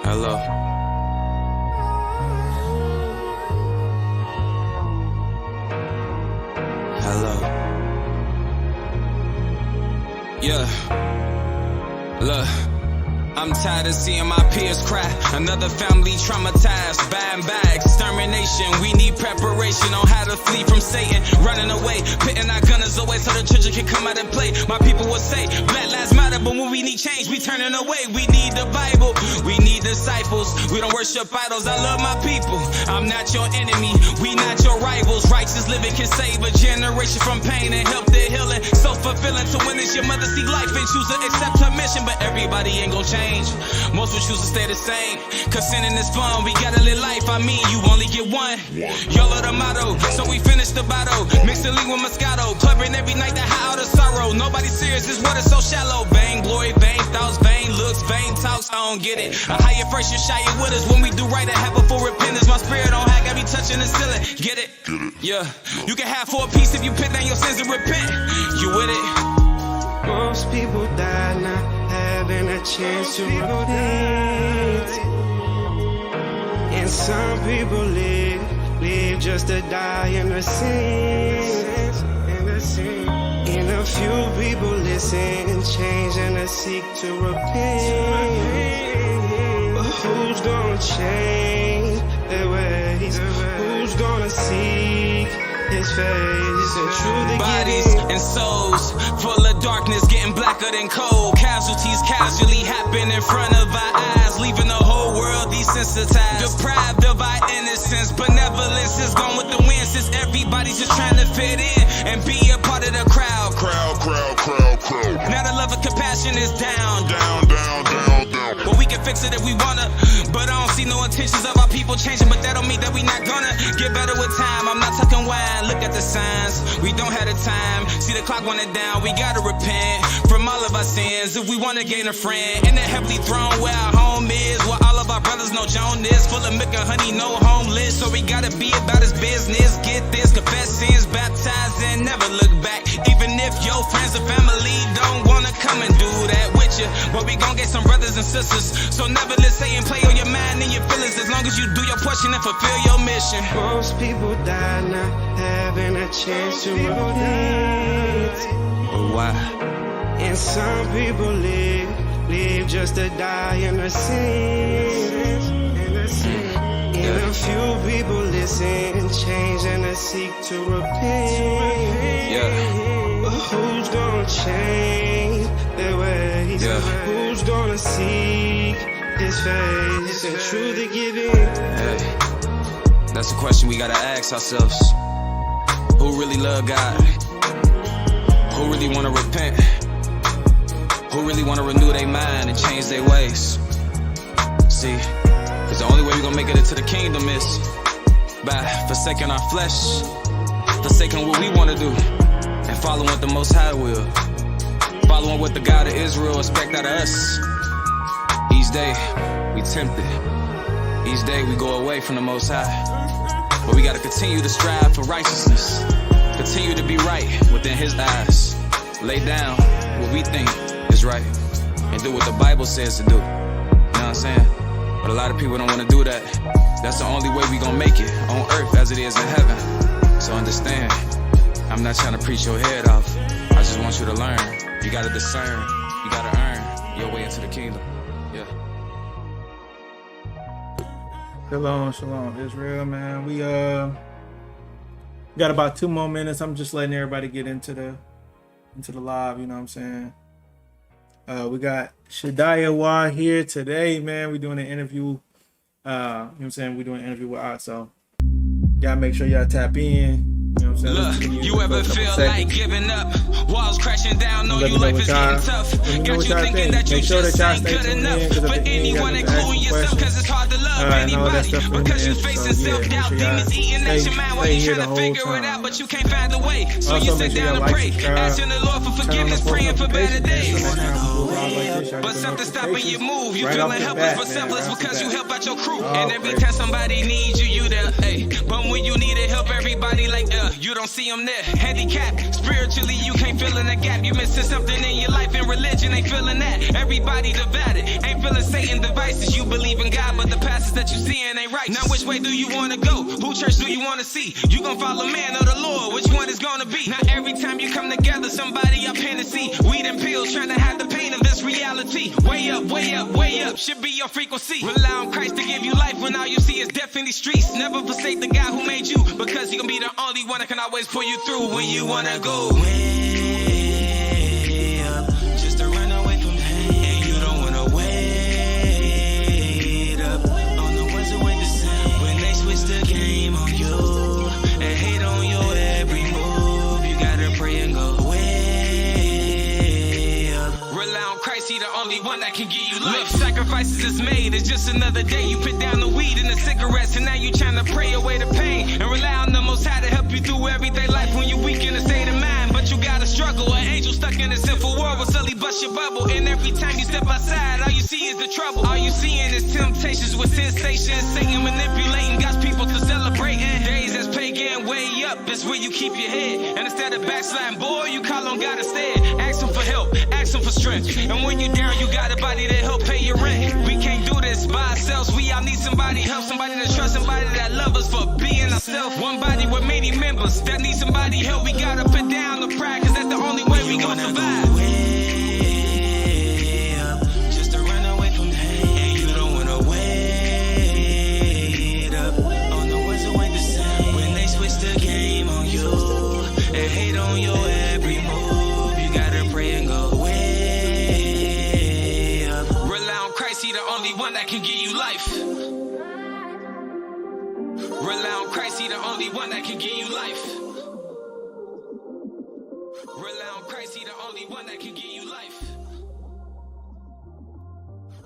Hello. Hello. Yeah. Look, I'm tired of seeing my peers cry. Another family traumatized, buying bags, extermination. We need preparation on how to flee from Satan. Running away, pitting our gunners away so the children can come out and play. My people will say, Black Lives Matter, but when we need change, we turning away. We need the Bible, we need disciples. We don't worship idols, I love my people. I'm not your enemy, we not your rivals. Righteous living can save a generation from pain and help their healing. So fulfilling to witness your mother see life and choose to accept her mission. But everybody ain't gonna change. Most will choose to stay the same. Cause sinning is fun, we gotta live life. I mean, you only get one. YOLO the motto, so we finish the bottle. Mixing lean with Moscato, clubbing every night to hide all the sorrow. Nobody serious, this water so shallow. Vain glory, vain thoughts, vain looks, vain talks, I don't get it. A higher first, you shy it with us. When we do right, I have a full repentance. My spirit on high, got me touching the ceiling. Get it? Yeah. You can have for a piece if you put down your sins and repent. You with it? Most people die not having a chance to repent. And some people live just to die in the sins. And a few people listen, change and seek to repent. But who's gonna change their ways? Who's gonna seek His face? And truly bodies and souls full of darkness, getting blacker than coal. Casualties casually happen in front of our eyes, leaving the whole world desensitized, deprived of our innocence. Benevolence is gone with the wind, since everybody's just trying to fit in and be a part of the crowd. Now the love and compassion is down. But we can fix it if we wanna. But I don't see no intentions of our people changing. But that don't mean that we not gonna get better with time. I'm not talking wine, look at the signs. We don't have the time. See the clock running down, we gotta repent from all of our sins if we wanna gain a friend. In the heavenly throne where our home is, where all of our brothers know Joan is. Full of milk and honey, no homeless. So we gotta be about his business. Get this, confess sins, baptize and never look back. Even if your friends and family don't wanna come and do that with you, but we gon' get some brothers and sisters. So never let Satan play on your mind and your feelings, as long as you do your portion and fulfill your mission. Most people die not having a chance to repent. Why? And some people live just to die in the sins. And a few people listen, change and seek to repent. Yeah. But who's gonna change their ways? Yeah. Who's gonna seek His face and truly give in? Hey, that's a question we gotta ask ourselves. Who really love God? Who really wanna repent? Who really wanna renew their mind and change their ways? See, cause the only way we gonna make it into the kingdom is by forsaking our flesh, forsaking what we wanna do, and following what the Most High will. Following what the God of Israel expect out of us. Each day, we tempted. Each day, we go away from the Most High. But we gotta continue to strive for righteousness. Continue to be right within His eyes. Lay down what we think is right. And do what the Bible says to do. You know what I'm saying? But a lot of people don't want to do that. That's the only way we gonna make it on earth as it is in heaven. So understand, I'm not trying to preach your head off. I just want you to learn. You gotta discern. You gotta earn your way into the kingdom. Yeah. Shalom, Israel, man. We got about 2 more minutes. I'm just letting everybody get into the live. You know what I'm saying? We got Shadiah Wah here today, man. We're doing an interview. You know what I'm saying? We're doing an interview with us, so y'all make sure y'all tap in. You know what I'm saying? Look, you ever feel like giving up? Walls crashing down, know your life is getting tough. Got you thinking that you just ain't good enough for anyone, including yourself, cause it's hard to love anybody. Because you facing self-doubt, demons eating at your mind while you trying to figure it out, but you can't find the way. So you sit down and pray, asking the Lord for forgiveness, praying for better days. But something stopping your move. You feeling helpless but selfless because you help out your crew. And every time somebody needs you, you there. But when you need help, everybody like you the don't see them there. Handicapped, spiritually you can't fill in the gap. You missing something in your life, and religion ain't feeling that. Everybody divided, ain't feeling Satan devices. You believe in God, but the passes that you seeing ain't right. Now which way do you wanna go? Who church do you wanna see? You gon' follow man or the Lord? Which one is gonna be? Now every time you come together, somebody up in the sea. Weed and pills trying to hide the pain of this reality. Way up, way up, way up, should be your frequency. Rely on Christ to give you life when all you see is death in these streets. Never forsake the God who made you, because he gon' be the only one that can always pull you through when you wanna go way up, just to run away from pain. And you don't wanna wait up on the ones who ain't the same. When they switch the game on you and hate on your every move, you gotta pray and go way up. Rely on Christ, he the only one that can give you life. Look, sacrifices is made, it's just another day. You put down the weed and the cigarettes, and now you trying to pray away the pain and rely on the Most High to help you through everyday life when you weak in a state of mind. But you gotta struggle, an angel stuck in a sinful world will suddenly bust your bubble. And every time you step outside, all you see is the trouble. All you seeing is temptations with sensations, Satan manipulating God's people to celebrating days that's pagan. Way up is where you keep your head, and instead of backsliding, boy, you call on God instead. Ask him for help, ask him for strength, and when you're down, you got a body to help pay your rent. We can't do this by ourselves, we all need somebody help, somebody to trust, somebody that love us for being ourselves. One body with many members that need somebody help. We gotta put down the pride, cause that's the only way we gonna survive. Go way up, just to run away from pain. And you don't wanna wait up on the ones who ain't the same. When they switch the game on you and hate on your every move, you gotta pray and go way up. Rely on Christ, he the only one that can give you life. Rely on Christ, he the only one that can give you life. Rely on Christ, he the only one that can give you life.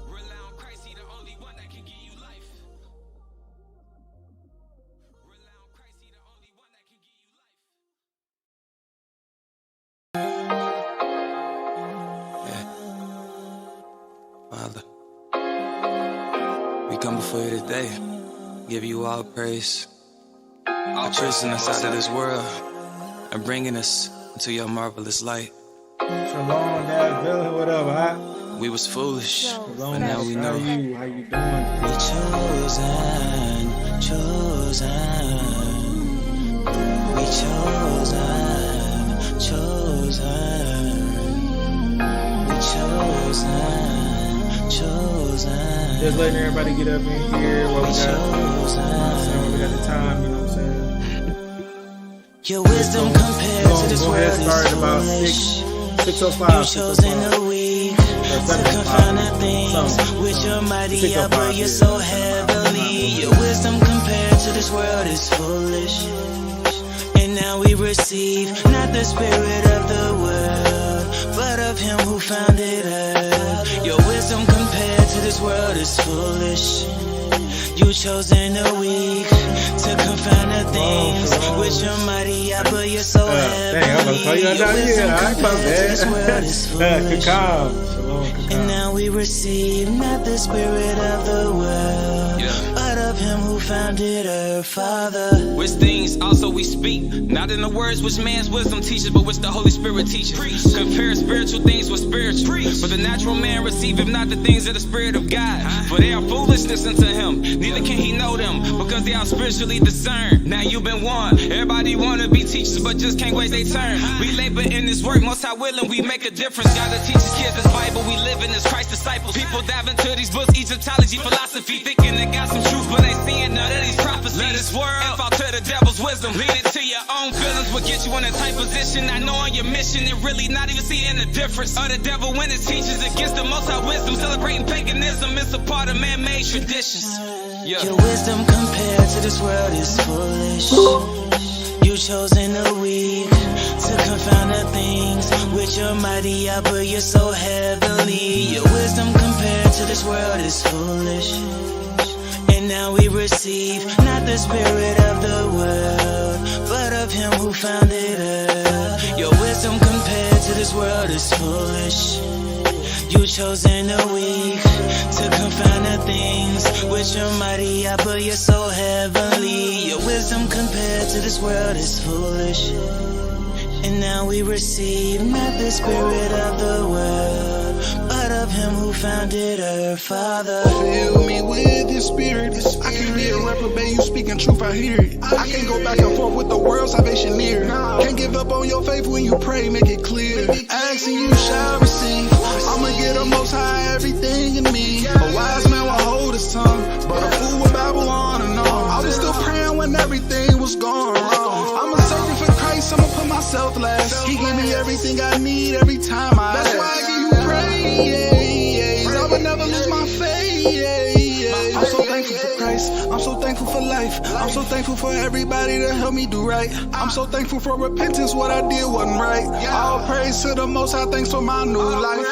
Rely on Christ, he the only one that can give you life. Rely on Christ, he the only one that can give you life. Father, we come before you today. Give you all praise, all choosing us out of this world and bringing us into your marvelous light. Shalom, Dad, Bill, what up, huh? We was foolish, Shalom, but now we know. How you doing? We chosen. We chosen. Just letting everybody get up in here while we got the time, you know what I'm saying? Your wisdom compared to this world is about foolish. 6:05. You chosen the weak to confound the things which your mighty upper you so heavily. Your wisdom compared to this world is foolish. And now we receive not the spirit of the world, but of him who founded earth. Your wisdom compared to this world is foolish. You chosen the weak to confound the things which your mighty upper you're so heavily. Your wisdom compared to this world is foolish. And now we receive not the spirit of the world, but of him who founded earth, Father. Which things also we speak, not in the words which man's wisdom teaches, but which the Holy Spirit teaches. Compare spiritual things with spiritual, but the natural man receiveth not the things of the Spirit of God, for they are foolishness unto him, neither can he know them, because they are spiritually discerned. Now you've been warned, everybody wanna be teachers, but just can't wait their turn. We labor in this work, most high willing, we make a difference. Gotta teach his kids this Bible, we live in as Christ disciples. People dive into these books, Egyptology, philosophy, thinking they got some truth, but ain't seeing none of these prophecies. Let this world fall to the devil's wisdom. Lead it to your own feelings will get you in a tight position, not knowing your mission and really not even seeing the difference of the devil when his teachings against the most high wisdom. Celebrating paganism, it's a part of man-made traditions. Your wisdom compared to this world is foolish. You chosen the weak to confound the things which your mighty upper you're so heavily. Your wisdom compared to this world is foolish. And now we receive not the spirit of the world, but of him who founded earth. Your wisdom compared to this world is foolish. You chosen the weak to confound the things which are mighty, but you're so heavenly. Your wisdom compared to this world is foolish. And now we receive not the spirit of the world, but of him who founded our Father. Fill me with your spirit. I can't be a reprobate, you speaking truth, I hear it. I can't go back and forth with the world, salvation near. Can't give up on your faith when you pray, make it clear. Asking you shall receive. I'ma get the most high everything in me. A wise man will hold his tongue, but a fool will babble on and on. I was still praying when everything was going wrong. I'm a searching for Christ, I'ma put myself last. He give me everything I need every time I ask. That's why I give you praise. I would never lose my faith. I'm so thankful for Christ. I'm so thankful for life. I'm so thankful for everybody that helped me do right. I'm so thankful for repentance. What I did wasn't right. All praise to the Most High. Thanks for my new life.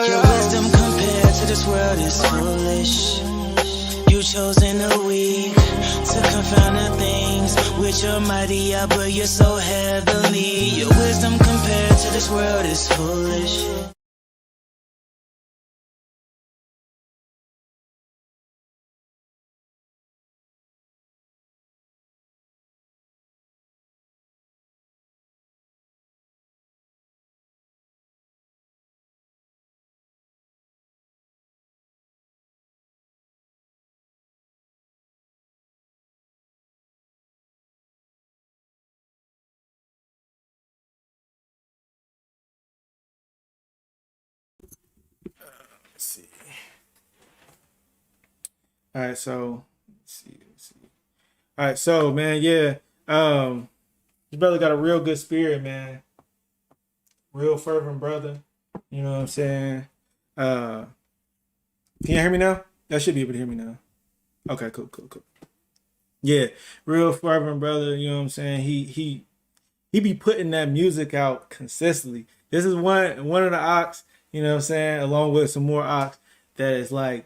Your wisdom compared to this world is foolish. You chosen the weak to confound the things which are mighty, but you're so heavenly. Your wisdom compared to this world is foolish. Let's see. All right, so let's see. All right, so man, yeah, this brother got a real good spirit, man. Real fervent brother. You know what I'm saying? Can you hear me now? Y'all should be able to hear me now. Okay, cool. Yeah, real fervent brother. You know what I'm saying? He be putting that music out consistently. This is one of the ox. You know what I'm saying? Along with some more ox that is like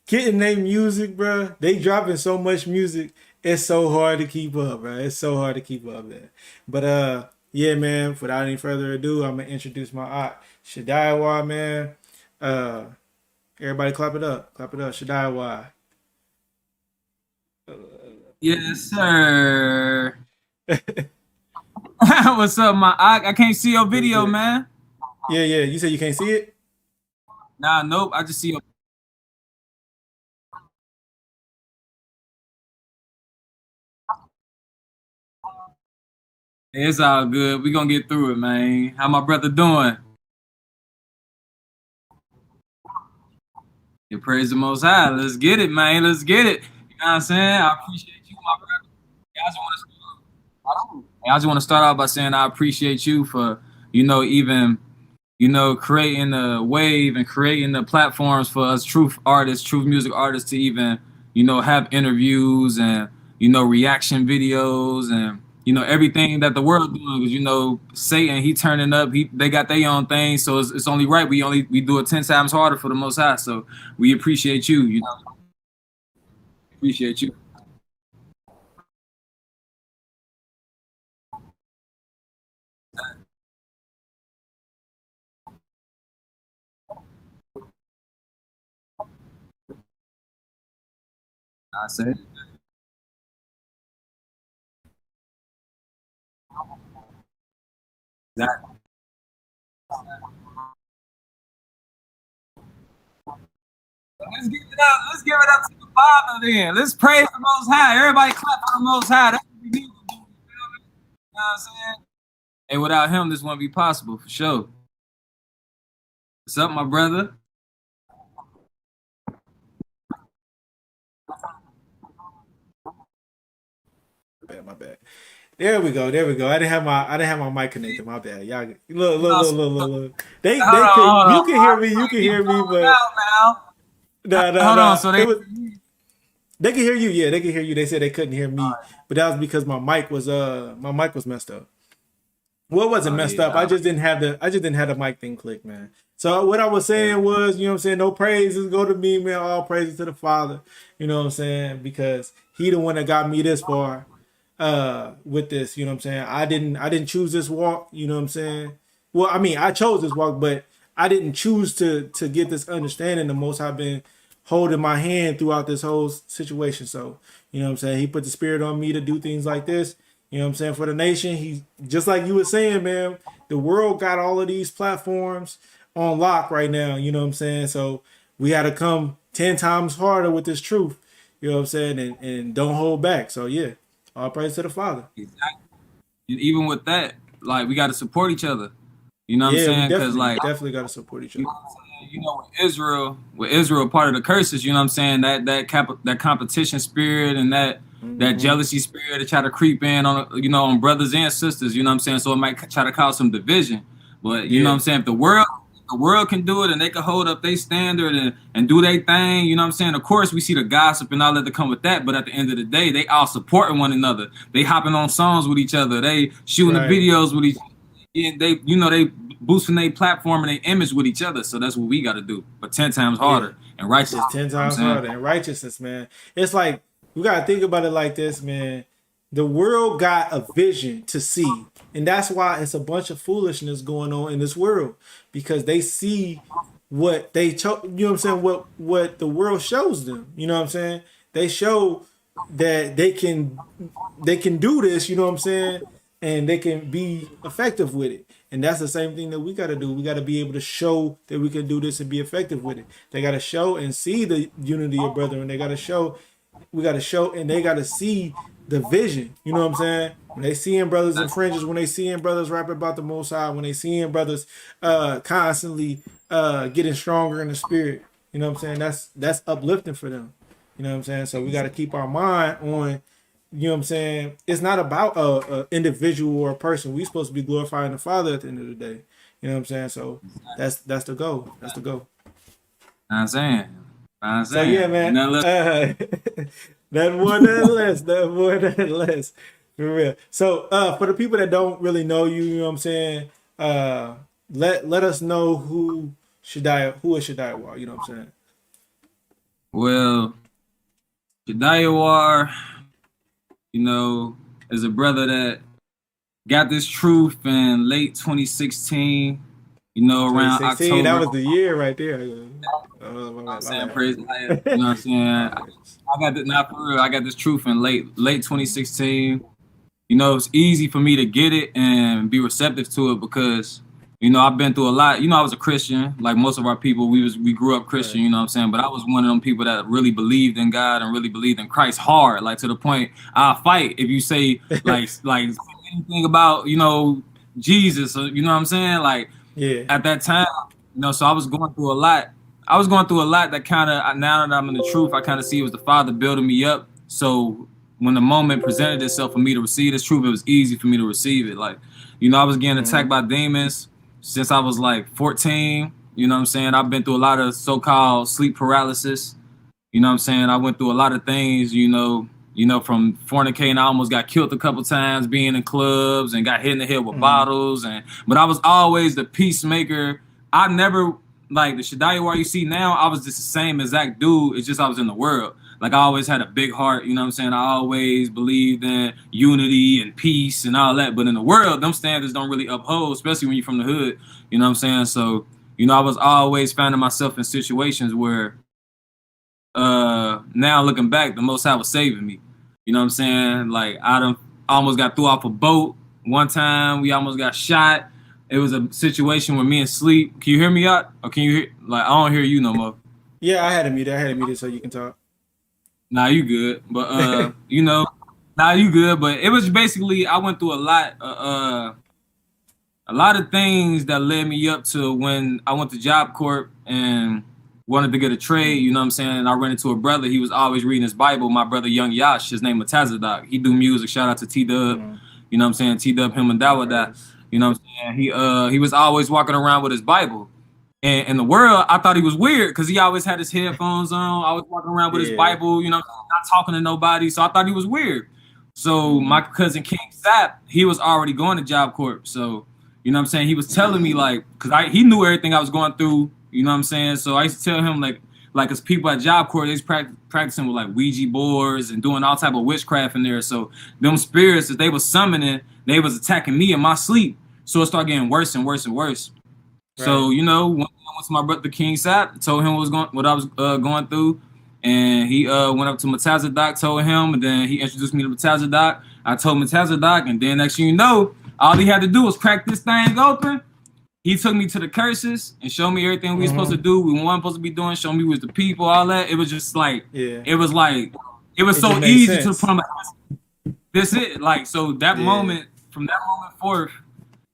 getting their music, bro. They dropping so much music. It's so hard to keep up, bro. It's so hard to keep up there. But yeah, man. Without any further ado, I'm gonna introduce my ox, Shadiawa, man. Everybody, clap it up, Shadiawa. Yes, sir. What's up, my ox? I can't see your video, man. Yeah. You said you can't see it? Nah, nope. I just see your. It's all good. We gonna get through it, man. How my brother doing? Yeah, praise the Most High. Let's get it, man. Let's get it. You know what I'm saying? I appreciate you, my brother. I just want to start out by saying I appreciate you for, even creating the wave and creating the platforms for us truth music artists to even, have interviews and, reaction videos and, everything that the world doing. Because, Satan, he turning up, they got their own thing. So it's only right. We do it 10 times harder for the Most High. So we appreciate you, Appreciate you. I said. Exactly. Let's give it up. Let's give it up to the Father then. Let's praise the Most High. Everybody clap for the Most High. That's what we need to do. You know what I'm saying? And without him, this wouldn't be possible for sure. What's up, my brother? My bad. There we go. I didn't have my mic connected. My bad. Y'all look. You can hear me. You can hear me, but no. Hold on. So they can hear you. Yeah, they can hear you. They said they couldn't hear me, but that was because my mic was messed up. Well, it wasn't messed up. I just didn't have the mic thing click, man. So what I was saying was, you know what I'm saying, no praises go to me, man. All praises to the Father. You know what I'm saying? Because he the one that got me this far with this, you know what I'm saying? I didn't choose this walk, you know what I'm saying? Well, I mean, I chose this walk, but I didn't choose to get this understanding. The Most High been holding my hand throughout this whole situation. So, you know what I'm saying? He put the spirit on me to do things like this. You know what I'm saying? For the nation, he, just like you were saying, man, the world got all of these platforms on lock right now. You know what I'm saying? So we had to come 10 times harder with this truth. You know what I'm saying? And don't hold back. So yeah, all praise to the Father. Exactly. And even with that, like, we got to support each other. You know what I'm saying? Because like, definitely got to support each other. You know, with Israel, part of the curses, you know what I'm saying, that competition spirit and that jealousy spirit to try to creep in on, you know, on brothers and sisters, you know what I'm saying? So it might try to cause some division. But you know what I'm saying, if the world can do it and they can hold up their standard and do their thing, you know what I'm saying? Of course, we see the gossip and all that to come with that, but at the end of the day, they all supporting one another. They hopping on songs with each other. They shooting the videos with each other. And they, you know, they boosting their platform and their image with each other. So that's what we got to do, but 10 times harder and righteousness. 10 times harder and righteousness, man. It's like, we got to think about it like this, man. The world got a vision to see. And that's why it's a bunch of foolishness going on in this world, because they see what they, you know what I'm saying? What the world shows them, you know what I'm saying? They show that they can do this, you know what I'm saying? And they can be effective with it. And that's the same thing that we got to do. We got to be able to show that we can do this and be effective with it. They got to show and see the unity of brethren. They got to show, we got to show, and they got to see the vision. You know what I'm saying? When they seeing brothers in fringes, when they seeing brothers rapping about the Most High, when they seeing brothers constantly getting stronger in the spirit, you know what I'm saying? That's uplifting for them. You know what I'm saying? So we got to keep our mind on, you know what I'm saying? It's not about a individual or a person. We're supposed to be glorifying the Father at the end of the day. You know what I'm saying? So that's the goal. That's the goal. I'm saying. So yeah, man. Nothing more, nothing less. Nothing more, nothing less. For real. So for the people that don't really know you, you know what I'm saying? Let us know who is Shadiah War. You know what I'm saying? Well, Shadiah War, you know, is a brother that got this truth in late 2016, you know, around October. That was the year right there. I'm saying, praise the Lord. You know what I'm saying? I got this, not for real, I got this truth in late 2016. You know, it's easy for me to get it and be receptive to it because, you know, I've been through a lot. You know, I was a Christian, like most of our people. We grew up Christian, you know what I'm saying? But I was one of them people that really believed in God and really believed in Christ hard, like to the point I'll fight if you say like anything about, you know, Jesus, or, you know what I'm saying? Like, yeah. At that time, you know, so I was going through a lot. That kind of, now that I'm in the truth, I kind of see it was the Father building me up. So when the moment presented itself for me to receive this truth, it was easy for me to receive it. Like, you know, I was getting attacked by demons since I was like 14, you know what I'm saying? I've been through a lot of so-called sleep paralysis. You know what I'm saying? I went through a lot of things, you know, from fornicating. I almost got killed a couple times being in clubs and got hit in the head with bottles. But I was always the peacemaker. I never, like the Shadiah War you see now, I was just the same exact dude. It's just I was in the world. Like, I always had a big heart, you know what I'm saying? I always believed in unity and peace and all that. But in the world, them standards don't really uphold, especially when you're from the hood, you know what I'm saying? So, you know, I was always finding myself in situations where now looking back, the Most High was saving me. You know what I'm saying? Like, I almost got threw off a boat. One time, we almost got shot. It was a situation where me and Sleep. Can you hear me out? Or can you hear? Like, I don't hear you no more. Yeah, I had to mute it so you can talk. Nah, you good. But, you know, you good. But it was basically, I went through a lot of things that led me up to when I went to Job Corp and wanted to get a trade, you know what I'm saying? And I ran into a brother. He was always reading his Bible. My brother, Young Yash, his name is Tazadak. He do music. Shout out to T-Dub. You know what I'm saying? T-Dub, him and Dawada. You know what I'm saying? He was always walking around with his Bible. And in the world, I thought he was weird because he always had his headphones on. I was walking around with his Bible, you know, not talking to nobody. So I thought he was weird. So my cousin King Sap, he was already going to Job Corp. So, you know what I'm saying? He was telling me, like, because he knew everything I was going through, you know what I'm saying? So I used to tell him, like as people at Job Corp, they's practicing with, like, Ouija boards and doing all type of witchcraft in there. So them spirits that they was summoning, they was attacking me in my sleep. So it started getting worse and worse and worse. So, you know, when I went to my brother King Sap, told him what I was going through, and he went up to Matazadak, told him, and then he introduced me to Matazadak. I told Matazadak, and then next thing you know, all he had to do was crack this thing open. He took me to the curses and showed me everything we were supposed to do, we weren't supposed to be doing, showed me who was the people, all that. It was just like, it was so easy to the point of, this it. Like, so that moment, from that moment forth,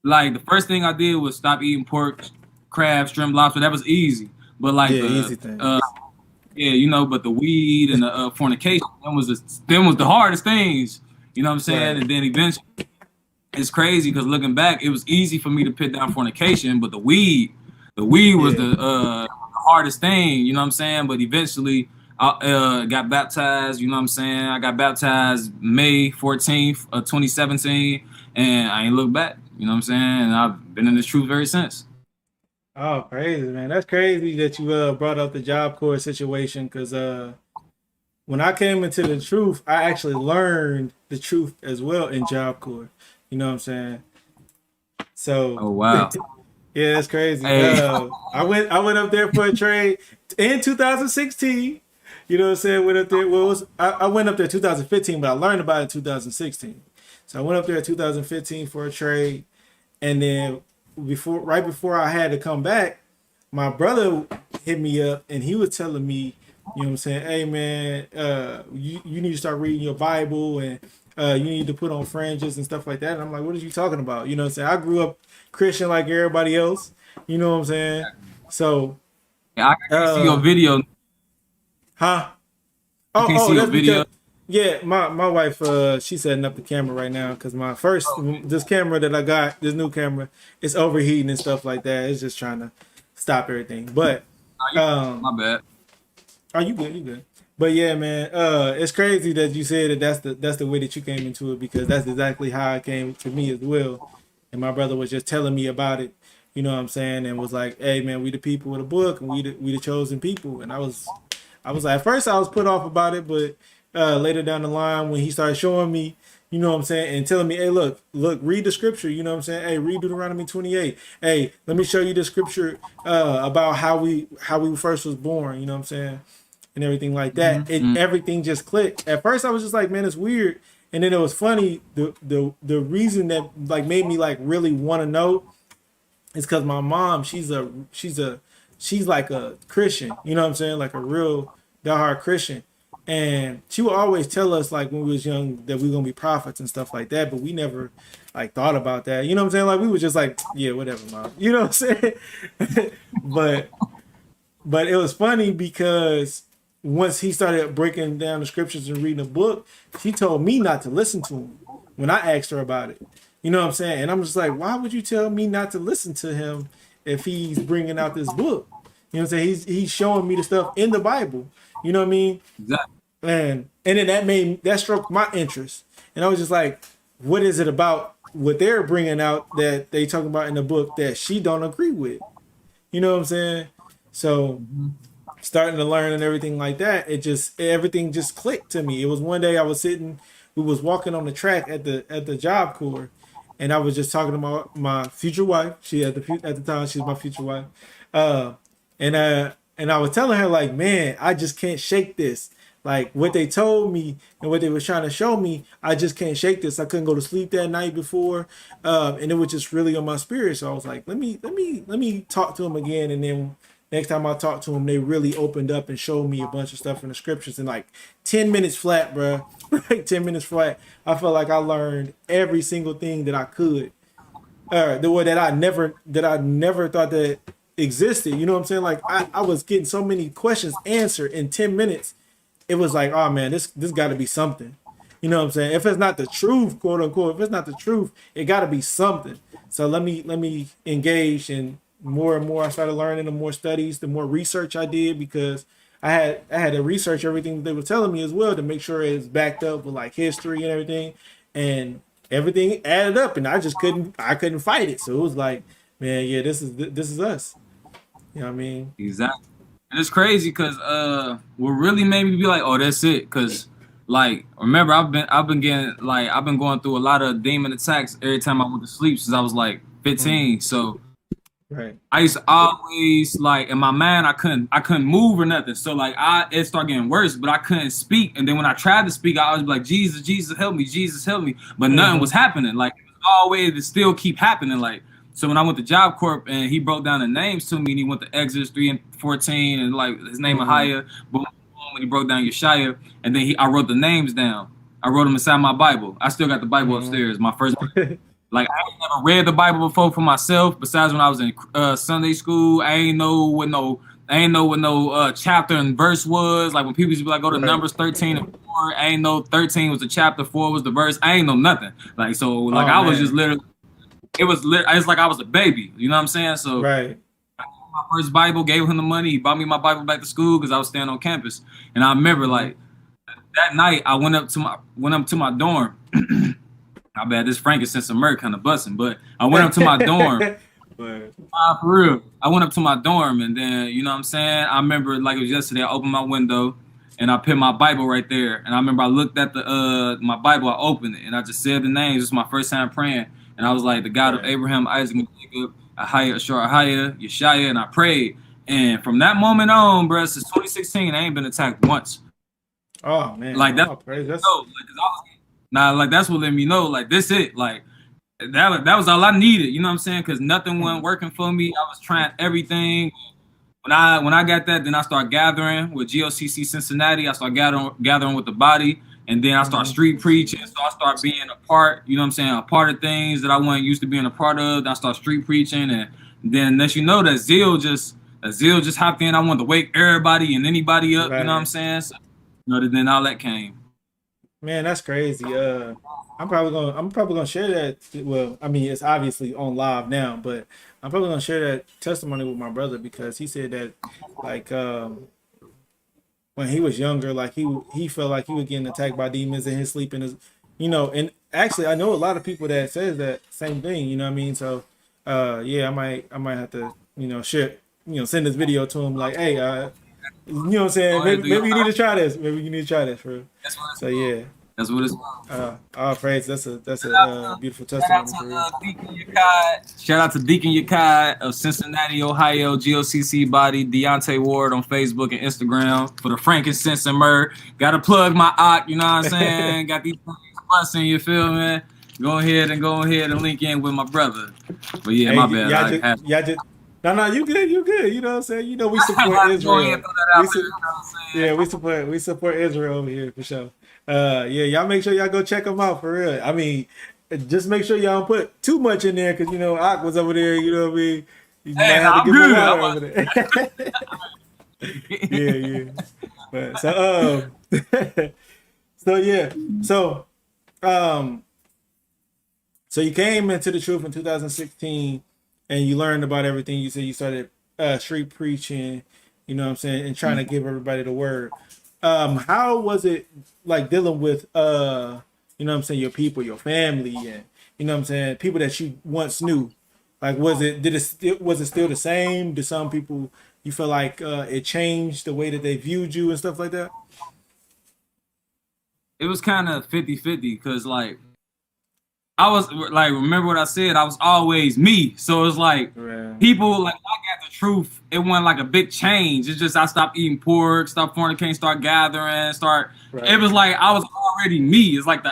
like, the first thing I did was stop eating pork, crab, shrimp, lobster. That was easy. But like easy thing. You know, but the weed and the fornication, them was the hardest things. You know what I'm saying? Right. And then eventually, it's crazy because looking back, it was easy for me to put down fornication, but the weed was the hardest thing. You know what I'm saying? But eventually, I got baptized. You know what I'm saying? I got baptized May 14th of 2017, and I ain't looked back. You know what I'm saying? And I've been in this truth ever since. Oh, crazy, man. That's crazy that you brought up the Job Corps situation, because when I came into the truth, I actually learned the truth as well in Job Corps. You know what I'm saying? So, oh wow. Yeah, that's crazy. Hey. I went up there for a trade in 2016. You know what I'm saying? Went up there. Well, I went up there 2015, but I learned about it in 2016. So I went up there in 2015 for a trade, and then right before I had to come back, my brother hit me up, and he was telling me, you know what I'm saying, hey man, you need to start reading your Bible, and you need to put on fringes and stuff like that. And I'm like, what are you talking about? You know what I'm saying? I grew up Christian like everybody else. You know what I'm saying? So I can see your video. Huh? Oh, that's video. Because, yeah, my wife, she's setting up the camera right now, because my first, this camera that I got, this new camera, it's overheating and stuff like that. It's just trying to stop everything. But my bad. Oh, you good, you good. But yeah, man, it's crazy that you said that that's the way that you came into it, because that's exactly how it came to me as well. And my brother was just telling me about it, you know what I'm saying, and was like, hey man, we the people of the book, and we the chosen people. And I was like, at first I was put off about it, but later down the line, when he started showing me, you know what I'm saying, and telling me, hey, look, read the scripture, you know what I'm saying, hey, read Deuteronomy 28, hey, let me show you the scripture about how we first was born, you know what I'm saying, and everything like that. Everything just clicked. At first I was just like, man, it's weird. And then it was funny, the reason that like made me like really want to know is because my mom, she's like a Christian, you know what I'm saying, like a real diehard Christian. And she would always tell us, like, when we was young, that we were gonna be prophets and stuff like that, but we never like thought about that. You know what I'm saying? Like, we were just like, yeah, whatever, mom. You know what I'm saying? but it was funny because once he started breaking down the scriptures and reading a book, she told me not to listen to him when I asked her about it. You know what I'm saying? And I'm just like, why would you tell me not to listen to him if he's bringing out this book? You know what I'm saying? He's showing me the stuff in the Bible. You know what I mean? Exactly. And then that struck my interest. And I was just like, what is it about what they're bringing out that they talking about in the book that she don't agree with? You know what I'm saying? So starting to learn and everything like that, everything just clicked to me. It was one day we was walking on the track at the Job Corps, and I was just talking about my future wife. She at the time, she was my future wife. And I was telling her, like, man, I just can't shake this. Like, what they told me and what they were trying to show me, I just can't shake this. I couldn't go to sleep that night before, and it was just really on my spirit. So I was like, let me talk to them again. And then next time I talked to them, they really opened up and showed me a bunch of stuff in the scriptures in like 10 minutes flat, bro. Like 10 minutes flat. I felt like I learned every single thing that I could, the way that I never thought that existed. You know what I'm saying? Like I was getting so many questions answered in 10 minutes. It was like, oh man, this got to be something. You know what I'm saying? If it's not the truth, quote unquote, if it's not the truth, it got to be something. So let me engage, and more I started learning. The more studies, the more research I did, because I had to research everything they were telling me as well to make sure it's backed up with like history and everything, and everything added up, and I couldn't fight it. So it was like, man, yeah, this is us. You know what I mean? Exactly. And it's crazy because what really made me be like, oh, that's it. Because like, remember, I've been going through a lot of demon attacks every time I went to sleep since I was like 15. So Right. I used to always like in my mind I couldn't move or nothing. So like it started getting worse, but I couldn't speak. And then when I tried to speak, I was like, Jesus, Jesus help me, Jesus help me. But nothing was happening. Like it was always to still keep happening. Like so when I went to Job Corp and he broke down the names to me and he went to Exodus 3:14 and like his name Ahia, but when he broke down Yeshaya, and then I wrote the names down. I wrote them inside my Bible. I still got the Bible upstairs. My first like I ain't never read the Bible before for myself. Besides when I was in Sunday school, I ain't know what no chapter and verse was. Like when people used to be like, go to Numbers 13 and 4. I ain't know 13 was the chapter, 4 was the verse. I ain't know nothing. Like so, like I was just literally. It's like I was a baby. You know what I'm saying? So right. My first Bible, gave him the money. He bought me my Bible back to school because I was staying on campus. And I remember like that night I went up to my dorm. I bet this frankincense and myrrh kind of busting, but I went up to my dorm. For real. I went up to my dorm and then, you know what I'm saying? I remember like it was yesterday, I opened my window and I put my Bible right there. And I remember I looked at my Bible, I opened it and I just said the names. This was my first time praying. And I was like, the God of Abraham, Isaac, and Jacob, Ahia, Ahia, Yeshaya, and I prayed. And from that moment on, bro, since 2016, I ain't been attacked once. Oh man. Like that's that's that's what let me know, like this it. Like that was all I needed, you know what I'm saying? Because nothing wasn't working for me. I was trying everything. When I got that, then I started gathering with GOCC Cincinnati. I started gathering with the body. And then I start street preaching, so I start being a part, you know what I'm saying, a part of things that I wasn't used to being a part of. Then I start street preaching, and then as you know, that zeal just hopped in. I wanted to wake everybody and anybody up, you know what I'm saying? So, you know, then all that came. Man, that's crazy. I'm probably gonna share that. Well, I mean, it's obviously on live now, but I'm probably gonna share that testimony with my brother because he said that, like, when he was younger, like he felt like he was getting attacked by demons in his sleep and his, you know, and actually I know a lot of people that says that same thing, you know what I mean? So yeah, I might have to, you know, share, you know, send this video to him like, hey, you know what I'm saying? Maybe you need to try this. Maybe you need to try this, bro. So yeah. That's what it's about. All praise. That's a beautiful testimony. Shout out to Deacon Yakai of Cincinnati, Ohio, GOCC body, Deontay Ward on Facebook and Instagram for the frankincense and myrrh. Gotta plug my OC, you know what I'm saying? Got these busting, you feel me? Go ahead and link in with my brother. But yeah, my bad. No, you good. You know what I'm saying? You know we support Israel. We support Israel over here for sure. Yeah, y'all make sure y'all go check them out for real. I mean, just make sure y'all don't put too much in there because you know Ak was over there. You know what I mean? You might have to give him water over there. yeah. But so you came into the truth in 2016, and you learned about everything. You said you started street preaching. You know what I'm saying, and trying to give everybody the word. How was it like dealing with you know what I'm saying, your people, your family, and you know what I'm saying, people that you once knew? Like was it still the same? Did some people you feel like it changed the way that they viewed you and stuff like that? It was kind of 50-50 because like I was like, remember what I said? I was always me. So it was like people like I got the truth. It wasn't like a big change. It's just I stopped eating pork, stopped fornicating, start gathering, It was like I was already me. It's like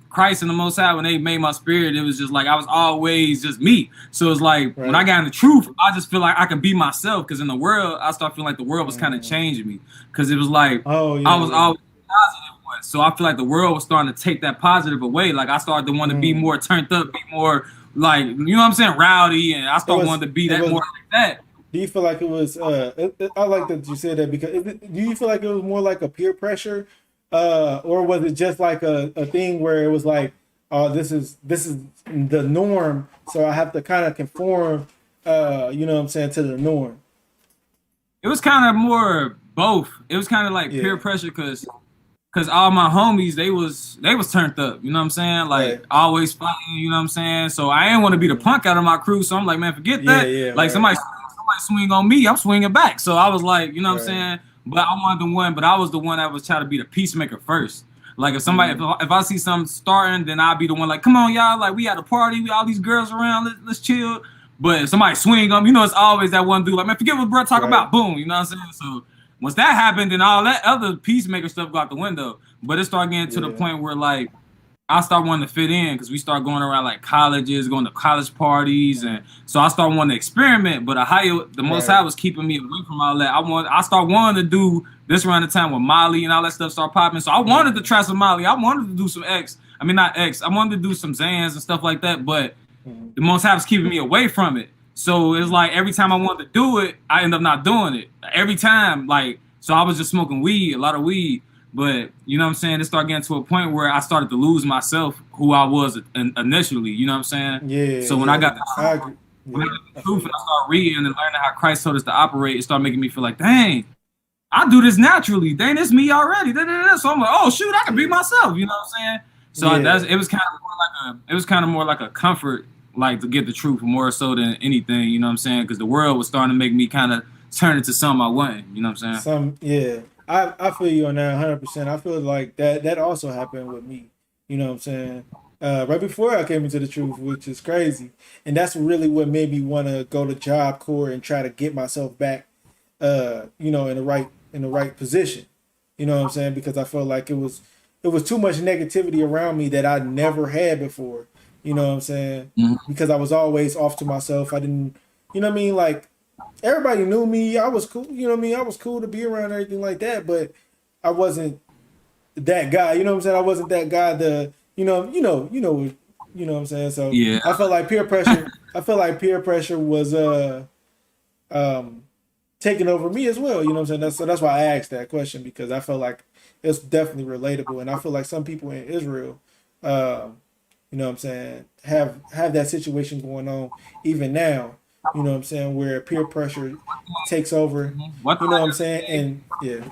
Christ and the Most High when they made my spirit. It was just like I was always just me. So it's like when I got in the truth, I just feel like I can be myself. Because in the world, I started feeling like the world was kind of changing me. Because it was like I was always positive. So I feel like the world was starting to take that positive away. Like I started to want to be more turned up, be more like, you know what I'm saying, rowdy, and I started wanting to be more like that. Do you feel like it was? I like that you said that because do you feel like it was more like a peer pressure, or was it just like a thing where it was like, oh, this is the norm, so I have to kind of conform, you know what I'm saying, to the norm? It was kind of more both. It was kind of like peer pressure because all my homies, they was turned up, you know what I'm saying? Like always fighting, you know what I'm saying? So I ain't want to be the punk out of my crew. So I'm like, man, forget that. Like somebody swing on me, I'm swinging back. So I was like, you know what I'm saying? But I wanted the one, but I was the one that was trying to be the peacemaker first. Like if somebody, if I see something starting, then I'll be the one like, come on, y'all, like we at a party, we all these girls around, let's chill. But if somebody swing them, it's always that one dude like, man, forget what bro talk about. Boom, you know what I'm saying? So once that happened, then all that other peacemaker stuff go out the window. But it started getting to the point where like I start wanting to fit in because we start going around like colleges, going to college parties, and so I start wanting to experiment. But the Most High was keeping me away from all that. I start wanting to do this around the time when Molly and all that stuff start popping. So I wanted to try some Molly. I wanted to do some X. I mean not X. I wanted to do some Zans and stuff like that. But the Most High was keeping me away from it. So it's like every time I wanted to do it, I end up not doing it. Every time, like, so I was just smoking weed, a lot of weed. But, you know what I'm saying, it started getting to a point where I started to lose myself, who I was initially, you know what I'm saying? Yeah. So when I got the truth, and I started reading and learning how Christ told us to operate, it started making me feel like, dang, I do this naturally. Dang, it's me already. So I'm like, oh, shoot, I can be myself, you know what I'm saying? So it was kind of more like a comfort, like to get the truth more so than anything, you know what I'm saying? Because the world was starting to make me kind of turn into something I wasn't, you know what I'm saying? I feel you on that 100%. I feel like that also happened with me. You know what I'm saying? Right before I came into the truth, which is crazy. And that's really what made me want to go to Job Corps and try to get myself back, in the right position. You know what I'm saying? Because I felt like it was too much negativity around me that I never had before. You know what I'm saying? Mm-hmm. Because I was always off to myself. I didn't, you know what I mean? Like, everybody knew me. I was cool. You know what I mean? I was cool to be around and everything like that, but I wasn't that guy. You know what I'm saying? I wasn't that guy. You know what I'm saying? So yeah. I felt like peer pressure. Was taking over me as well. You know what I'm saying? That's why I asked that question, because I felt like it's definitely relatable, and I feel like some people in Israel, you know what I'm saying, have that situation going on even now. You know what I'm saying? Where peer pressure takes over. You know what I'm saying? And yeah.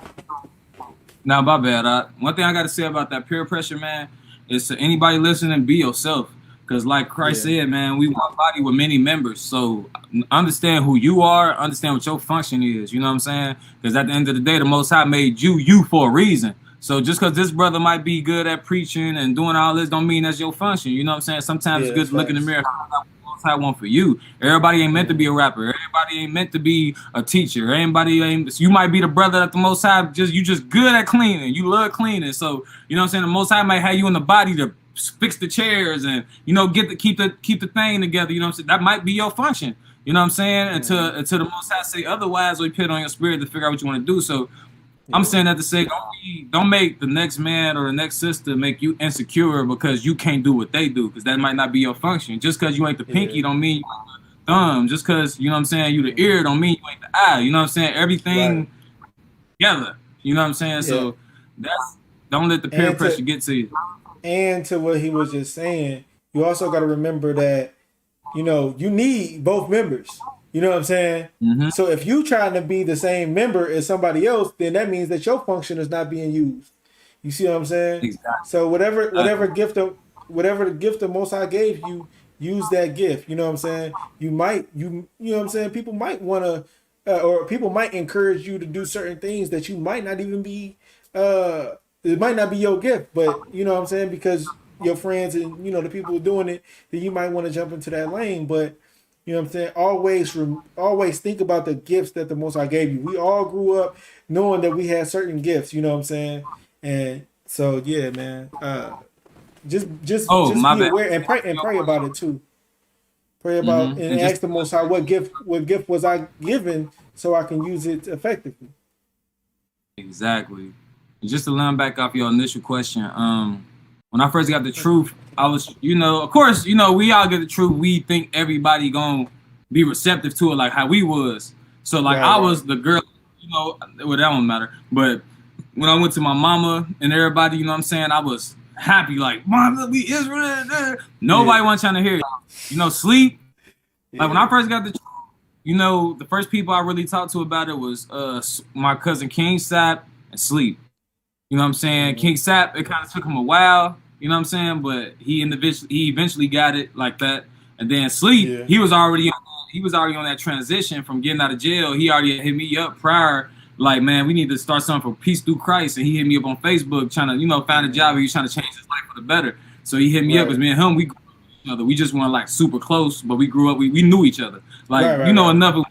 Now, my bad. One thing I got to say about that peer pressure, man, is to anybody listening, be yourself. Because like Christ said, man, we one body with many members. So understand who you are, understand what your function is. You know what I'm saying? Because at the end of the day, the Most High made you for a reason. So just because this brother might be good at preaching and doing all this don't mean that's your function. You know what I'm saying? Sometimes it's good to look in the mirror. I want for you. Everybody ain't meant to be a rapper. Everybody ain't meant to be a teacher. You might be the brother that the Most High you just good at cleaning. You love cleaning. So you know what I'm saying? The Most High might have you in the body to fix the chairs and keep the thing together. You know what I'm saying? That might be your function. You know what I'm saying? Until the Most High say otherwise, or he put it on your spirit to figure out what you want to do. So I'm saying that to say, don't make the next man or the next sister make you insecure because you can't do what they do, because that might not be your function. Just because you ain't the pinky don't mean you ain't the thumb. Just because, you know what I'm saying, you the ear don't mean you ain't the eye. You know what I'm saying? Everything together. You know what I'm saying? So don't let the peer pressure get to you. And to what he was just saying, you also got to remember that, you need both members. You know what I'm saying? Mm-hmm. So if you trying to be the same member as somebody else, then that means that your function is not being used. You see what I'm saying? Exactly. So whatever the gift the Most High gave you, use that gift. You know what I'm saying? You know what I'm saying? People might want to, or people might encourage you to do certain things that you might not even be, it might not be your gift, but you know what I'm saying? Because your friends and, the people doing it, then you might want to jump into that lane. But you know what I'm saying? Always think about the gifts that the Most High gave you. We all grew up knowing that we had certain gifts, you know what I'm saying? And so yeah, man. Just be aware and pray about it too. Pray about and ask the Most High what gift was I given so I can use it effectively. Exactly. And just to learn back off your initial question, when I first got the truth, I was, of course, we all get the truth. We think everybody gonna be receptive to it like how we was. So like I was the girl, well, that don't matter. But when I went to my mama and everybody, you know what I'm saying, I was happy, like, Mom, we Israel. Nobody was trying to hear it. Sleep. Like when I first got the truth, the first people I really talked to about it was my cousin King Sap and Sleep. You know what I'm saying? King Sap, it kind of took him a while. You know what I'm saying? But he eventually got it like that. And then Sleep, he was already on that transition from getting out of jail. He already hit me up prior, like, man, we need to start something for Peace Through Christ. And he hit me up on Facebook trying to, find a job. He was trying to change his life for the better. So he hit me up, because me and him, we each other. We just weren't like super close, but we grew up. We knew each other. Like Right, you know, right. enough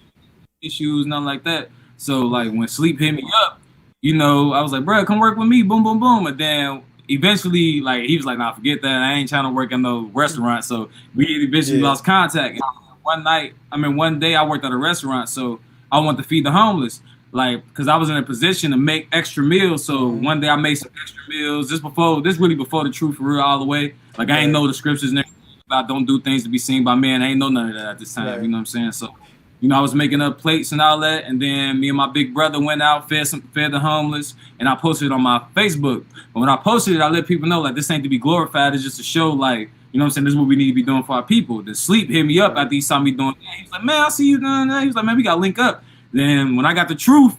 issues, nothing like that. So like when Sleep hit me up, you know, I was like, bro, come work with me, boom, boom, boom. And then eventually, like he was like, nah, forget that. I ain't trying to work in no restaurant. So we eventually lost contact. And one day I worked at a restaurant, so I wanted to feed the homeless. Like, cause I was in a position to make extra meals. So one day I made some extra meals. This really before the truth for real all the way. Like I ain't know the scriptures and everything about don't do things to be seen by men. I ain't know none of that at this time. Right. You know what I'm saying? So, you know, I was making up plates and all that, and then me and my big brother went out, fed the homeless, and I posted it on my Facebook. But when I posted it, I let people know like this ain't to be glorified. It's just to show like, you know what I'm saying, this is what we need to be doing for our people. The Sleep hit me up after he saw me doing that. He was like, man, I see you doing that. He was like, man, we got to link up. Then when I got the truth,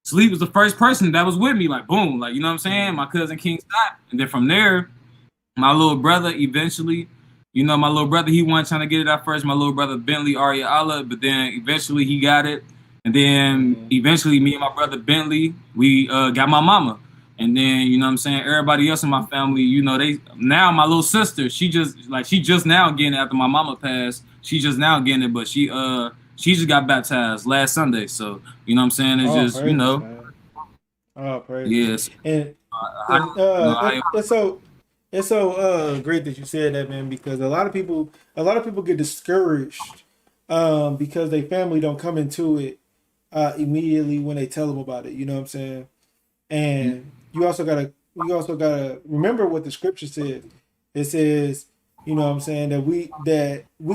Sleep was the first person that was with me. Like, boom, like, you know what I'm saying? My cousin King Scott. And then from there, my little brother eventually, you know, my little brother, he wasn't trying to get it at first. My little brother, Bentley Aria Allah, but then eventually he got it. And then eventually me and my brother Bentley, we got my mama. And then, you know what I'm saying, everybody else in my family, you know, now my little sister, she just now getting it after my mama passed. She just now getting it, but she just got baptized last Sunday. So, you know what I'm saying? It's just, praise, you know. Man. Oh, praise. Yes. And it's so great that you said that, man, because a lot of people get discouraged because their family don't come into it immediately when they tell them about it. You know what I'm saying? And you also gotta remember what the scripture says. It says, you know what I'm saying, that we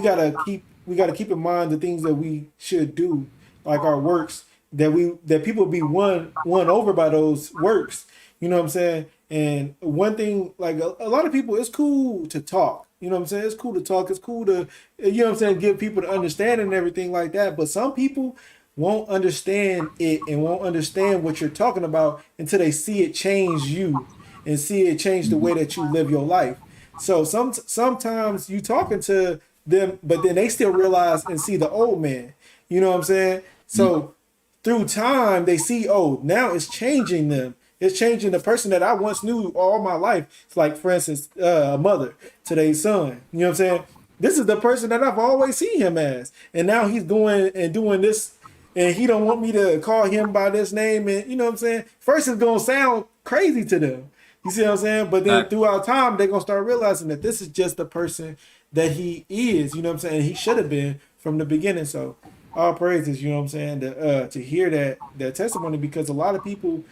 gotta keep in mind the things that we should do, like our works, that people be won over by those works. You know what I'm saying? And one thing, like a lot of people, it's cool to talk. You know what I'm saying? It's cool to talk. It's cool to, you know what I'm saying, give people the understanding and everything like that. But some people won't understand it and won't understand what you're talking about until they see it change you and see it change the way that you live your life. So sometimes you talking to them, but then they still realize and see the old man. You know what I'm saying? So through time, they see, oh, now it's changing them. It's changing the person that I once knew all my life. It's like, for instance, a mother to their son. You know what I'm saying? This is the person that I've always seen him as. And now he's going and doing this, and he don't want me to call him by this name. And you know what I'm saying? First, it's going to sound crazy to them. You see what I'm saying? But then throughout time, they're going to start realizing that this is just the person that he is. You know what I'm saying? He should have been from the beginning. So all praises, you know what I'm saying, to hear that testimony, because a lot of people,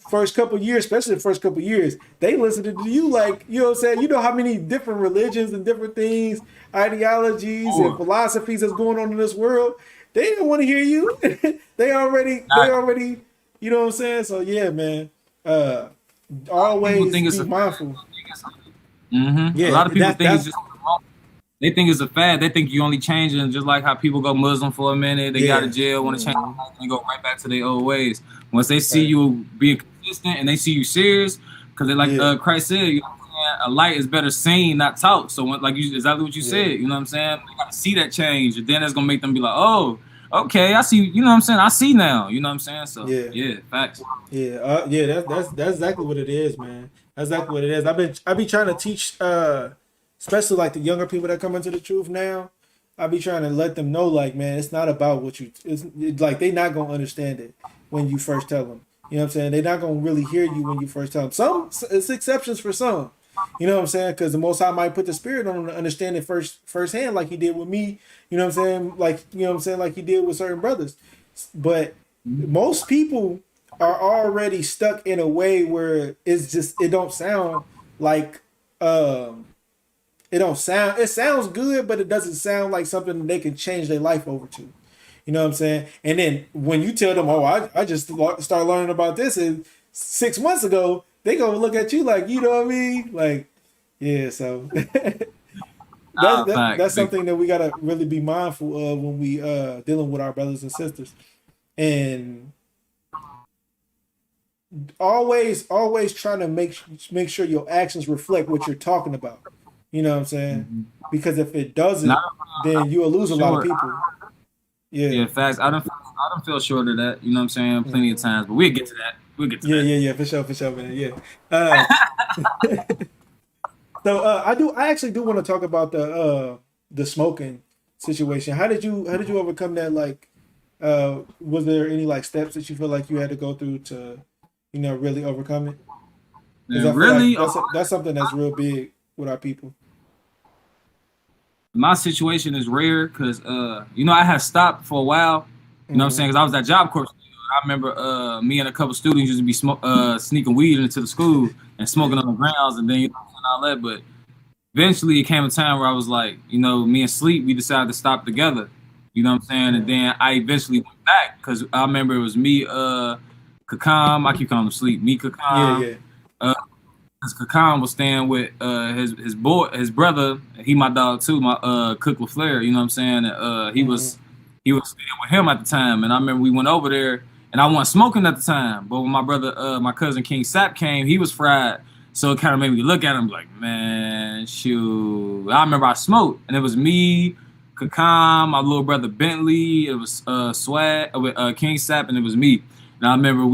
first couple of years, especially the first couple of years, they listen to you like, you know what I'm saying? You know how many different religions and different things, ideologies and philosophies that's going on in this world. They didn't want to hear you. they already, you know what I'm saying? So yeah, man. Always be mindful. Yeah, a lot of people think it's just, they think it's a fad. They think you only changing, just like how people go Muslim for a minute, they got to jail, want to change, and go right back to their old ways. Once they see you being consistent and they see you serious, because they like Christ said, you know what I'm saying, a light is better seen, not taught. So when, like you, exactly what you said, you know what I'm saying? They got to see that change, and then that's gonna make them be like, oh, okay, I see. You know what I'm saying? I see now. You know what I'm saying? So yeah, facts. Yeah, that's exactly what it is, man. That's exactly what it is. I be trying to teach, especially like the younger people that come into the truth now. I be trying to let them know, like, man, it's not about what it's like they not gonna understand it when you first tell them. You know what I'm saying? They're not gonna really hear you when you first tell them. It's exceptions for some. You know what I'm saying? Because the Most High might put the spirit on them to understand it firsthand, like He did with me. You know what I'm saying? Like, you know what I'm saying? Like He did with certain brothers. But most people are already stuck in a way where it don't sound like it sounds good, but it doesn't sound like something they can change their life over to. You know what I'm saying? And then when you tell them, oh, I just started learning about this 6 months ago, they gonna look at you like, you know what I mean? Like, yeah, so that's something that we gotta really be mindful of when we dealing with our brothers and sisters. And always trying to make sure your actions reflect what you're talking about. You know what I'm saying? Because if it doesn't, then you'll lose a lot of people. Yeah, facts. I don't feel short of that. You know what I'm saying? Plenty of times, but we'll get to that. We'll get to that. Yeah, for sure, man. Yeah. So I actually do want to talk about the smoking situation. How did you overcome that? Like, was there any like steps that you feel like you had to go through to, really overcome it? Because I And feel like really, that's something that's real big with our people. my situation is rare because I had stopped for a while. You know what I'm saying? Because I was at Job Corps. I remember me and a couple students used to be sneaking weed into the school and smoking on the grounds, and then all that. But eventually, it came a time where I was like, me and Sleep, we decided to stop together. You know what I'm saying? And then I eventually went back because I remember it was me, Kakam. I keep calling him Sleep. Me, Yeah, Kakam. yeah. Because Kakan was staying with his brother. He my dog too, my Cook LaFleur. You know what I'm saying? He was staying with him at the time, and I remember we went over there, and I wasn't smoking at the time. But when my brother, my cousin King Sap came, he was fried, so it kind of made me look at him like, man, shoot. I remember I smoked, and it was me, Kakan, my little brother Bentley. It was Swag with King Sap, and it was me. And I remember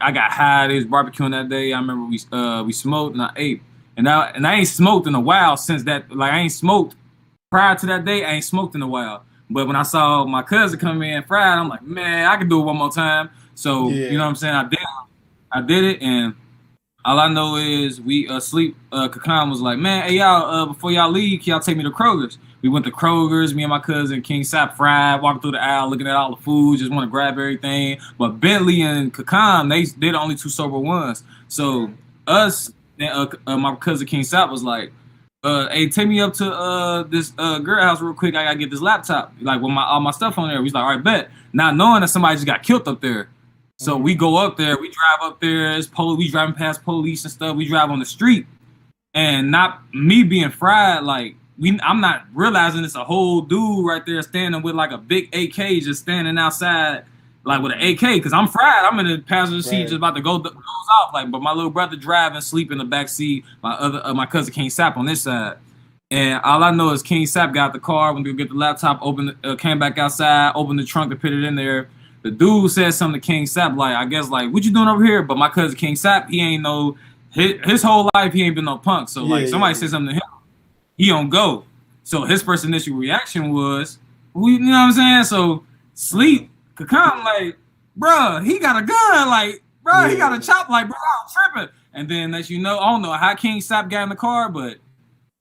I got high. They was barbecuing that day. I remember we smoked and I ate. And I ain't smoked in a while since that. Like I ain't smoked prior to that day. I ain't smoked in a while. But when I saw my cousin come in fried, I'm like, man, I can do it one more time. So Yeah. you know what I'm saying? I did it, and all I know is we sleep. Kakan was like, man, hey y'all, before y'all leave, can y'all take me to Kroger's? We went to Kroger's, me and my cousin King Sap fried, walking through the aisle, looking at all the food, just want to grab everything. But Bentley and Kakan, they're the only two sober ones. So us, my cousin King Sap was like, hey, take me up to this girl house real quick. I gotta get this laptop, like with all my stuff on there. We was like, all right, bet. Not knowing that somebody just got killed up there. So we go up there, we drive up there, we driving past police and stuff. We drive on the street, and not me being fried, like I'm not realizing it's a whole dude right there standing with like a big AK just standing outside like with an AK because I'm fried. I'm in the passenger seat just about to goes off. Like, but my little brother driving, sleep in the back seat. My cousin King Sap on this side. And all I know is King Sap got the car, went to get the laptop, came back outside, opened the trunk and put it in there. The dude said something to King Sap, like, I guess, like, what you doing over here? But my cousin King Sap, he ain't no, his whole life, he ain't been no punk. So, like, somebody said something to him, he don't go. So his first initial reaction was, you know what I'm saying? So Sleep could come, like, bruh, he got a gun, like, bruh, he got a chop, like, bro, I'm tripping. And then, as you know, I don't know how King Sap got in the car, but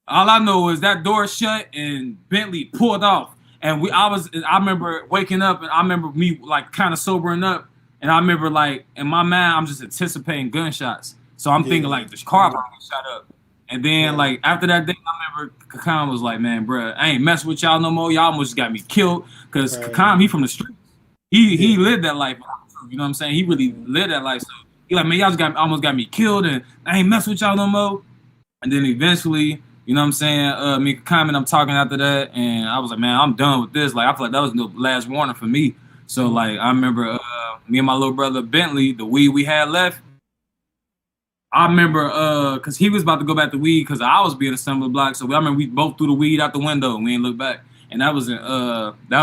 all I know is that door shut and Bentley pulled off. And I remember waking up and I remember me like kind of sobering up. And I remember like in my mind, I'm just anticipating gunshots. So I'm thinking like this car probably shot up. And then like after that day, I remember Kakan was like, man, bro, I ain't messing with y'all no more. Y'all almost got me killed. Cause Kakan, he from the streets. He lived that life. You know what I'm saying? He really lived that life. So he like, man, y'all almost got me killed and I ain't messing with y'all no more. And then eventually, you know what I'm saying? Me comment, I'm talking after that, and I was like, man, I'm done with this. Like, I feel like that was the last warning for me. So, like, I remember me and my little brother Bentley, the weed we had left. I remember, because he was about to go back to weed because I was being assembled block. So I remember we both threw the weed out the window and we didn't look back. And that was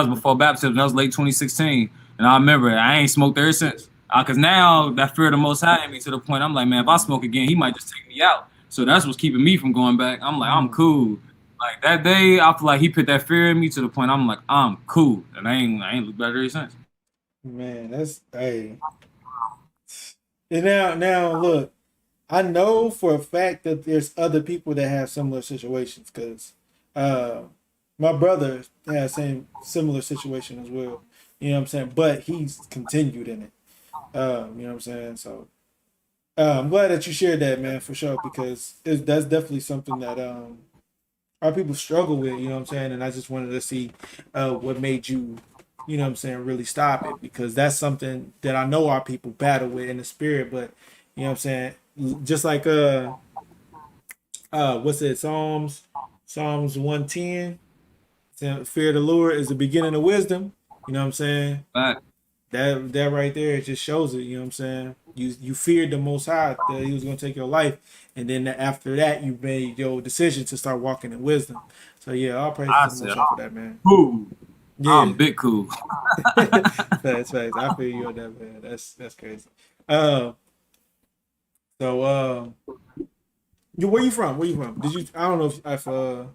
before baptism. That was late 2016. And I remember I ain't smoked ever since. Because now that fear of the Most High in me to the point I'm like, man, if I smoke again, he might just take me out. So that's what's keeping me from going back. I'm like, I'm cool. Like that day, I feel like he put that fear in me to the point I'm like, I'm cool. And I ain't looked better ever since. Man, that's hey. And now look, I know for a fact that there's other people that have similar situations because my brother has similar situation as well. You know what I'm saying? But he's continued in it. You know what I'm saying? So I'm glad that you shared that, man, for sure, because that's definitely something that our people struggle with, you know what I'm saying? And I just wanted to see what made you, you know what I'm saying, really stop it, because that's something that I know our people battle with in the spirit, but, you know what I'm saying, just like, what's it, Psalms 110, fear of the Lord is the beginning of wisdom, you know what I'm saying? That right there, it just shows it, you know what I'm saying? You feared the Most High that he was going to take your life, and then after that, you made your decision to start walking in wisdom. So yeah, all praise to the Most High for that, man. Cool. Yeah. I'm big cool. Facts. I feel you on that, man. That's crazy. So Where you from? Where you from? Did you? I don't know if I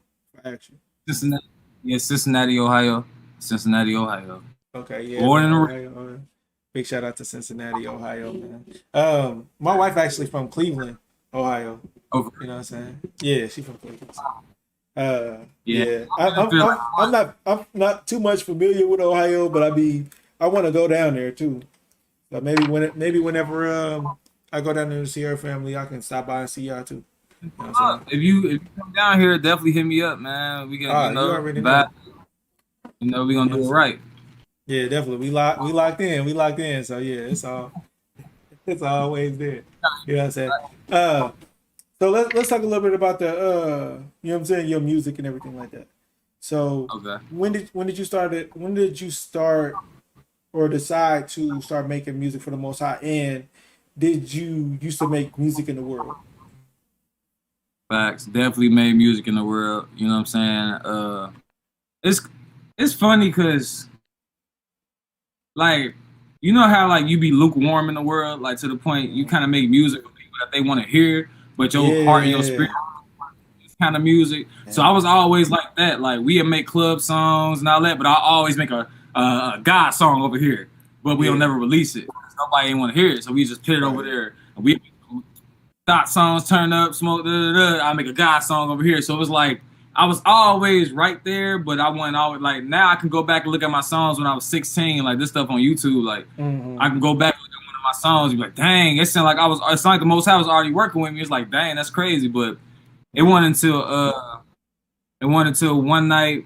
asked you. Cincinnati. Yeah, Cincinnati, Ohio. Cincinnati, Ohio. Okay, yeah. Born in Ohio. Big shout out to Cincinnati, Ohio, man. My wife actually from Cleveland, Ohio. Okay. You know what I'm saying? Yeah, she from Cleveland. Yeah. I'm not too much familiar with Ohio, but I want to go down there too. But maybe whenever I go down there to see her family, I can stop by and see y'all too. You know what I'm saying? If you come down here, definitely hit me up, man. We can you already know. We gonna do it right. Yeah, definitely. We locked in. So yeah, it's always there. You know what I'm saying? So let's talk a little bit about the you know what I'm saying, your music and everything like that. So Okay. when did you start or decide to start making music for the Most High, and did you used to make music in the world? Facts. Definitely made music in the world. You know what I'm saying? It's funny because, like, you know how like you be lukewarm in the world, like to the point you kind of make music for people that they want to hear, but your heart and your spirit is kind of music. Yeah. So I was always like that. Like we'd make club songs and all that, but I always make a God song over here, but we'll never release it. Nobody ain't want to hear it, so we just put it over there. And we thought songs, turn up, smoke. I make a God song over here. So it was like I was always right there, but I wasn't always like. Now I can go back and look at my songs when I was 16, like this stuff on YouTube. Like I can go back and look at one of my songs and be like, dang, it sounded like the Most High was already working with me. It's like, dang, that's crazy. But it wasn't until one night.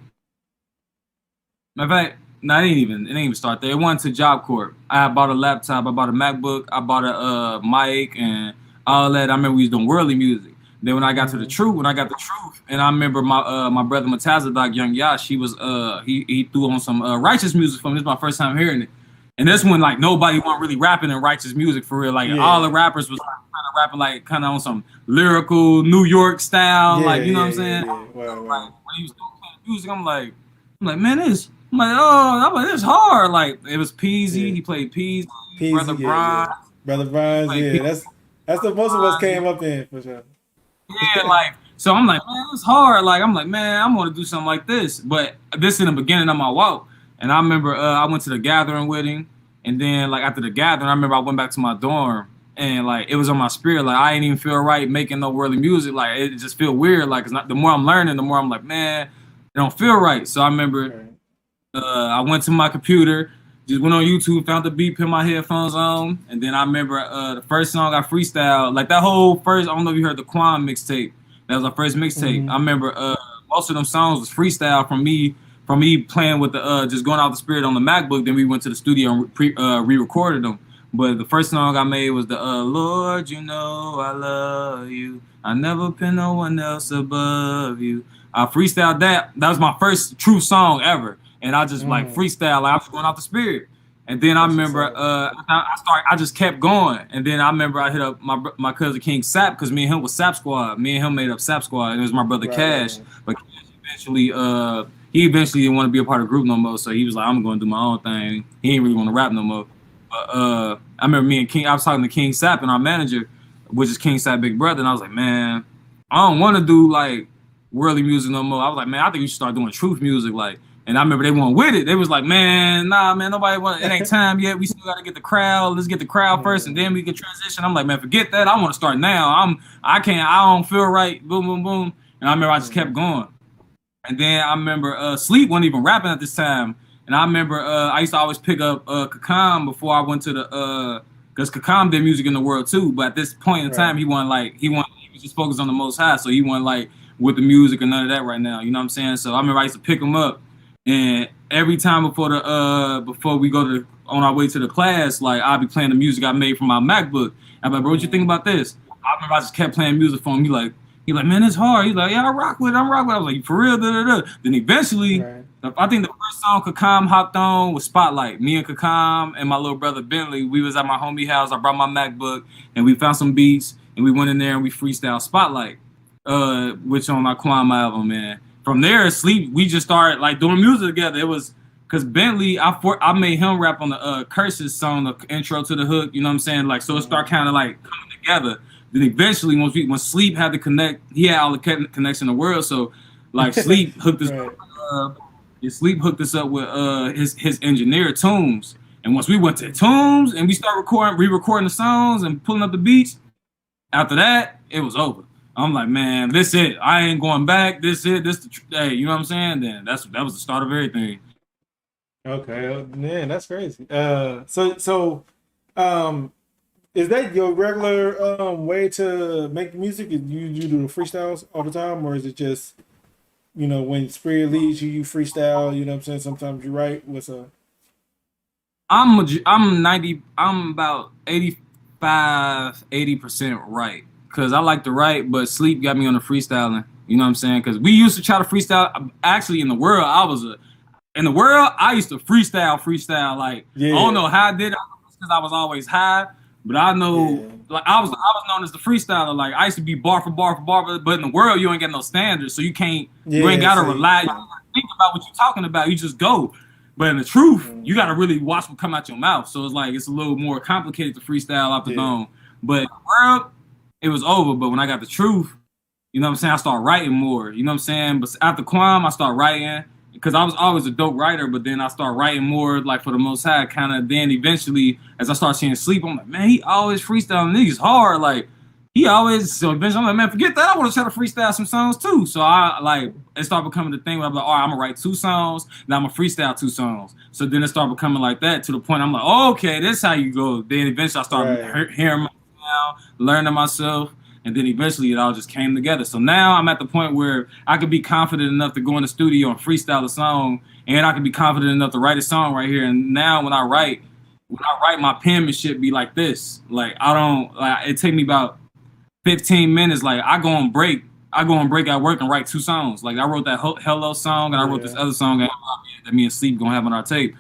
Matter of fact, no, it didn't even start there. It went to Job Corp. I bought a laptop, I bought a MacBook, I bought a mic and all that. I remember we was doing worldly music. Then when I got to the truth, and I remember my brother Matazadak, Young Yash, he was he threw on some Righteouz music for me. This is my first time hearing it. And this one, like nobody wasn't really rapping in Righteouz music for real. Like all the rappers was kind of rapping like kind of on some lyrical New York style, like you know what I'm saying? Wow. Like when he was doing music, I'm like, man, this. I'm like, this hard. Like it was Peasy. He played Peasy. Brother Brian. Brother Brian. Yeah, that's the most of us came up in for sure. Yeah, like so. I'm like, man, it's hard. Like I'm like, man, I'm gonna do something like this. But this in the beginning of my walk, and I remember I went to the gathering with him, and then like after the gathering, I remember I went back to my dorm, and like it was on my spirit. Like I ain't even feel right making no worldly music. Like it just feel weird. Like it's not. The more I'm learning, the more I'm like, man, it don't feel right. So I remember. I went to my computer, just went on YouTube, found the beat, put my headphones on, and then I remember the first song I freestyled, like that whole first, I don't know if you heard the Quan mixtape. That was our first mixtape. I remember most of them songs was freestyle from me playing with the just going out the spirit on the MacBook. Then we went to the studio and re-recorded them. But the first song I made was the Lord, you know I love you. I never put no one else above you. I freestyled that. That was my first true song ever. And I just like freestyle, like I was going off the spirit. And then I remember I just kept going. And then I remember I hit up my cousin King Sap, because me and him was Sap Squad. Me and him made up Sap Squad, and it was my brother Cash. But he eventually didn't want to be a part of the group no more. So he was like, I'm going to do my own thing. He ain't really want to rap no more. But I remember me and King, I was talking to King Sap and our manager, which is King Sap Big Brother, and I was like, man, I don't want to do like worldly music no more. I was like, man, I think we should start doing truth music, like. And I remember they weren't with it. They was like, man, nah, man, nobody want it. Ain't time yet. We still got to get the crowd. Let's get the crowd first, and then we can transition. I'm like, man, forget that. I want to start now. I don't feel right. Boom, boom, boom. And I remember I just kept going. And then I remember Sleep wasn't even rapping at this time. And I remember I used to always pick up Kakam before I went to the because Kakam did music in the world too. But at this point in time, he was just focused on the Most High. So he wasn't like with the music and none of that right now. You know what I'm saying? So I remember I used to pick him up. And every time before we go on our way to the class, like I'll be playing the music I made from my MacBook. I'm like, bro, what you think about this? I remember I just kept playing music for him. He like, man, it's hard. He's like, yeah, I rock with it. I was like, for real, da, da, da. Then eventually, I think the first song Kakam hopped on was Spotlight. Me and Kakam and my little brother Bentley, we was at my homie house. I brought my MacBook and we found some beats and we went in there and we freestyled Spotlight, which on my Kwame album, man. From there, Sleep, we just started like doing music together. It was because Bentley, I made him rap on the Curses song, the intro to the hook. You know what I'm saying? Like, so it started kind of like coming together. then eventually when Sleep had to connect, he had all the connection in the world. So like Sleep hooked us Right. Sleep hooked us up with his engineer Toombs. And once we went to Toombs and we started re-recording the songs and pulling up the beats, after that, it was over. I'm like, man, this it. I ain't going back. This it. Hey, you know what I'm saying? Then that was the start of everything. Okay, man, that's crazy. Is that your regular way to make music? You do the freestyles all the time, or is it just, you know, when spirit leads you, you freestyle? You know what I'm saying? Sometimes you write. What's up? I'm about 80% right, because I like to write, but Sleep got me on the freestyling. You know what I'm saying? Because we used to try to freestyle. Actually, in the world, I used to freestyle. Like, Yeah. I don't know how I did it because I was always high, but I know, like, I was known as the freestyler. Like, I used to be bar for bar, but in the world, you ain't got no standards, so you ain't gotta rely. You don't gotta think about what you're talking about. You just go. But in the truth, you gotta really watch what come out your mouth. So it's like it's a little more complicated to freestyle out the dome. But in the world, it was over. But when I got the truth, you know what I'm saying, I started writing more. You know what I'm saying? But after Quam, I started writing because I was always a dope writer. But then I started writing more, like for the Most High, kind of. Then eventually, as I started seeing Sleep, I'm like, man, he always freestyling niggas hard. Like he always. So eventually, I'm like, man, forget that. I want to try to freestyle some songs too. So it started becoming the thing where I'm like, all right, I'm gonna write 2 songs. Now I'm gonna freestyle 2 songs. So then it started becoming like that to the point I'm like, oh, okay, this is how you go. Then eventually I started hearing myself, learning myself. And then eventually it all just came together. So now I'm at the point where I could be confident enough to go in the studio and freestyle a song, and I could be confident enough to write a song right here. And now when I write, my penmanship be like this. Like it take me about 15 minutes. Like I go on break at work and write 2 songs. Like I wrote that Hello song, and I wrote this other song that me and Sleep gonna have on our tape.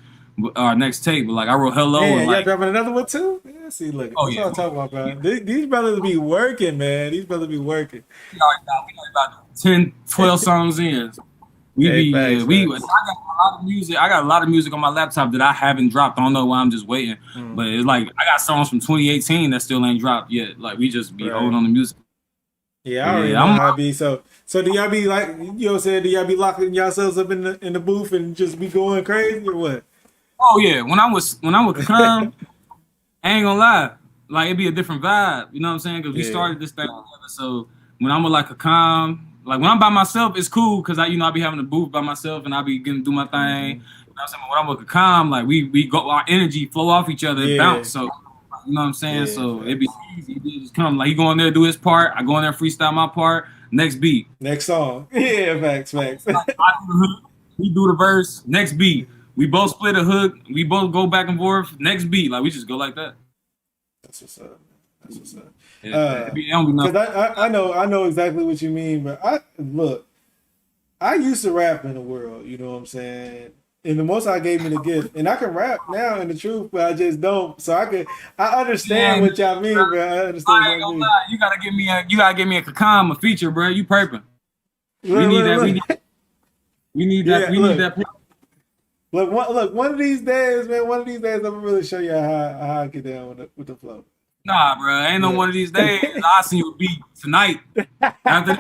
Our next tape, but like I wrote Hello. Man, and y'all like, dropping another one too? Yeah, see, look, that's what I'm talking about, man. These brothers be working, man. These brothers be working. We already about 10, 12 songs in. I got a lot of music. I got a lot of music on my laptop that I haven't dropped. I don't know why I'm just waiting. But it's like I got songs from 2018 that still ain't dropped yet. Like we just be holding on the music. Yeah, I already know how it be. So do y'all be like, you know what I'm saying? Do y'all be locking yourselves up in the booth and just be going crazy or what? Oh yeah, when I would come, I ain't gonna lie, like it'd be a different vibe. You know what I'm saying? Because we started this thing together. So when I'm with like a calm, like when I'm by myself, it's cool because I be having a booth by myself and I be getting to do my thing. You know what I'm saying? But when I'm with a calm, like we go, our energy flow off each other and bounce. So you know what I'm saying? So it'd be easy. He just come like he go in there do his part. I go in there freestyle my part. Next beat. Next song. Yeah, facts. I do the hook. He do the verse. Next beat. We both split a hook. We both go back and forth. Next beat, like we just go like that. That's what's up. Yeah, because I know exactly what you mean. But I used to rap in the world. You know what I'm saying? And the Most High gave me the gift, and I can rap now in the truth, but I just don't. So I understand what y'all mean, bro. I understand what y'all mean. You gotta give me a Kakam, a feature, bro. You perping. We need that. We need that. Look, one of these days, man. One of these days, I'm gonna really show you how I get down with the flow. Nah, bro. Ain't no one of these days. I'll send you a beat tonight. After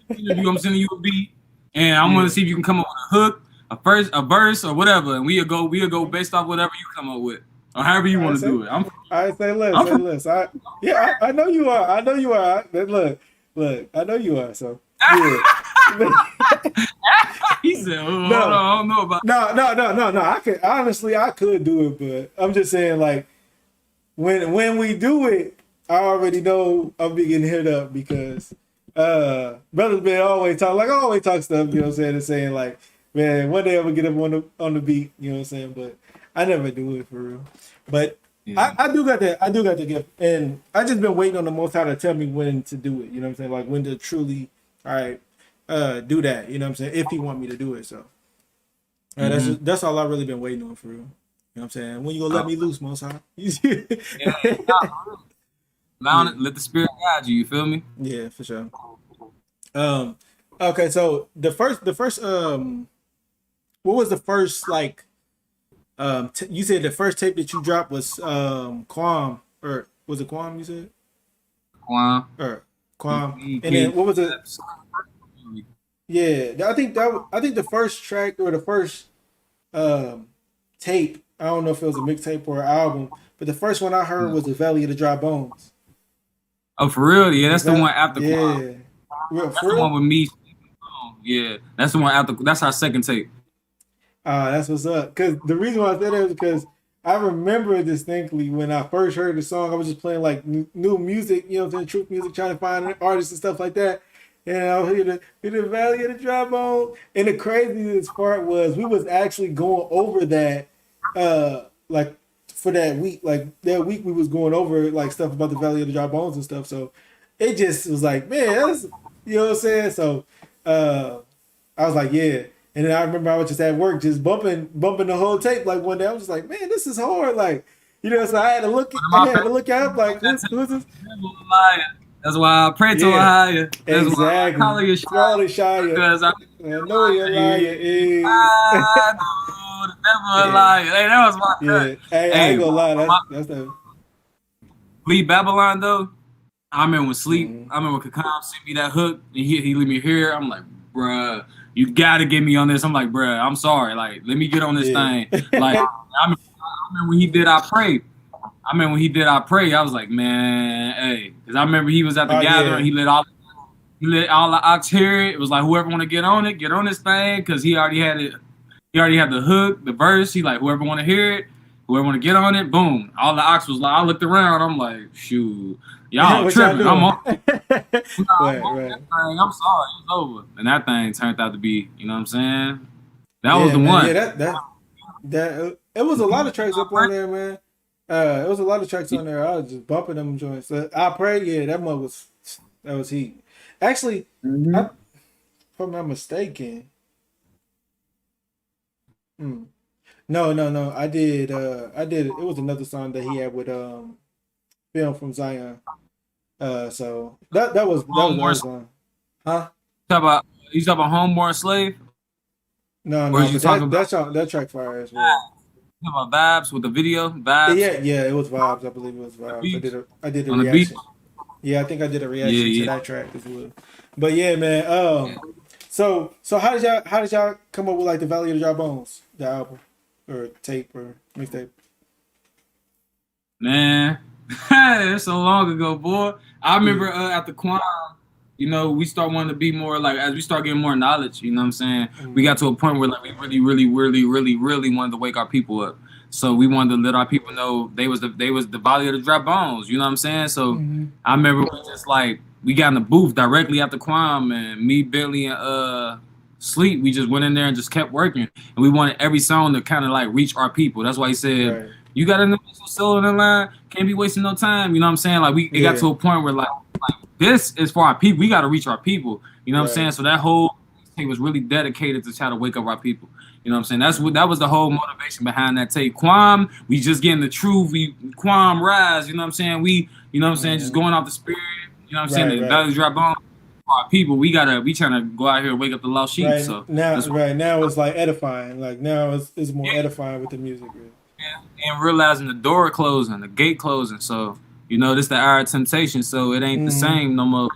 the interview, I'm sending you a beat, and I'm gonna see if you can come up with a hook, a verse, or whatever, and we'll go based off whatever you come up with, or however you want to do it. Say less. I know you are. Look, I know you are. So yeah. He said, I don't know about No. I could do it, but I'm just saying, like, when we do it, I already know I'm be getting hit up because brothers been always talk stuff, you know what I'm saying, and saying like, man, one day I'm gonna get up on the beat, you know what I'm saying, but I never do it for real. But I do got the gift, and I just been waiting on the Most High to tell me when to do it, you know what I'm saying, like when to truly, all right, do that, you know what I'm saying, if he want me to do it. So that's all I've really been waiting on for real. You know what I'm saying? When you gonna let me loose, Most High? Let the spirit guide you. You feel me? Yeah, for sure. Okay, so the first what was the first like you said the first tape that you dropped was Quam, or was it Quam you said? Quan. or Quam. He And then gave what was it? that Yeah, I think the first track or the first tape. I don't know if it was a mixtape or an album, but the first one I heard was the Valley of the Dry Bones. Oh, for real? Yeah, that's the one after Quan. Yeah. Real, That's for the real? one with me. Yeah, that's the one after. That's our second tape. That's what's up. Because the reason why I said that is because I remember distinctly when I first heard the song, I was just playing like new music, you know what I'm saying, truth music, trying to find artists and stuff like that. And I was hear the Valley of the Dry Bone. And the craziest part was we was actually going over that, like for that week. Like that week we was going over like stuff about the Valley of the Dry Bones and stuff. So it just was like, man, that's, you know what I'm saying? So I was like, yeah. And then I remember I was just at work, just bumping the whole tape. Like one day, I was just like, man, this is hard. Like, you know, so I had to look out. Like, who's this? That's why I pray to a higher. That's Exactly. why I call you Shia. because I know you're a liar. Is. I know the devil a liar. Hey, that was my cut. Hey, I ain't gonna lie. That's the Leave Babylon though. I remember when Sleep. I remember when Kakam sent me that hook and he let me hear it. I'm like, bruh, you gotta get me on this. I'm like, bruh, I'm sorry. Like, let me get on this thing. Like, I remember when he did I Pray. I was like, man, hey, because I remember he was at the gathering. He let all the ox hear it. It was like, whoever want to get on it, get on this thing, because he already had it. He already had the hook, the verse. He like, whoever want to hear it, whoever want to get on it, boom. All the ox was like, I looked around. I'm like, shoot, y'all tripping. I'm on. right. I'm sorry, it's over. And that thing turned out to be, you know what I'm saying? That was the one. Yeah, that it was a lot of tracks up on there, man. It was a lot of tracks on there. I was just bumping them joints. So I Pray, yeah, that was heat. Actually, if I'm not mistaken. No. I did. It was another song that he had with Film from Zion. So that was another song. Huh? You talk about Homeborn Slave? No. That track fire as well. About Vibes with the video, Vibes. Yeah, it was Vibes. I believe it was Vibes. I did a on reaction. Yeah, I think I did a reaction to that track as well. But yeah, man. So how did y'all come up with like the Valley of the Dry Bones, the album or tape or mixtape? Man, it's so long ago, boy. I remember at the Quan, you know, we start wanting to be more like, as we start getting more knowledge, you know what I'm saying? We got to a point where like we really wanted to wake our people up. So we wanted to let our people know they was the Valley of the Dry Bones, you know what I'm saying? So I remember we just like, we got in the booth directly after Quam, and me, Billy, and Sleep, we just went in there and just kept working. And we wanted every song to kind of like reach our people. That's why he said, you got in the soul in the line, can't be wasting no time. You know what I'm saying? Like it got to a point where like this is for our people. We got to reach our people. You know what I'm saying? So that whole thing was really dedicated to try to wake up our people. You know what I'm saying? That was the whole motivation behind that tape. Quam, we just getting the truth. Quam rise. You know what I'm saying? We, you know what I'm saying? Just going off the spirit. You know what I'm saying? The Valley Dry Bone. Our people, we trying to go out here and wake up the lost sheep. So now it's like edifying. Like now it's more edifying with the music. Really. And realizing the door closing, the gate closing. So you know, this the hour of temptation. So it ain't the same no more.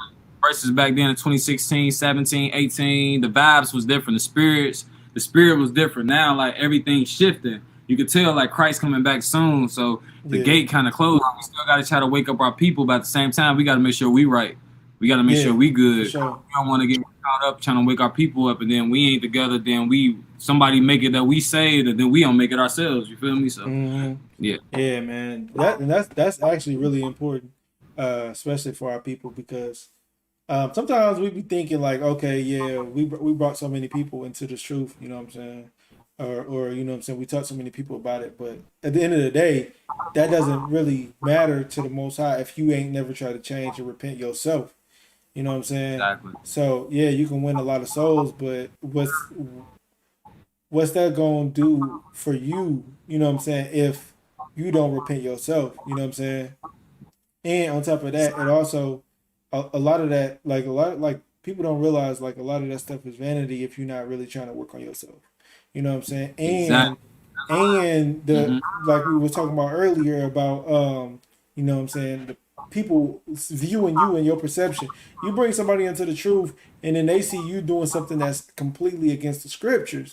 Versus back then in 2016, 17, 18, the vibes was different. The spirit was different. Now like everything's shifting. You could tell like Christ coming back soon. So the gate kind of closed. We still got to try to wake up our people, but at the same time, we got to make sure we right. We got to make sure we good. Sure. We don't want to get caught up trying to wake our people up, and then we ain't together. Then somebody make it that we saved, and then we don't make it ourselves. You feel me? So yeah, man. That's actually really important, especially for our people, because sometimes we be thinking like, okay, yeah, we brought so many people into this truth. You know what I'm saying? Or you know what I'm saying, we taught so many people about it, but at the end of the day, that doesn't really matter to the Most High if you ain't never tried to change or repent yourself. You know what I'm saying? Exactly. So yeah, you can win a lot of souls, but what's that gonna do for you? You know what I'm saying? If you don't repent yourself, you know what I'm saying? And on top of that, it also a lot of that, like people don't realize like a lot of that stuff is vanity if you're not really trying to work on yourself. You know what I'm saying? And like we were talking about earlier about you know what I'm saying, people viewing you and your perception. You bring somebody into the truth, and then they see you doing something that's completely against the scriptures,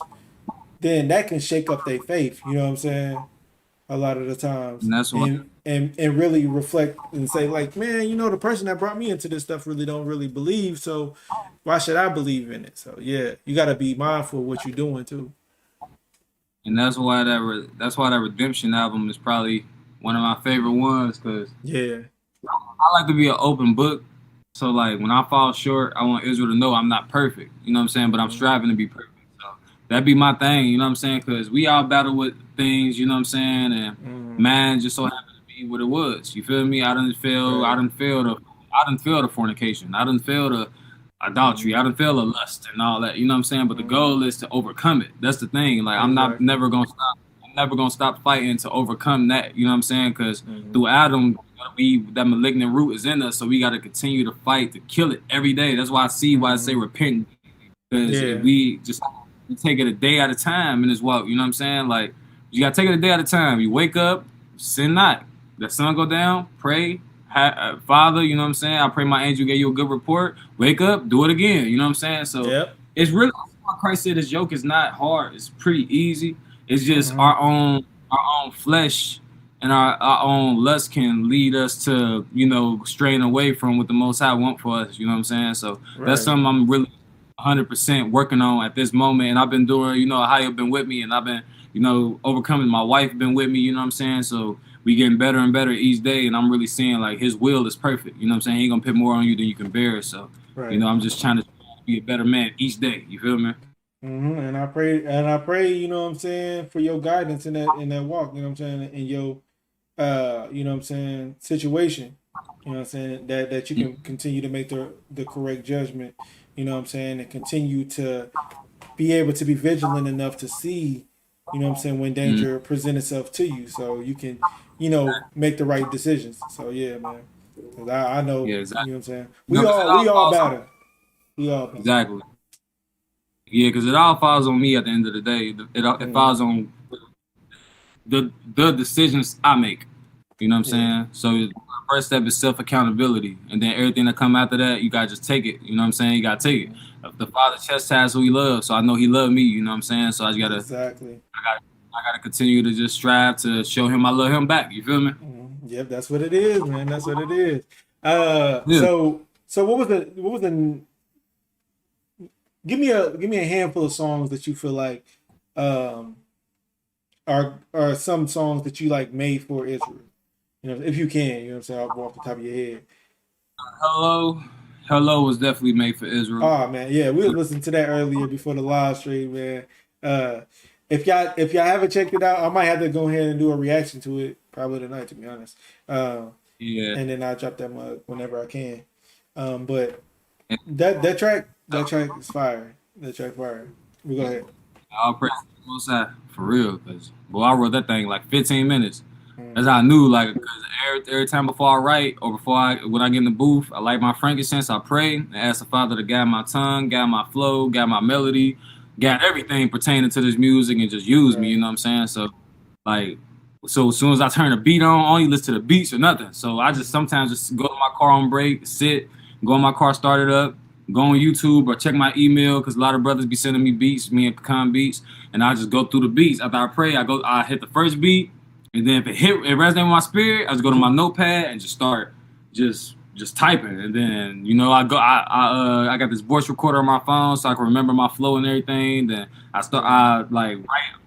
then that can shake up their faith. You know what I'm saying? A lot of the times, And that's what. and really reflect and say like, man, you know, the person that brought me into this stuff really don't really believe, so why should I believe in it? So yeah, you got to be mindful of what you're doing too. And that's why that Redemption album is probably one of my favorite ones, because Yeah. I like to be an open book. So like when I fall short, I want Israel to know I'm not perfect. You know what I'm saying? But I'm striving to be perfect. So that'd be my thing. You know what I'm saying? Because we all battle with things. You know what I'm saying? And man, just so happened to be what it was. You feel me? I done failed the fornication. I done failed the adultery. I done failed the lust and all that. You know what I'm saying? But the goal is to overcome it. That's the thing. Like I'm not never gonna stop. I'm never gonna stop fighting to overcome that. You know what I'm saying? Because through Adam, that malignant root is in us, so we got to continue to fight to kill it every day. That's why I say repent, because if we take it a day at a time in this walk. You know what I'm saying? Like you got to take it a day at a time. You wake up, sin not. The sun go down, pray. Father, you know what I'm saying? I pray my angel gave you a good report. Wake up, do it again. You know what I'm saying? So it's really, Christ said his yoke is not hard. It's pretty easy. It's just our own flesh and our own lust can lead us to, you know, straying away from what the Most High want for us. You know what I'm saying? So that's something I'm really 100% working on at this moment. And I've been doing, you know, Ahio been with me, and I've been, you know, overcoming. My wife been with me, you know what I'm saying? So we getting better and better each day. And I'm really seeing like his will is perfect. You know what I'm saying? He ain't gonna put more on you than you can bear. So, you know, I'm just trying to be a better man each day. You feel me? And I pray, you know what I'm saying, for your guidance in that walk, you know what I'm saying, in your you know what I'm saying, situation. You know what I'm saying, that you can continue to make the correct judgment, you know what I'm saying, and continue to be able to be vigilant enough to see, you know what I'm saying, when danger presents itself to you, so you can, you know, make the right decisions. So yeah, man. 'Cause I know, you know what I'm saying. We all better. We all better. Exactly. Yeah, because it all falls on me at the end of the day. It falls on the decisions I make. You know what I'm saying? So the first step is self-accountability. And then everything that come after that, you got to just take it. You know what I'm saying? You got to take it. The Father chastises who he loves. So I know he loved me. You know what I'm saying? So I just got to I gotta continue to just strive to show him I love him back. You feel me? Yep, that's what it is, man. That's what it is. So what was the give me a handful of songs that you feel like are some songs that you like made for Israel. You know, if you can, you know what I'm saying, off the top of your head. Hello was definitely made for Israel. Oh man, yeah, we were listening to that earlier before the live stream, man. If y'all haven't checked it out, I might have to go ahead and do a reaction to it probably tonight, to be honest. And then I'll drop that mug whenever I can. But that track is fire. That track fire. We go ahead. I'll praise the Most High for real, because boy, I wrote that thing like 15 minutes. That's how I knew, like, because every time before I write or when I get in the booth, I light my frankincense, I pray, and ask the Father to guide my tongue, guide my flow, guide my melody, guide everything pertaining to this music, and just use me. You know what I'm saying? So, like, so as soon as I turn the beat on, I only listen to the beats or nothing. So I just sometimes just go to my car on break, sit, go in my car, start it up, go on YouTube or check my email, because a lot of brothers be sending me beats, me and Pecan beats, and I just go through the beats. After I pray, I hit the first beat, and then if it resonates with my spirit, I just go to my notepad and just start just typing. And then, you know, I got this voice recorder on my phone so I can remember my flow and everything. Then I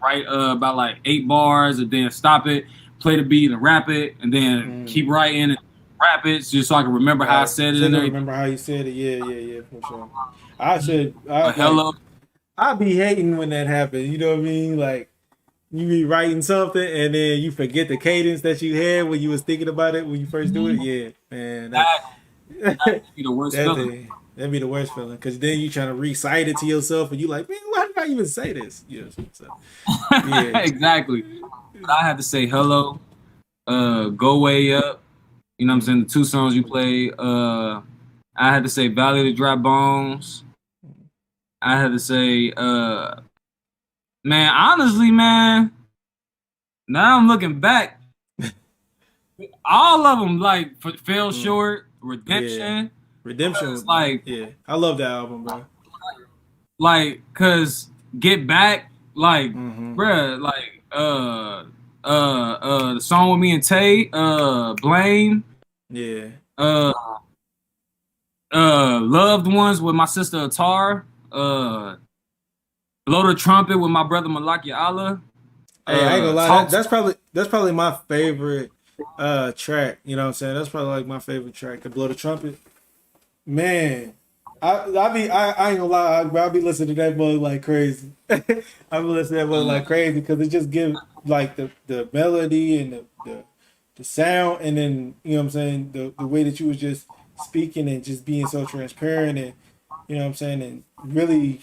write about like 8 bars, and then stop it, play the beat and rap it, and then keep writing and rap it just so I can remember how I said it. And remember how you said it. Yeah, for sure. Hello. I be hating when that happens. You know what I mean? Like, you be writing something and then you forget the cadence that you had when you was thinking about it when you first do it. Yeah, man. That'd be the worst feeling. That'd be the worst feeling, because then you trying to recite it to yourself and you like, man, why did I even say this? You know, so, yeah. Exactly. But I had to say hello, go way up. You know what I'm saying? The 2 songs you played. I had to say Valley of the Dry Bones. I had to say, man, honestly, man, now I'm looking back. all of them like fell short. Redemption. Yeah. Redemption was like, yeah. I love that album, bro. Like, cause Get Back, like, bruh, like, the song with me and Tay, Blame, Yeah. Loved Ones with my sister Atar, Blow the Trumpet with my brother Malakia Allah. Hey, I ain't gonna lie, that's probably my favorite track. You know what I'm saying? That's probably like my favorite track, to Blow the Trumpet. Man, I ain't gonna lie, I'll be listening to that boy like crazy. I be listening to that boy like crazy because it just gives like the melody and the sound, and then you know what I'm saying, the way that you was just speaking and just being so transparent, and you know what I'm saying, and really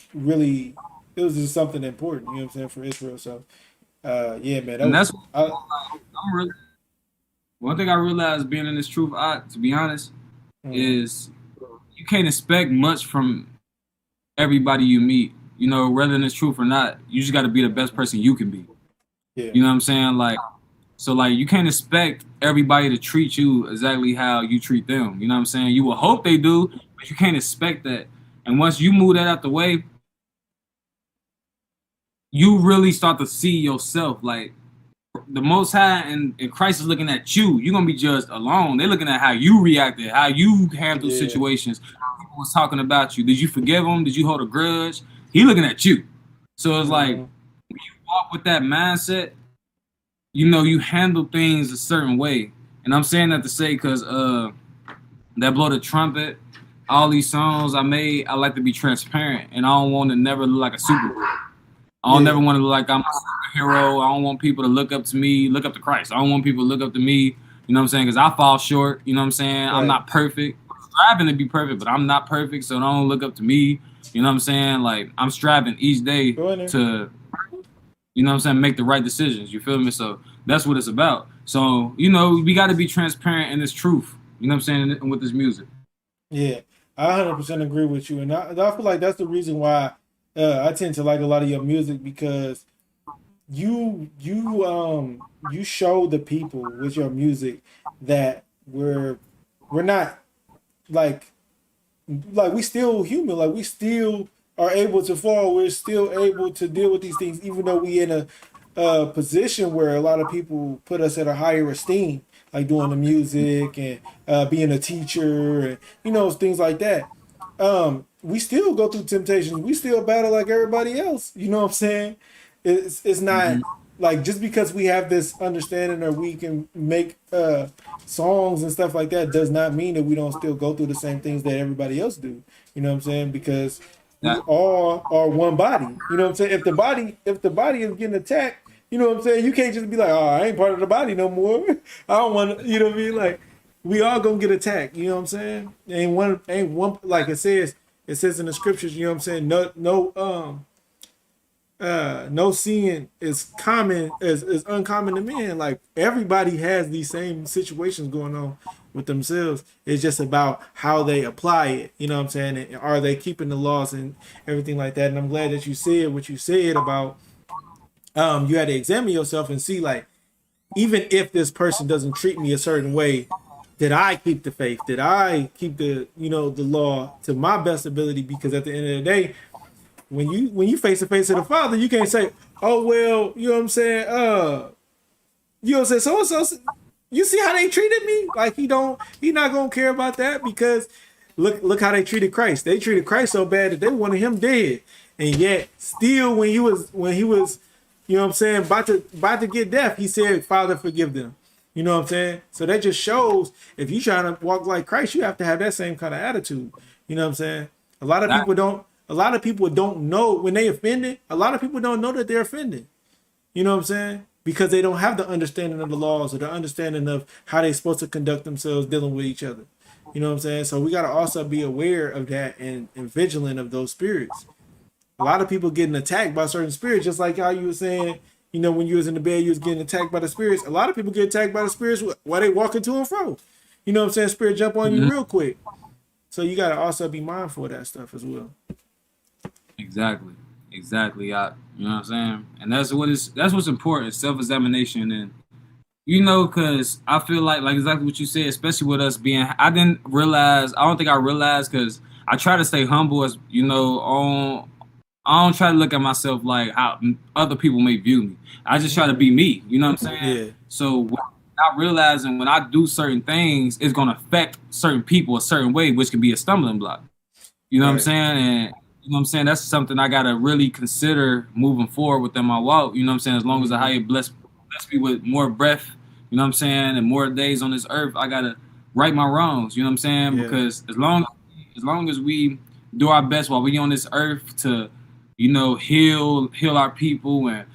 it was just something important, you know what I'm saying, for Israel. So yeah, man, one thing I realized being in this truth, to be honest, is you can't expect much from everybody you meet, you know, whether it's truth or not. You just got to be the best person you can be. Yeah. You know what I'm saying? Like, so like you can't expect everybody to treat you exactly how you treat them. You know what I'm saying? You will hope they do, but you can't expect that. And once you move that out the way, you really start to see yourself. Like, the Most High and Christ is looking at you. You're gonna be judged alone. They're looking at how you reacted, how you handled situations. People was talking about you. Did you forgive them? Did you hold a grudge? He looking at you. So it's like, when you walk with that mindset, you know, you handle things a certain way. And I'm saying that to say because that Blow the Trumpet, all these songs I made, I like to be transparent, and I don't want to never look like a superhero. I don't never want to look like I'm a superhero. I don't want people to look up to me, look up to Christ. I don't want people to look up to me, you know what I'm saying, because I fall short, you know what I'm saying? Right. I'm not perfect. I'm striving to be perfect, but I'm not perfect, so don't look up to me, you know what I'm saying? Like, I'm striving each day to, you know what I'm saying, make the right decisions, you feel me? So that's what it's about. So, you know, we got to be transparent in this truth, you know what I'm saying, with this music. Yeah, I 100% agree with you. And I feel like that's the reason why I tend to like a lot of your music, because you show the people with your music that we're not like we still human, like we still are able to fall, we're still able to deal with these things, even though we in a position where a lot of people put us at a higher esteem, like doing the music and being a teacher and you know, things like that. We still go through temptations. We still battle like everybody else. You know what I'm saying? It's not like just because we have this understanding or we can make songs and stuff like that does not mean that we don't still go through the same things that everybody else do. You know what I'm saying? Because we all are one body. You know what I'm saying? If the body is getting attacked, you know what I'm saying? You can't just be like, oh, I ain't part of the body no more. I don't want to, you know what I mean? Like, we all gonna get attacked. You know what I'm saying? Ain't one like it says in the scriptures, you know what I'm saying? No sin is common is uncommon to men. Like, everybody has these same situations going on with themselves. It's just about how they apply it. You know what I'm saying? And are they keeping the laws and everything like that? And I'm glad that you said what you said about you had to examine yourself and see, like, even if this person doesn't treat me a certain way, did I keep the faith? Did I keep the law to my best ability? Because at the end of the day, when you face to face to the Father, you can't say, oh well, you know what I'm saying? You know what I'm saying? So and so, you see how they treated me? Like, he not gonna care about that, because look how they treated Christ. They treated Christ so bad that they wanted him dead, and yet still when he was you know what I'm saying, about to get death, he said, Father, forgive them. You know what I'm saying? So that just shows, if you're trying to walk like Christ, you have to have that same kind of attitude. You know what I'm saying? A lot of people don't know when they offended. A lot of people don't know that they're offended. You know what I'm saying? Because they don't have the understanding of the laws or the understanding of how they're supposed to conduct themselves dealing with each other. You know what I'm saying? So we got to also be aware of that and vigilant of those spirits. A lot of people getting attacked by certain spirits, just like how you were saying, you know, when you was in the bed, you was getting attacked by the spirits. A lot of people get attacked by the spirits while they walking to and fro. You know what I'm saying? Spirit jump on you real quick. So you got to also be mindful of that stuff as well. Exactly. You know what I'm saying? And that's what's important, self-examination. And You know, cause I feel like exactly what you said, especially with us being. I didn't realize. I don't think I realized because I try to stay humble, as you know. On I don't try to look at myself like how other people may view me. I just try to be me. You know what I'm saying? Yeah. So not realizing when I do certain things, it's gonna affect certain people a certain way, which can be a stumbling block. You know what I'm Right. saying? And you know what I'm saying? That's something I gotta really consider moving forward within my walk. You know what I'm saying? As long as I higher bless me with more breath, you know what I'm saying, and more days on this earth, I gotta right my wrongs. You know what I'm saying? Yeah. Because as long as we do our best while we on this earth to, you know, heal our people and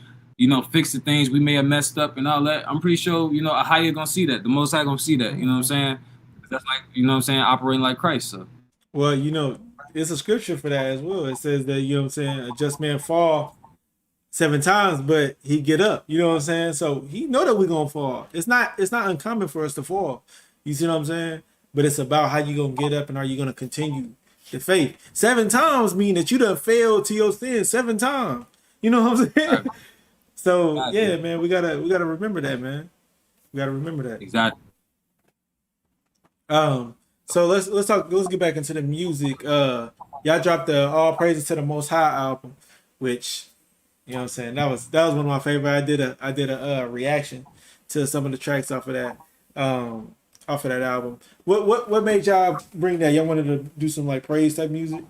fix the things we may have messed up and all that. I'm pretty sure a higher gonna see that. The Most High gonna see that. You know what I'm saying? That's like what I'm saying, operating like Christ. So. Well, it's a scripture for that as well. It says that, what I'm saying, a just man fall 7 times, but he get up. You know what I'm saying? So he know that we're gonna fall. It's not uncommon for us to fall. You see what I'm saying? But it's about how you gonna get up and are you gonna continue the faith. 7 times mean that you done failed to your sin 7 times. You know what I'm saying? So yeah, man, we gotta remember that, man. We gotta remember that. Exactly. So let's get back into the music. Y'all dropped the All Praises to the Most High album, which, you know what I'm saying, that was one of my favorite. I did a reaction to some of the tracks off of that album. What made y'all bring that? Y'all wanted to do some like praise type music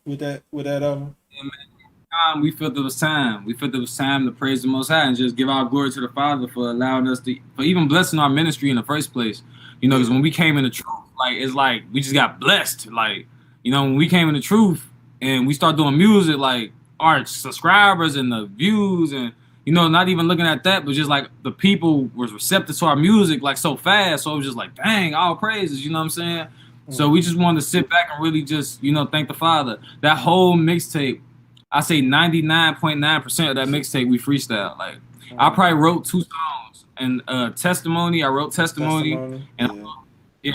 with that album? Yeah, man. We felt it was time. We felt it was time to praise the Most High and just give our glory to the Father for allowing us for even blessing our ministry in the first place. You know, because when we came in the truth, like it's like we just got blessed. Like, when we came in the truth and we start doing music, like our subscribers and the views and not even looking at that, but just like the people was receptive to our music like so fast. So it was just like, dang, all praises, you know what I'm saying? So we just wanted to sit back and really just, thank the Father. That whole mixtape, I say 99.9% of that mixtape we freestyle. Like I probably wrote 2 songs and Testimony. I wrote Testimony. And yeah,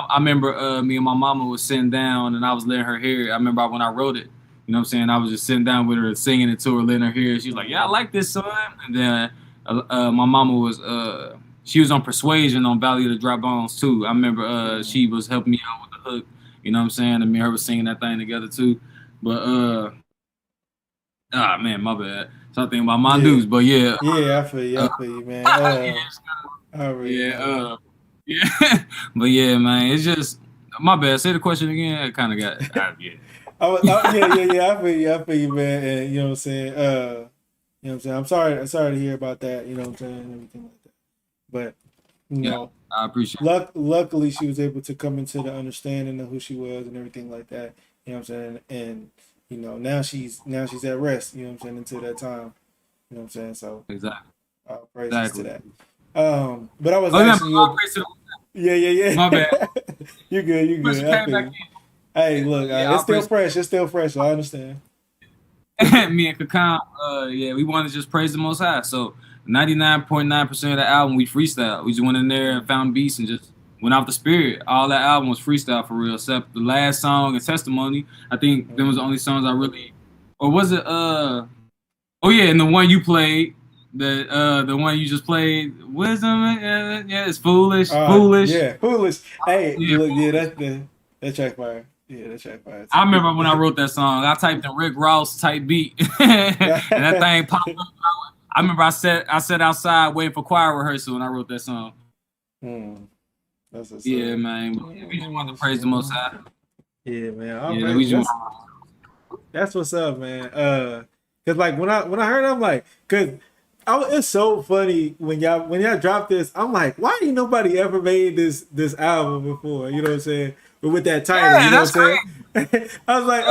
I remember me and my mama was sitting down and I was letting her hear it. I remember when I wrote it, you know what I'm saying? I was just sitting down with her, singing it to her, letting her hear it. She was like, yeah, I like this song. And then my mama was, she was on Persuasion on Valley of the Dry Bones too. I remember she was helping me out with the hook, you know what I'm saying? And me and her was singing that thing together too. But, man, my bad. Something about my dudes, but yeah. Yeah, I feel you, man. Yeah. But yeah, man, it's just my bad. Say the question again. I kind of got yeah. I feel you, man. And you know what I'm saying. You know what I'm saying. I'm sorry to hear about that. You know what I'm saying, and everything like that. But I appreciate it. Luckily, she was able to come into the understanding of who she was and everything like that. You know what I'm saying. And now she's at rest. You know what I'm saying, until that time. You know what I'm saying. So exactly. Praises to that. But I was asking you. Yeah. My bad. You good. I feel you. Hey, look, it's still fresh. It's still fresh. So I understand. Me and Kakan, we want to just praise the Most High. So 99.9% of the album we freestyle. We just went in there and found beats and just went off the spirit. All that album was freestyle for real, except the last song and Testimony. I think them was the only songs I really, or was it? Oh yeah, and the one you played. The one you just played, Wisdom, it's foolish. Yeah, foolish. Hey, look, that track fire. Yeah, that track fire. I remember when I wrote that song, I typed in Rick Ross type beat, and that thing popped up. I remember I sat outside waiting for choir rehearsal when I wrote that song. That's what's yeah, up. Man. We just want to praise the Most High. Yeah, man. That's what's up, man. Cause like when I heard it, I'm like, it's so funny when y'all drop this. I'm like, why ain't nobody ever made this album before? You know what I'm saying? But with that title, you know what I'm saying? I was like,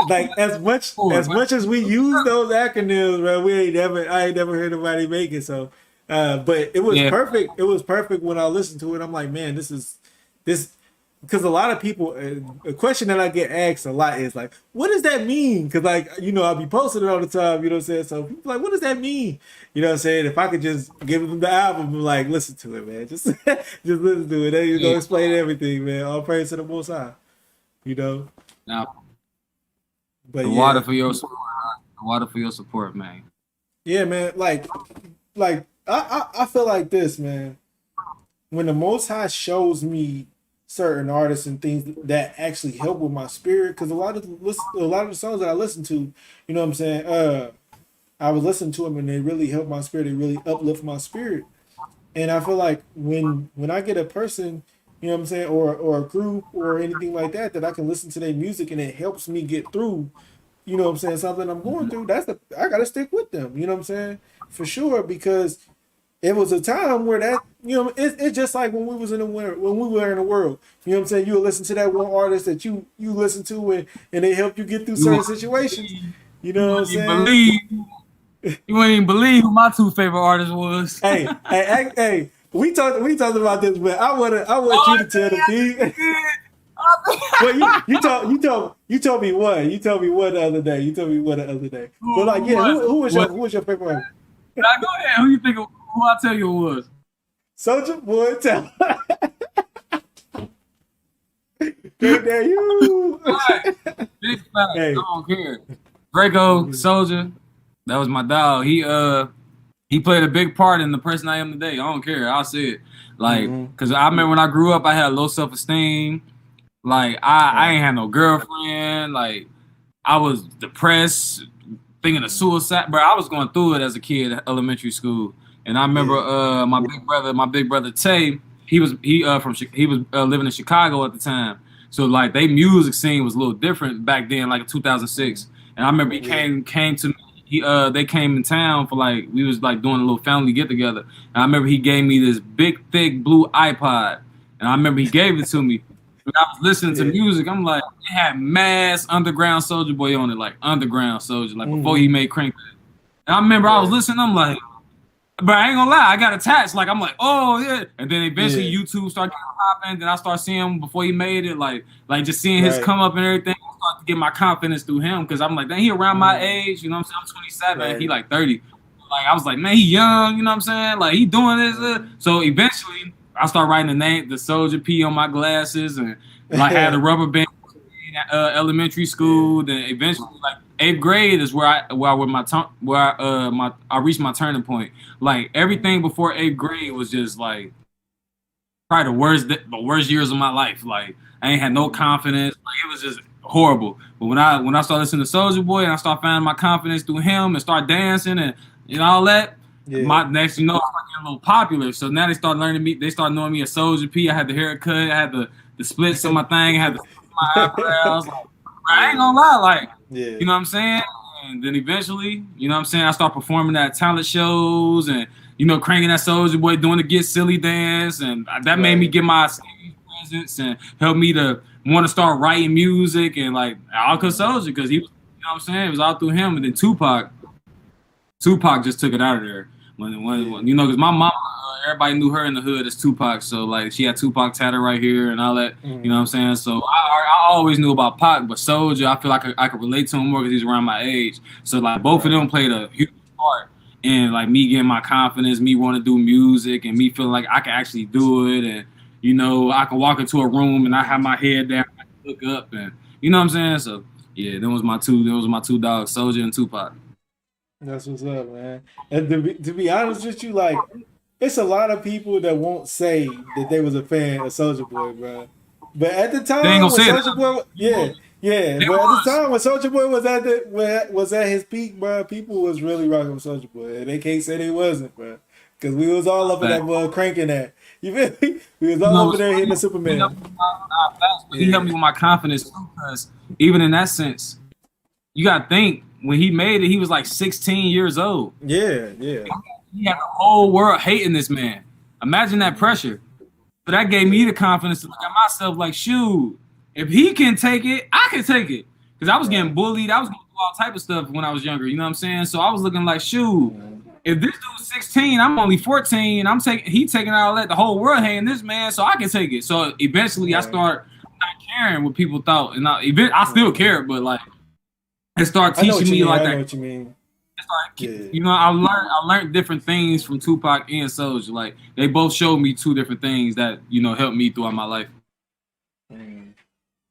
like as much as we use those acronyms, right? I ain't never heard nobody make it. So, but it was perfect. It was perfect when I listened to it. I'm like, man, this. Because a lot of people, a question that I get asked a lot is like, what does that mean? Because I'll be posting it all the time, you know what I'm saying? So people like, what does that mean? You know what I'm saying? If I could just give them the album, like, listen to it, man. Just listen to it. Then you're going to explain everything, man. All praise to the Most High, Now, but the water for your support. The water for your support, man. Yeah, man. Like I feel like this, man. When the Most High shows me certain artists and things that actually help with my spirit, because a lot of the songs that I listen to, you know what I'm saying? I was listening to them and they really help my spirit. They really uplift my spirit. And I feel like when I get a person, you know what I'm saying, or a group or anything like that, that I can listen to their music and it helps me get through, you know what I'm saying, something I'm going through, I gotta stick with them, you know what I'm saying? For sure, because it was a time where that, you know, it's just like when we was in the winter, when we were in the world. You know what I'm saying? You would listen to that one artist that you listen to and they help you get through certain situations. You know what I'm saying? You wouldn't even believe who my two favorite artists was. Hey, we talked about this, but I want you to tell the people. Well, you told me what? You told me what the other day. But like, yeah, who was your favorite one? Now go ahead. Who you think? Who I tell you it was? Soldier Boy, tell. There you. Right. Big fact. Hey. I don't care. Draco, Soldier, that was my dog. He played a big part in the person I am today. I don't care. I'll say it. Like, because I remember when I grew up, I had low self-esteem. Like, I ain't had no girlfriend. Like, I was depressed, thinking of suicide. Bro, I was going through it as a kid at elementary school. And I remember my big brother Tay, he was living in Chicago at the time. So like they music scene was a little different back then, like in 2006. And I remember he came to me. They came in town for like, we was like doing a little family get together. And I remember he gave me this big thick blue iPod. And I remember he gave it to me. When I was listening to music, I'm like, it had mass Underground Soldier Boy on it, like Underground Soldier, like before he made Crank. And I remember I was listening, I'm like, but I ain't gonna lie, I got attached. Like I'm like, oh yeah. And then eventually YouTube started popping. Then I started seeing him before he made it, like just seeing his come up and everything. I started to get my confidence through him because I'm like, then he around my age, you know what I'm saying? I'm 27, he like 30. Like I was like, man, he young, you know what I'm saying? Like he doing this. So eventually I started writing the Soldier P on my glasses and like had a rubber band in elementary school. Then eventually like 8th grade is where I reached my turning point. Like everything before 8th grade was just like probably the worst years of my life. Like I ain't had no confidence. Like it was just horrible. But when I started listening to Soulja Boy and I started finding my confidence through him and start dancing and all that, my next I started getting a little popular. So now they started learning me. They started knowing me as Soulja P. I had the haircut. I had the splits on my thing. I had my eyebrows. Like, I ain't gonna lie, like you know what I'm saying? And then eventually, you know what I'm saying, I start performing at talent shows and, you know, cranking that Soulja Boy, doing the Get Silly dance. And that made me get my stage presence and helped me to want to start writing music and like all cause Soulja, because he was, you know what I'm saying, it was all through him. And then Tupac just took it out of there. When you know, because my mom, everybody knew her in the hood as Tupac, so like she had Tupac tattoo right here and all that. You know what I'm saying? So I always knew about Pac, but Soulja, I feel like I could relate to him more because he's around my age. So like both of them played a huge part in like me getting my confidence, me wanting to do music, and me feeling like I can actually do it. And you know, I can walk into a room and I have my head down, I can look up, and you know what I'm saying? So yeah, those was my two dogs, Soulja and Tupac. That's what's up, man. And to be honest with you, like, it's a lot of people that won't say that they was a fan of Soulja Boy, bro. But at the time when Soulja Boy, but at the time when Soulja Boy was at his peak, bro, people was really rocking with Soulja Boy, and they can't say they wasn't, bro, because we was all up in that boy cranking that. You feel me? We was all over there hitting the Superman. He helped me with my confidence too, because even in that sense, you gotta think. When he made it, he was like 16 years old. Yeah. He had the whole world hating this man. Imagine that pressure. But that gave me the confidence to look at myself like, shoot, if he can take it, I can take it. Because I was getting bullied. I was going through all type of stuff when I was younger. You know what I'm saying? So I was looking like, shoot, if this dude's 16, I'm only 14. He taking all that. The whole world hating this man, so I can take it. So eventually I start not caring what people thought. And I still care, but like, and start teaching me like that. I know what you mean. You know, I learned different things from Tupac and Soulja. Like they both showed me two different things that, you know, helped me throughout my life.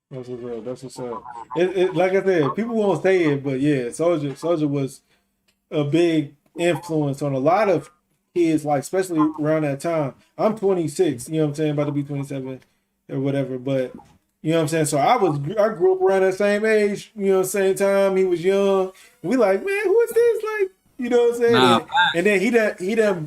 That's what's up. It like I said, people won't say it, but yeah, Soulja was a big influence on a lot of kids, like especially around that time. I'm 26, you know what I'm saying, about to be 27 or whatever, but you know what I'm saying. So I grew up around that same age, you know, same time. He was young. We like, man, who is this? Like, you know what I'm saying? Nah, And then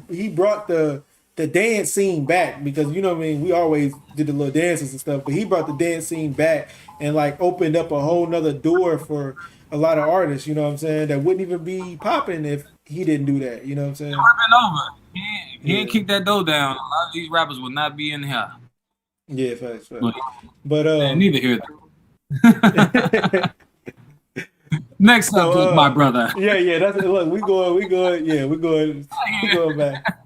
he brought the dance scene back, because you know what I mean, we always did the little dances and stuff, but he brought the dance scene back and like opened up a whole nother door for a lot of artists, you know what I'm saying, that wouldn't even be popping if he didn't do that, you know what I'm saying? Over. He didn't kick that door down. A lot of these rappers would not be in here. Yeah, facts. But Man, neither here. Next up, my brother. Yeah. That's it. Look, we going back.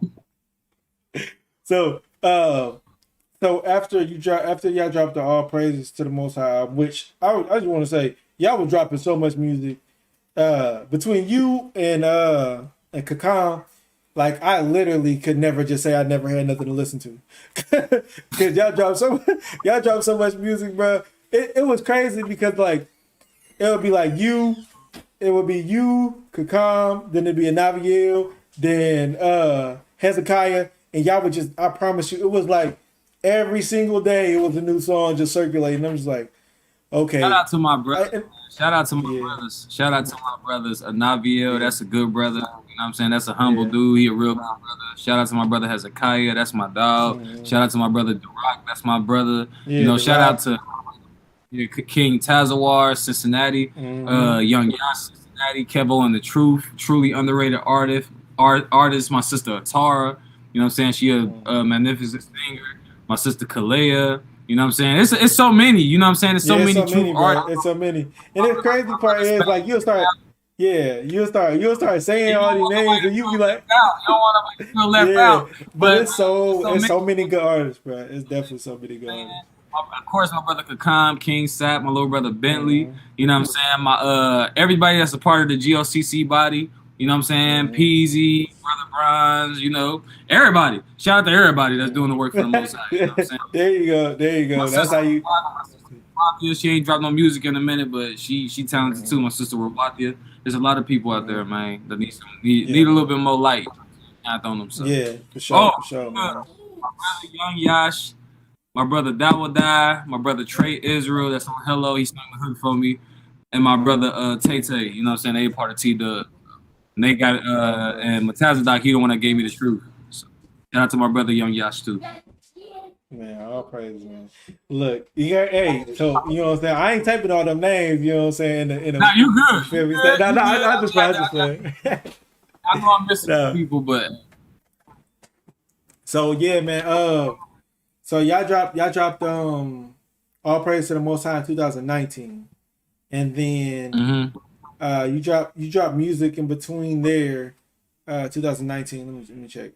So after y'all dropped the All Praises to the Most High, which I just want to say, y'all were dropping so much music between you and Kakam. Like, I literally could never just say I never had nothing to listen to, because y'all dropped so much music, bro. It was crazy, because like it would be like you, Kakam, then it'd be a Naviel, then Hezekiah, and y'all would just, I promise you, it was like every single day it was a new song just circulating. I'm just like, okay. Shout out to my brother. Shout out to my brothers. Shout out to my brothers. Naviel, that's a good brother. You know what I'm saying? That's a humble dude. He a real good brother. Shout out to my brother Hezekiah. That's my dog. Shout out to my brother Durock. That's my brother. You know, shout out to King Tazawar, Cincinnati. Young Yash, Cincinnati. Kevo and the Truth. Truly underrated artist. My sister Atara. You know what I'm saying? She a magnificent singer. My sister Kalea. You know what I'm saying? It's so many. You know what I'm saying? It's so many true artists. It's so many. And the crazy part is, like, you'll start saying all these names, and you be like, you don't want to feel left out. But it's so many good artists, bro. It's definitely so many good artists. Of course, my brother Kakam, King Sap, my little brother Bentley. You know what I'm saying? My everybody that's a part of the GOCC body. You know what I'm saying? Peasy, Brother Bronze, you know, everybody. Shout out to everybody that's doing the work for the Most High. You know what I'm saying? There you go. That's how you. She ain't dropped no music in a minute, but she talented too. My sister Wapatia. There's a lot of people out there, man, that need a little bit more light out on themselves. Yeah, for sure, man. My brother Young Yash, my brother Dawadai, my brother Trey Israel, that's on Hello, he sang the hook for me, and my brother Tay Tay, you know what I'm saying? They part of T-Dub. And they got and Matazadak, he the one that gave me the truth. So, shout out to my brother Young Yash too. Man, all praise, man. Look, so you know what I'm saying? I ain't typing all them names, you know what I'm saying? Nah, you good. I just playing. I know I'm missing people, but so yeah, man. So y'all dropped All Praise to the Most High in 2019, and then you dropped music in between there, 2019. Let me check.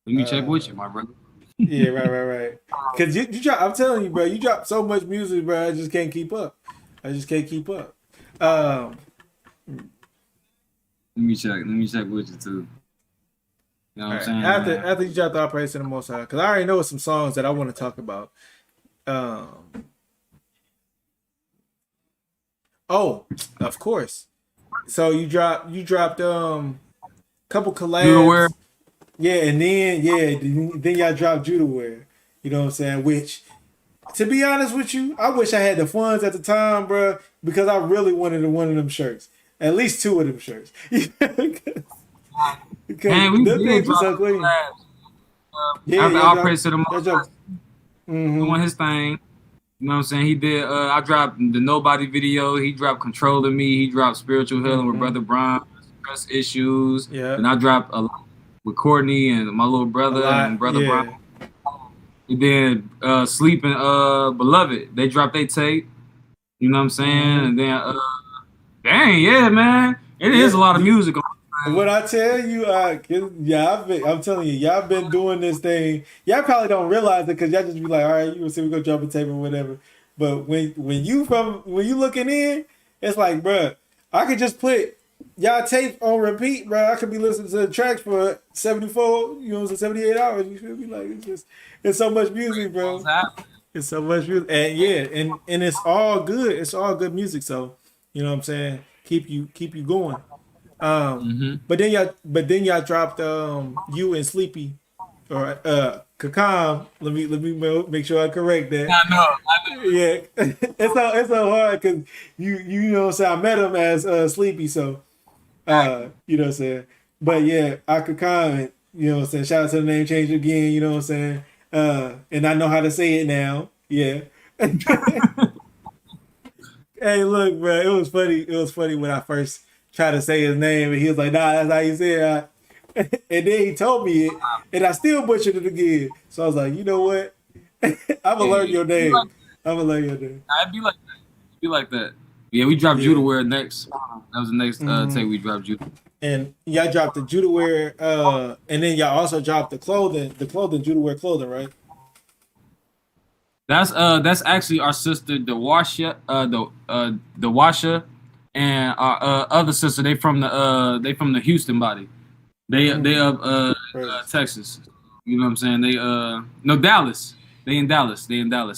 Let me check with you, my brother. Yeah, right. Cause you drop, I'm telling you, bro, you drop so much music, bro. I just can't keep up. Let me check with you too. You know what I'm saying? After you drop the All Praise to the Most High, cause I already know some songs that I want to talk about. Oh, of course. So you dropped couple collabs. Yeah, and then y'all dropped Judah Wear. You know what I'm saying? Which, to be honest with you, I wish I had the funds at the time, bro, because I really wanted one of them shirts. At least two of them shirts. because man, we did drop so clean. After All Praise to the Most High, doing his thing. You know what I'm saying? He did. I dropped the Nobody video. He dropped Control of Me. He dropped Spiritual Healing with Brother Brown, Stress Issues. Yeah. And I dropped a lot with Courtney and my little brother and Brother Brown. And then Sleep and Beloved. They dropped their tape. You know what I'm saying? And then dang, man. It is a lot of music on. What I tell you, I'm telling you, y'all been doing this thing. Y'all probably don't realize it because y'all just be like, all right, you see, we go drop a tape or whatever. But when you looking in, it's like, bro, I could just put y'all tape on repeat, bro. I could be listening to the tracks for 74, 78 hours. You feel me? Like it's so much music, bro. It's so much music, and and it's all good. It's all good music. So you know what I'm saying? Keep you going. But then y'all dropped you and Sleepy or Kakam. Let me make sure I correct that. I know. Yeah, it's so hard because you know what I'm saying, I met him as Sleepy, so you know what I'm saying. But yeah, Kakam, you know what I'm saying. Shout out to the name change again. You know what I'm saying. And I know how to say it now. Yeah. Hey, look, bro, it was funny. It was funny when I first tried to say his name, and he was like, "Nah, that's how you say it." And then he told me it, and I still butchered it again. So I was like, you know what? I'm gonna learn your name. I'm gonna learn your name. I'd be like that. Be like that. Yeah, we dropped Judah Wear next. That was the next take we dropped Judah. And y'all dropped the Judah Wear, and then y'all also dropped the Judah Wear clothing, right? That's actually our sister, the Washa, the Washa, and our other sister. They from the Houston body. They Texas. You know what I'm saying? They no Dallas. They in Dallas.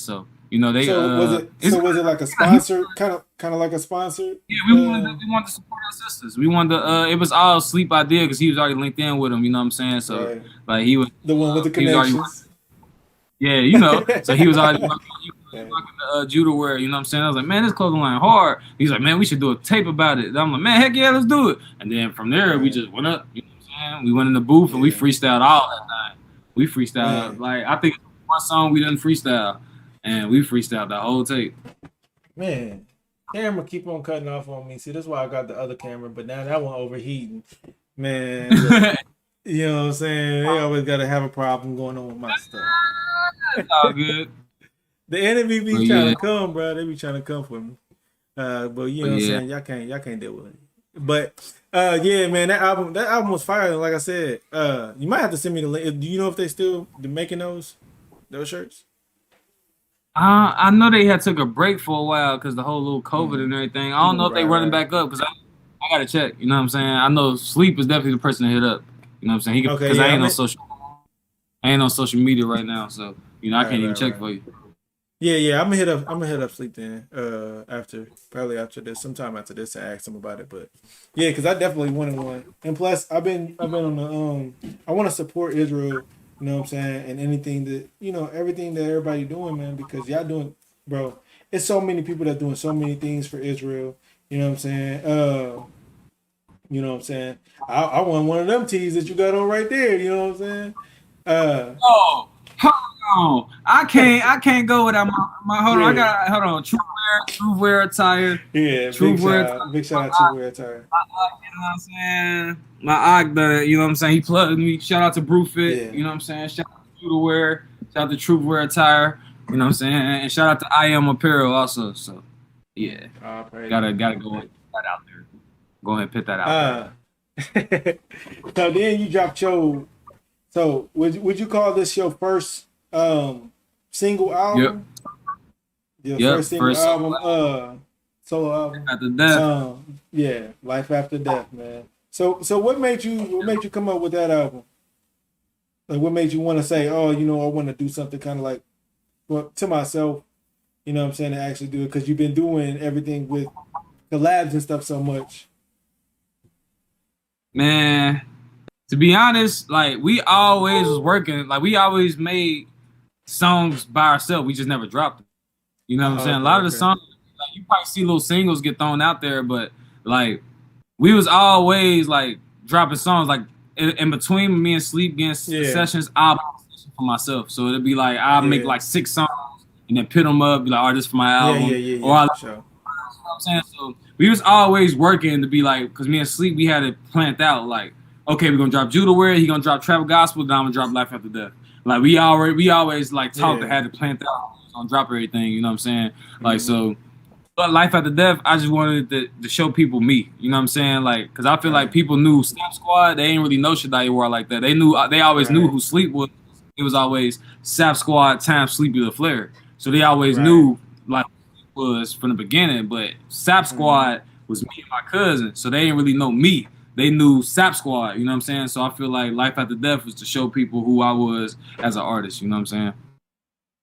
So you know they. Was it like a sponsor kind of like a sponsor? Yeah, we wanted to support our sisters. We wanted to. It was all Sleep idea because he was already linked in with them. You know what I'm saying? So like he was the one with the connections. Yeah, you know. So he was already working the Judah Wear. You know what I'm saying? I was like, man, this clothing line hard. He's like, man, we should do a tape about it. And I'm like, man, heck yeah, let's do it. And then from there, we just went up. You know what I'm saying? We went in the booth and we freestyled all that night. We freestyled like I think one song we didn't freestyle, and we freestyled the whole tape. Man, camera keep on cutting off on me. See, that's why I got the other camera, but now that one overheating. Man, you know what I'm saying? They always got to have a problem going on with my stuff. It's all good. The enemy be trying to come, bro. They be trying to come for me. But you know what I'm saying? Y'all can't deal with it. But yeah, man, that album was fire. Like I said, you might have to send me the link. Do you know if they still making those shirts? I know they had took a break for a while because the whole little COVID and everything. I don't know if they running back up because I gotta check. You know what I'm saying? I know Sleep is definitely the person to hit up. You know what I'm saying? Because I ain't on social media right now, so you know I can't even check for you. Yeah, I'm gonna hit up Sleep then. Probably after this, sometime after this, to ask them about it. But yeah, because I definitely wanted one, and plus I've been on the I want to support Israel. You know what I'm saying, and anything that everything that everybody doing, man, because y'all doing, bro. It's so many people that doing so many things for Israel. You know what I'm saying. You know what I'm saying. I want one of them tees that you got on right there. You know what I'm saying. Hold on. I can't go without my hold on. True wear attire. Yeah, big shout out to wear attire. You know what I'm saying? My Ogda, you know what I'm saying? He plugged me. Shout out to Brewfit. Yeah. You know what I'm saying? Shout out to Judah Wear. Shout out to True Wear attire. You know what I'm saying? And shout out to I Am Apparel also. So yeah. Gotta go and put that out there. Go ahead and put that out there. So then you dropped your. So would you call this your first single album? Yep. Your first single album, solo album. After Death. Yeah, Life After Death, man. So what made you come up with that album? Like, what made you want to say, oh, I want to do something kind of like, well, to myself, you know what I'm saying, to actually do it, because you've been doing everything with collabs and stuff so much. Man, to be honest, like, we always was working, like, we always made songs by ourselves. We just never dropped them. You know what I'm saying? A lot of the songs, like, you probably see little singles get thrown out there, but like, we was always like dropping songs. Like, in between me and Sleep getting sessions, I'll make a session for myself. So it'd be like I'll make like 6 songs and then put them up, be like, oh, this for my album. You know what I'm saying? So we was always working to be like, because me and Sleep, we had it planned out. Like, okay, we're gonna drop Judah Wear, he gonna drop Travel Gospel, then I'm gonna drop Life After Death. Like, we always like talked and had it planned out. On drop everything, you know what I'm saying? Like, so, but Life After Death, I just wanted to show people me, you know what I'm saying? Like, because I feel like people knew Snap Squad, they ain't really know Shaddai War like that. They always knew who Sleep was. It was always Sap Squad times Sleepy the Flare. So they always knew like was from the beginning, but Sap Squad was me and my cousin, so they didn't really know me. They knew Sap Squad, you know what I'm saying? So I feel like Life After Death was to show people who I was as an artist, you know what I'm saying?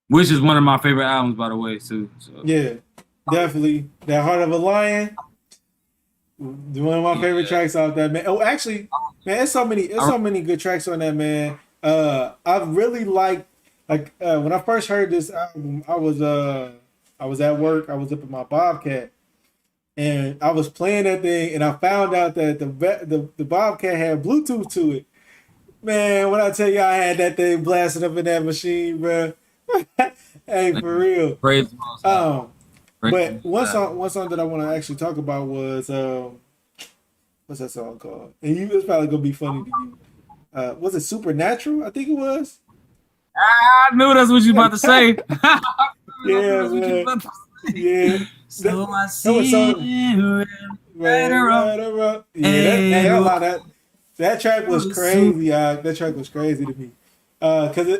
Which is one of my favorite albums, by the way, too. So. Yeah, definitely. That Heart of a Lion. One of my favorite tracks off that, man. Oh, actually, man, there's so many good tracks on that, man. I really like when I first heard this album, I was at work, I was up in my Bobcat, and I was playing that thing, and I found out that the Bobcat had Bluetooth to it. Man, when I tell you I had that thing blasting up in that machine, bro. Hey, for real. Praise But one song that I want to actually talk about was what's that song called? And it's probably gonna be funny to you. Was it Supernatural? I think it was. I knew that's what you about to say. Yeah, man. Yeah. So I see that track was crazy. That track was crazy to me. Because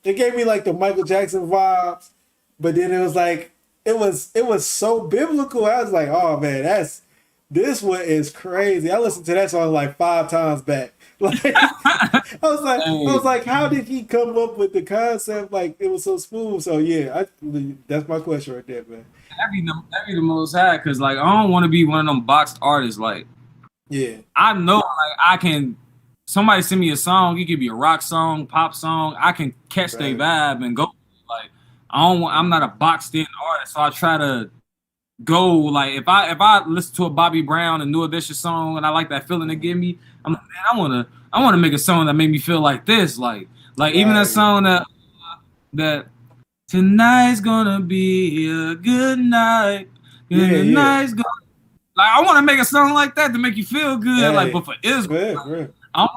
it gave me like the Michael Jackson vibes, but then it was like it was so biblical. I was like, oh man, this one is crazy. I listened to that song like 5 times back. Like I was like, how did he come up with the concept? Like it was so smooth. So yeah, that's my question right there, man. That be the most high, because like I don't want to be one of them boxed artists. Like, yeah, I know like I can. Somebody send me a song. It could be a rock song, pop song. I can catch their vibe and go. Like I'm not a boxed in artist, so I try to go like if I listen to a Bobby Brown and New Edition song and I like that feeling they give me, I'm like, man, I wanna make a song that make me feel like this, like even that song that tonight's gonna be a good night, night's gonna, like I want to make a song like that to make you feel good, like but for Israel, I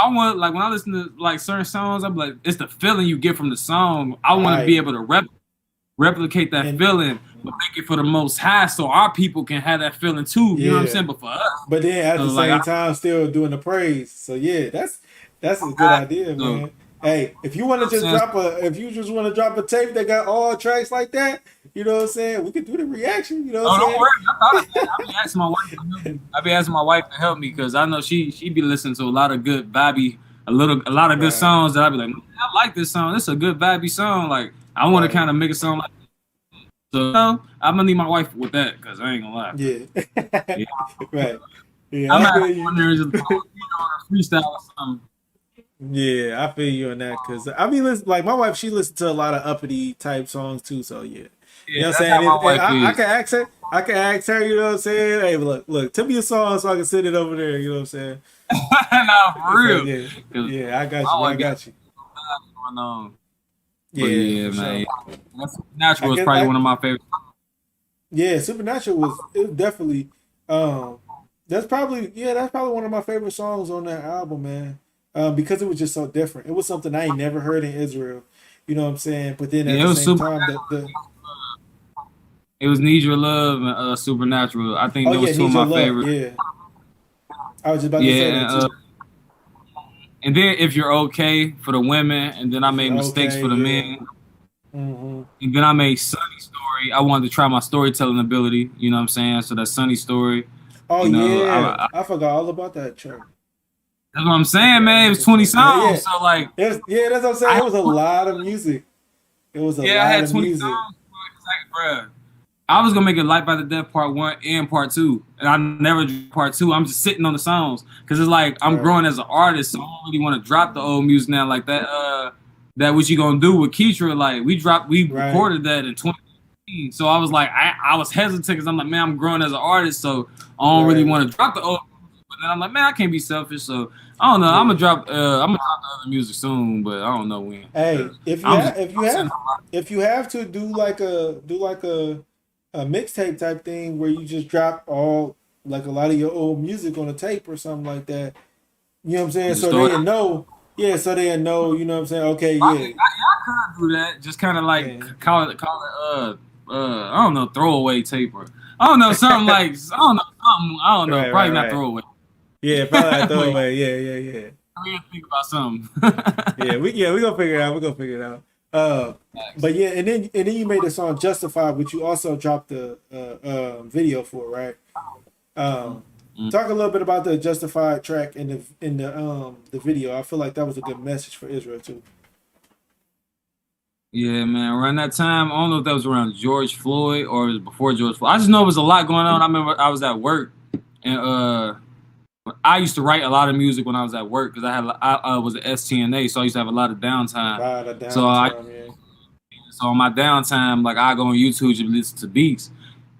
want like when I listen to like certain songs, I'm like it's the feeling you get from the song. I want to be able to replicate that feeling, but make it for the Most High, so our people can have that feeling too. You know what I'm saying? But for us, but then at the same time, still doing the praise. So yeah, that's a good idea, man. Hey, if you want to just drop a tape that got all tracks like that, you know what I'm saying? We could do the reaction. You know what I'm saying? Don't worry. I be asking my wife to help me because I know she be listening to a lot of good vibey, a lot of good songs that I be like, I like this song. This is a good vibey song. Like I want to kind of make a song like that. So I'm gonna need my wife with that because I ain't gonna lie. Yeah. Right. Yeah. I'm not wondering just freestyle or something. Yeah, I feel you on that because I mean, like my wife, she listens to a lot of uppity type songs too. So yeah, you know what I'm saying. I can ask her. You know what I'm saying. Hey, look, tell me a song so I can send it over there. You know what I'm saying. Nah, for real. Yeah, I got you. I got you. Yeah, man. Supernatural was probably one of my favorites. Yeah, Supernatural was definitely that's probably one of my favorite songs on that album, man. Because it was just so different. It was something I ain't never heard in Israel. You know what I'm saying? But then at the same time, it was Need Your Love and Supernatural. I think those two of my favorites. Yeah. I was just about to say that too. And then If You're Okay for the women, and then I made Mistakes for the men. Mm-hmm. And then I made Sunny Story. I wanted to try my storytelling ability. You know what I'm saying? So that Sunny Story. Oh, yeah. I forgot all about that track. That's what I'm saying, man. It was 20 songs. Yeah. So like, that's what I'm saying. It was a lot of music. It was a lot I had 20 music. songs. Like, bruh, I was gonna make it Life After Death Part 1 and Part 2, and I never do Part 2. I'm just sitting on the songs because it's like I'm growing as an artist, so I don't really want to drop the old music now like that. That what you gonna do with Keitra? Like we recorded that in 2015, so I was like, I was hesitant because I'm like, man, I'm growing as an artist, so I don't really want to drop the old. But then I'm like, man, I can't be selfish, so I don't know. I'm gonna drop the other music soon, but I don't know when. Hey, if you have to do like a mixtape type thing where you just drop all like a lot of your old music on a tape or something like that. You know what I'm saying? So they know. Yeah, so they know. You know what I'm saying? Okay, yeah. I could do that. Just kind of like call it. I don't know, throwaway tape or I don't know something like I don't know. Probably not throwaway. Yeah, probably not throwaway. Yeah. We gotta think about something. we gonna figure it out. We're gonna figure it out. But yeah, and then you made the song Justified, which you also dropped the video for, right? Talk a little bit about the Justified track in the video. I feel like that was a good message for Israel too. Yeah, man. Around that time, I don't know if that was around George Floyd or it was before George Floyd. I just know it was a lot going on. I remember I was at work, and I used to write a lot of music when I was at work because I was an STNA, so I used to have a lot of downtime. Right, the So I downtime, yeah. so on my downtime, like I go on YouTube and listen to beats.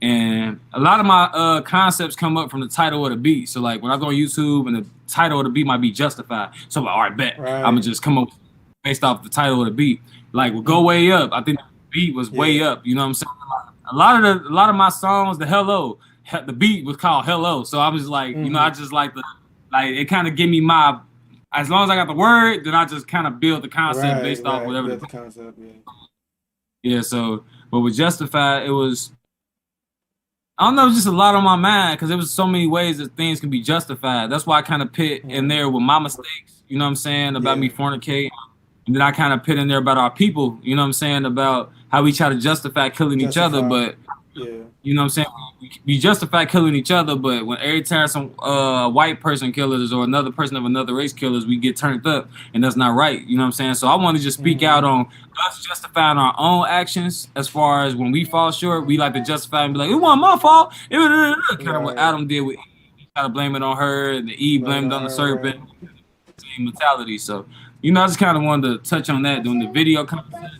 And a lot of my concepts come up from the title of the beat. So like when I go on YouTube and the title of the beat might be Justified. So I'm like, all right, bet. Right. I'm gonna just come up based off the title of the beat. Like we'll go way up. I think the beat was way up. You know what I'm saying? A lot of my songs, the beat was called Hello. So I was like, you know, I just like it kind of give me my, as long as I got the word, then I just kind of build the concept based off whatever the concept, yeah. Yeah, so but with Justified, it was, I don't know, it was just a lot on my mind because there was so many ways that things can be justified. That's why I kind of put in there with my mistakes, you know what I'm saying, about me fornicating. And then I kind of put in there about our people, you know what I'm saying, about how we try to justify killing each other, but you know what I'm saying, we justify killing each other, but when every time some white person kills us or another person of another race kills us, we get turned up, and that's not right, you know what I'm saying? So I want to just speak out on us justifying our own actions. As far as when we fall short, we like to justify and be like, it wasn't my fault. Kind of what Adam did with Eve. He tried to blame it on her, and the Eve blamed on the serpent. Same mentality. So, you know, I just kind of wanted to touch on that during the video content.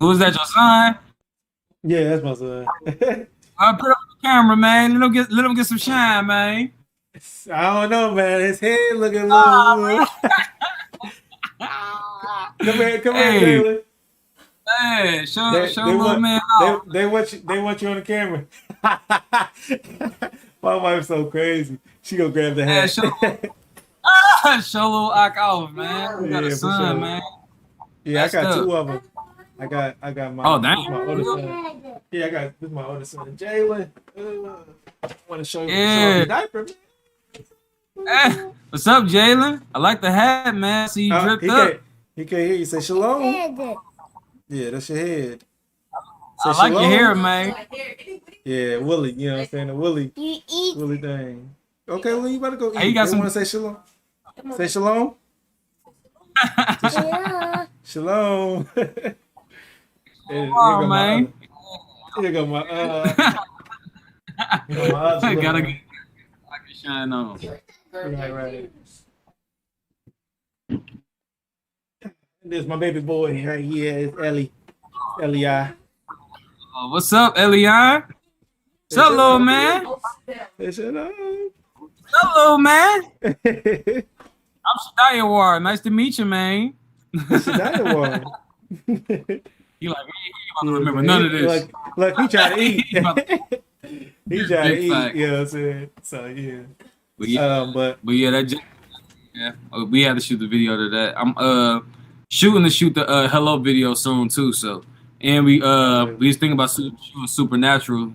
Who is that, your son? Yeah, that's my son. I put up the camera, man. Let him get some shine, man. I don't know, man. His head looking low. Come here, Taylor. Hey, show little man off. They want you on the camera. My wife's so crazy. She gonna grab the hat. Show little Ak off, man. We got a son, man. Yeah, I got two of them. I got my, my older son. Yeah, this is my older son, Jalen. I want to show you the diaper, man. Hey, what's up, Jalen? I like the hat, man. See you dripped up. He can't hear you. Say Shalom. Yeah, that's your head. Say I like Shalom. Your hair, man. Yeah, Willie. You know what I'm saying? The Willie thing. Okay, well, you better go eat. Hey, you want to say Shalom? Say Shalom. Shalom. Oh, man. Here go my gotta get shine on. Right. This is my baby boy right here. It's Eli. What's up, Eli? What's up, little man? Hello, man. I'm Shadaya War. Nice to meet you, man. Shadaya War. He like, he don't remember none of this. Look, he trying to eat. He trying to eat. You know what I'm saying? So yeah. But yeah, we had to shoot the video to that. I'm shooting to shoot the hello video soon too. So, and we just thinking about shooting Supernatural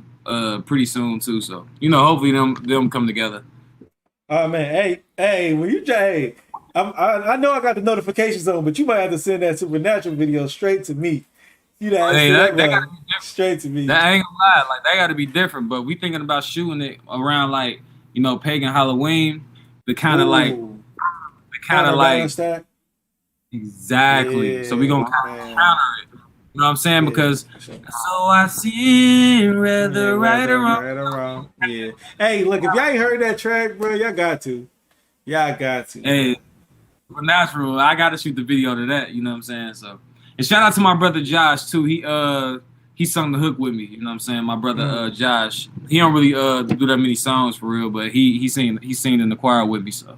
pretty soon too. So, you know, hopefully them come together. Oh man, hey, when you try, I know I got the notifications on, but you might have to send that Supernatural video straight to me. You know, that gotta be straight to me. That ain't gonna lie, like that gotta be different. But we thinking about shooting it around like, you know, pagan Halloween. The kind of like exactly. Yeah, so we gonna kind of counter it. You know what I'm saying? Yeah, because so I see whether right or wrong. Yeah. Hey, look, if y'all ain't heard that track, bro, y'all got to. Hey, for natural, I got to shoot the video to that. You know what I'm saying? So, and shout out to my brother Josh too. He sung the hook with me. You know what I'm saying? My brother Josh. He don't really do that many songs for real, but he sing in the choir with me. So.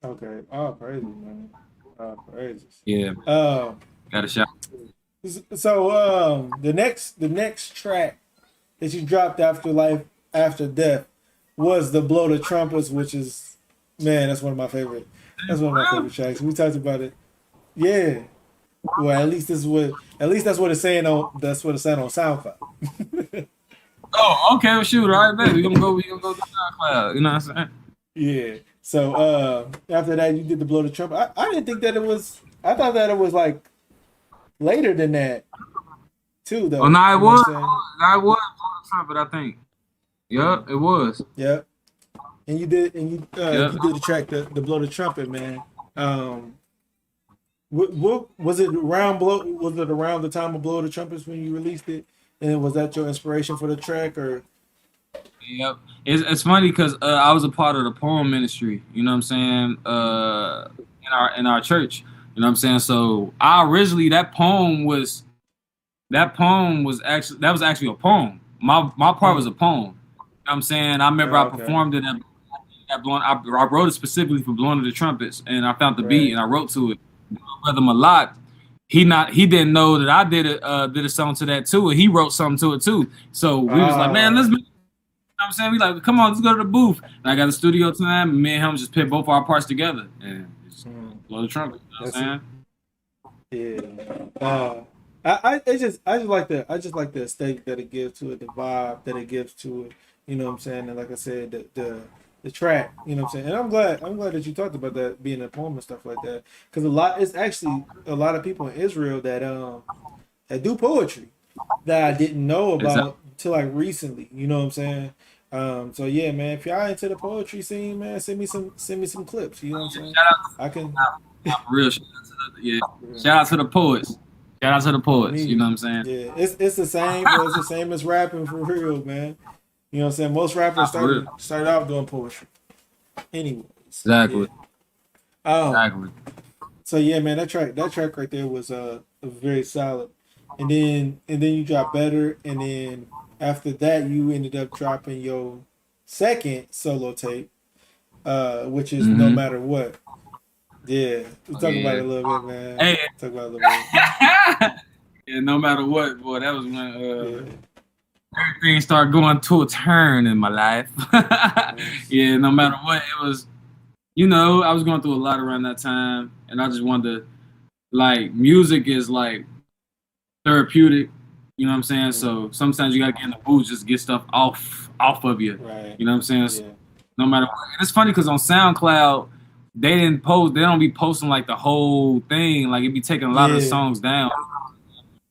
Okay. All praises, man. All praises. Yeah. Got a shout. So the next track that you dropped after Life After Death was the Blow the Trumpets, which is, man, that's one of my favorite tracks. We talked about it. Yeah. Well, at least that's what it's saying on SoundCloud. Oh, okay, well, shoot, all right, baby. We gonna go to SoundCloud. You know what I'm saying? Yeah. So after that, you did the Blow the Trumpet. I didn't think that it was. I thought that it was like later than that, too, though. Oh, no, it was. I was Blow the Trumpet, I think. Yep, it was. Yep. And you did the track, the Blow the Trumpet, man. what was it around blow? Was it around the time of Blow the Trumpets when you released it? And was that your inspiration for the track, or? Yep. It's funny because I was a part of the poem ministry. You know what I'm saying? In our church. You know what I'm saying? So I originally that poem was actually a poem. My part was a poem. You know what I'm saying? I remember I performed it at Blowing. I wrote it specifically for Blowing of the Trumpets, and I found the beat and I wrote to it. Brother Malak, he didn't know that I did a song to that too, and he wrote something to it too. So we was like, man, let's. You know what I'm saying? We like, come on, let's go to the booth. And I got the studio time, and me and him just put both our parts together and just blow the trumpet. You know what I'm saying? Yeah. I just like the aesthetic that it gives to it, the vibe that it gives to it. You know what I'm saying? And like I said, the track. You know what I'm saying? And I'm glad that you talked about that being a poem and stuff like that, because it's actually a lot of people in Israel that do poetry that I didn't know about till like recently. You know what I'm saying? So yeah, man, if y'all into the poetry scene, man, send me some clips. You know what I'm saying? I can. Real shout out to the poets. Shout out to the poets. You know what I'm saying? Yeah, it's the same, but it's the same as rapping for real, man. You know what I'm saying? Most rappers started out doing poetry. Anyways. Exactly. Yeah. Exactly. So yeah, man, that track right there was very solid. And then you dropped Better, and then after that you ended up dropping your second solo tape, which is No Matter What. Yeah, we'll talk about it a little bit, man. Hey. Talk about it a little bit. Yeah, No Matter What, boy, that was when everything started going to a turn in my life. Yeah, No Matter What, it was, you know, I was going through a lot around that time, and I just wanted to, like, music is like therapeutic, you know what I'm saying? So sometimes you gotta get in the booth, just get stuff off of you. Right. You know what I'm saying? Yeah. So, no matter what. And it's funny because on SoundCloud, they don't be posting like the whole thing. Like, it be taking a lot of the songs down.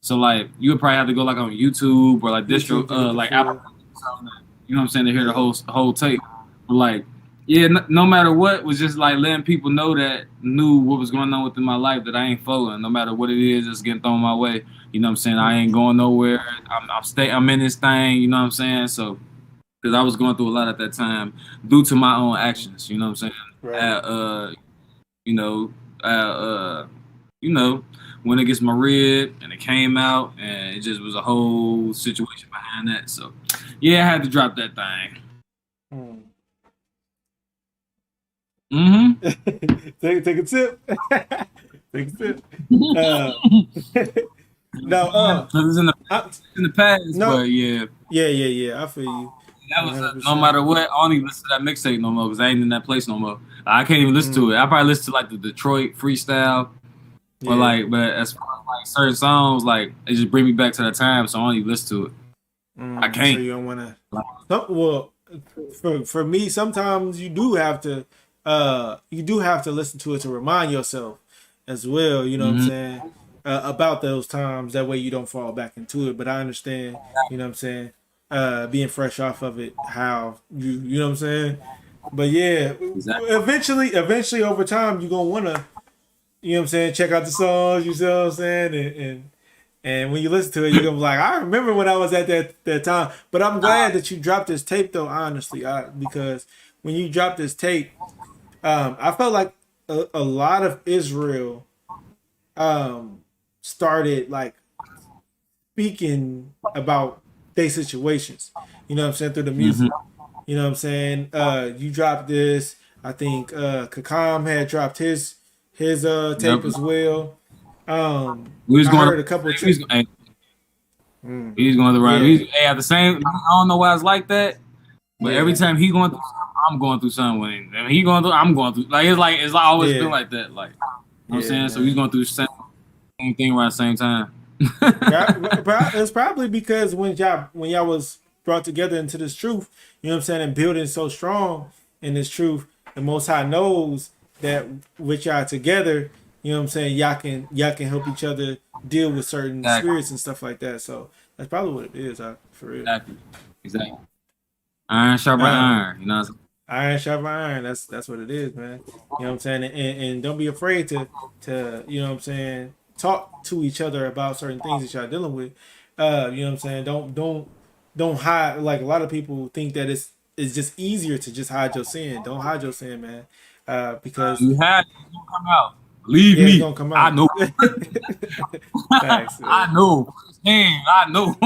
So like you would probably have to go like on YouTube or like distro, like Apple, you know what I'm saying, to hear the whole tape. But like, yeah, no matter what, was just like letting people know that knew what was going on within my life, that I ain't following. No matter what it is, it's getting thrown my way. You know what I'm saying? I ain't going nowhere. I'm in this thing. You know what I'm saying? So, because I was going through a lot at that time due to my own actions. You know what I'm saying? Right. You know, when it gets my rib and it came out, and it just was a whole situation behind that. So, yeah, I had to drop that thing. Take a tip. Take a tip. No, it was in the past, no, but yeah. Yeah. I feel you. That was No Matter What. I don't even listen to that mixtape no more because I ain't in that place no more. I can't even listen to it. I probably listen to like the Detroit freestyle, but as far as like certain songs, like it just bring me back to that time, so I don't even listen to it. I can't. So you don't want to. Well, for me, sometimes you do have to listen to it to remind yourself as well. You know what I'm saying, about those times. That way you don't fall back into it. But I understand. You know what I'm saying. Being fresh off of it, how you know what I'm saying. But yeah, eventually over time you're gonna wanna, you know what I'm saying, check out the songs. You see what I'm saying, and when you listen to it, you're gonna be like, I remember when I was at that time. But I'm glad that you dropped this tape though, honestly, because when you dropped this tape, I felt like a lot of Israel started like speaking about their situations. You know what I'm saying, through the music. You know what I'm saying? You dropped this. I think Kakam had dropped his tape as well. I heard a couple of tricks. He's going through at the same. I don't know why it's like that, but every time he going through something, I'm going through something. And he going through, I'm going through. Like it's always been like that. Like, you know what I'm saying? Man. So he's going through the same thing around the same time. It's probably because when y'all was brought together into this truth, you know what I'm saying, and building so strong in this truth, the Most High knows that with y'all together, you know what I'm saying, y'all can help each other deal with certain spirits and stuff like that. So that's probably what it is, for real. Exactly. Iron sharp by iron, you know what I'm saying? iron sharp iron. That's what it is, man. You know what I'm saying? And don't be afraid to you know what I'm saying, talk to each other about certain things that y'all dealing with. You know what I'm saying? Don't hide. Like a lot of people think that it's just easier to just hide your sin. Don't hide your sin, man. Because You had it, it's gonna come out. Believe yeah, it's me, gonna come I out. know. Facts, I man. know. Firsthand, I know.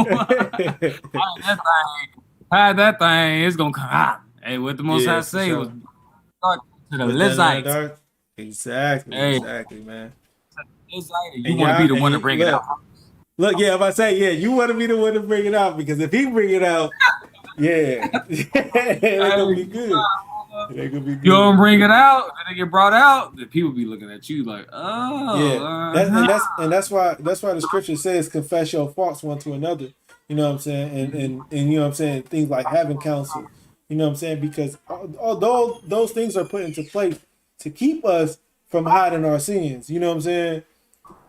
Had that thing, it's gonna come out. Hey, what the Most High Yeah, for say was sure. dark to the What's that in the Lizites. dark? Exactly, Hey, exactly, man. Lizite, you And want to be y'all, the one to and bring it out. look, yeah, if I say, yeah, you want to be the one to bring it out because if he bring it out, yeah, it ain't gonna Hey, be good. It ain't gonna be you don't good. bring it out, and it get brought out, then people be looking at you like, oh, Yeah, that's why the scripture says confess your faults one to another. You know what I'm saying, and you know what I'm saying, things like having counsel. You know what I'm saying, because although those things are put into place to keep us from hiding our sins. You know what I'm saying.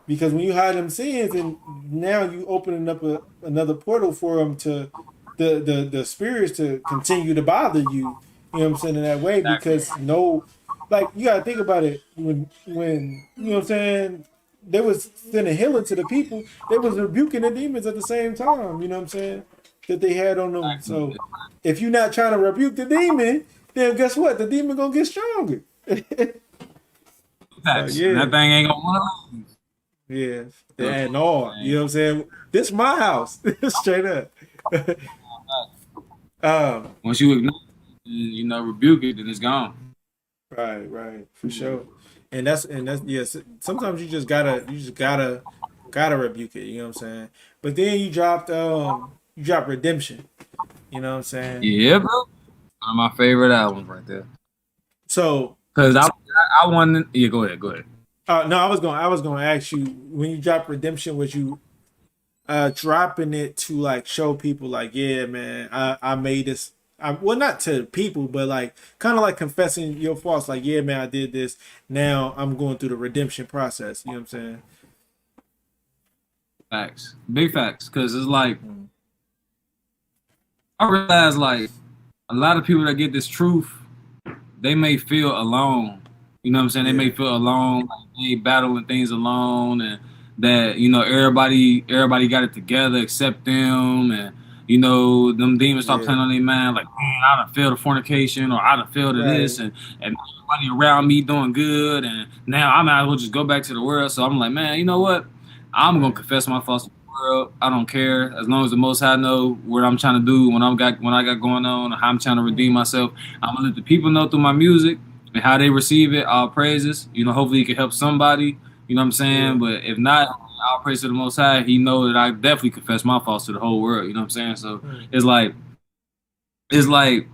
Because when you hide them sins, and now you opening up another portal for them to the spirits to continue to bother you. You know what I'm saying, in that way, exactly. because no, like you gotta think about it when you know what I'm saying, they was sending healing to the people, they was rebuking the demons at the same time. You know what I'm saying, that they had on them. So if you're not trying to rebuke the demon, then guess what? The demon gonna get stronger. So Facts. And that yeah. thing ain't gonna want to leave. Yeah, So, and all. You man, know what I'm saying? This my house, straight up. um, once you ignore it, you know, rebuke it, then it's gone. right, for sure. And that's yes. Sometimes you just gotta rebuke it. You know what I'm saying? But then you dropped redemption. You know what I'm saying? Yeah, bro. One of my favorite albums right there. So Cause I wanted. Yeah, go ahead, go ahead. no, I was gonna ask you, when you dropped redemption, was you dropping it to like show people like, yeah, man, I made this. Well, not to people, but like kind of like confessing your faults. Like, yeah, man, I did this. Now I'm going through the redemption process. You know what I'm saying? Facts, big facts. Cause it's like I realize like a lot of people that get this truth, they may feel alone. You know what I'm saying? They may Yeah, feel alone, like they battling things alone, and that you know everybody got it together except them, and you know them demons start yeah, playing on their mind, like man, I done failed to fornication, or I done failed to this, right. and everybody around me doing good, and now I might as well just go back to the world. So I'm like, man, you know what? I'm gonna Right. confess my faults to the world. I don't care as long as the Most High know what I'm trying to do when I got going on, or how I'm trying to redeem myself. I'm gonna let the people know through my music and how they receive it. All praises. You know, hopefully it can help somebody. You know what I'm saying? Yeah, But if not, all praise to the Most High. He know that I definitely confess my faults to the whole world. You know what I'm saying? So mm, it's like it's like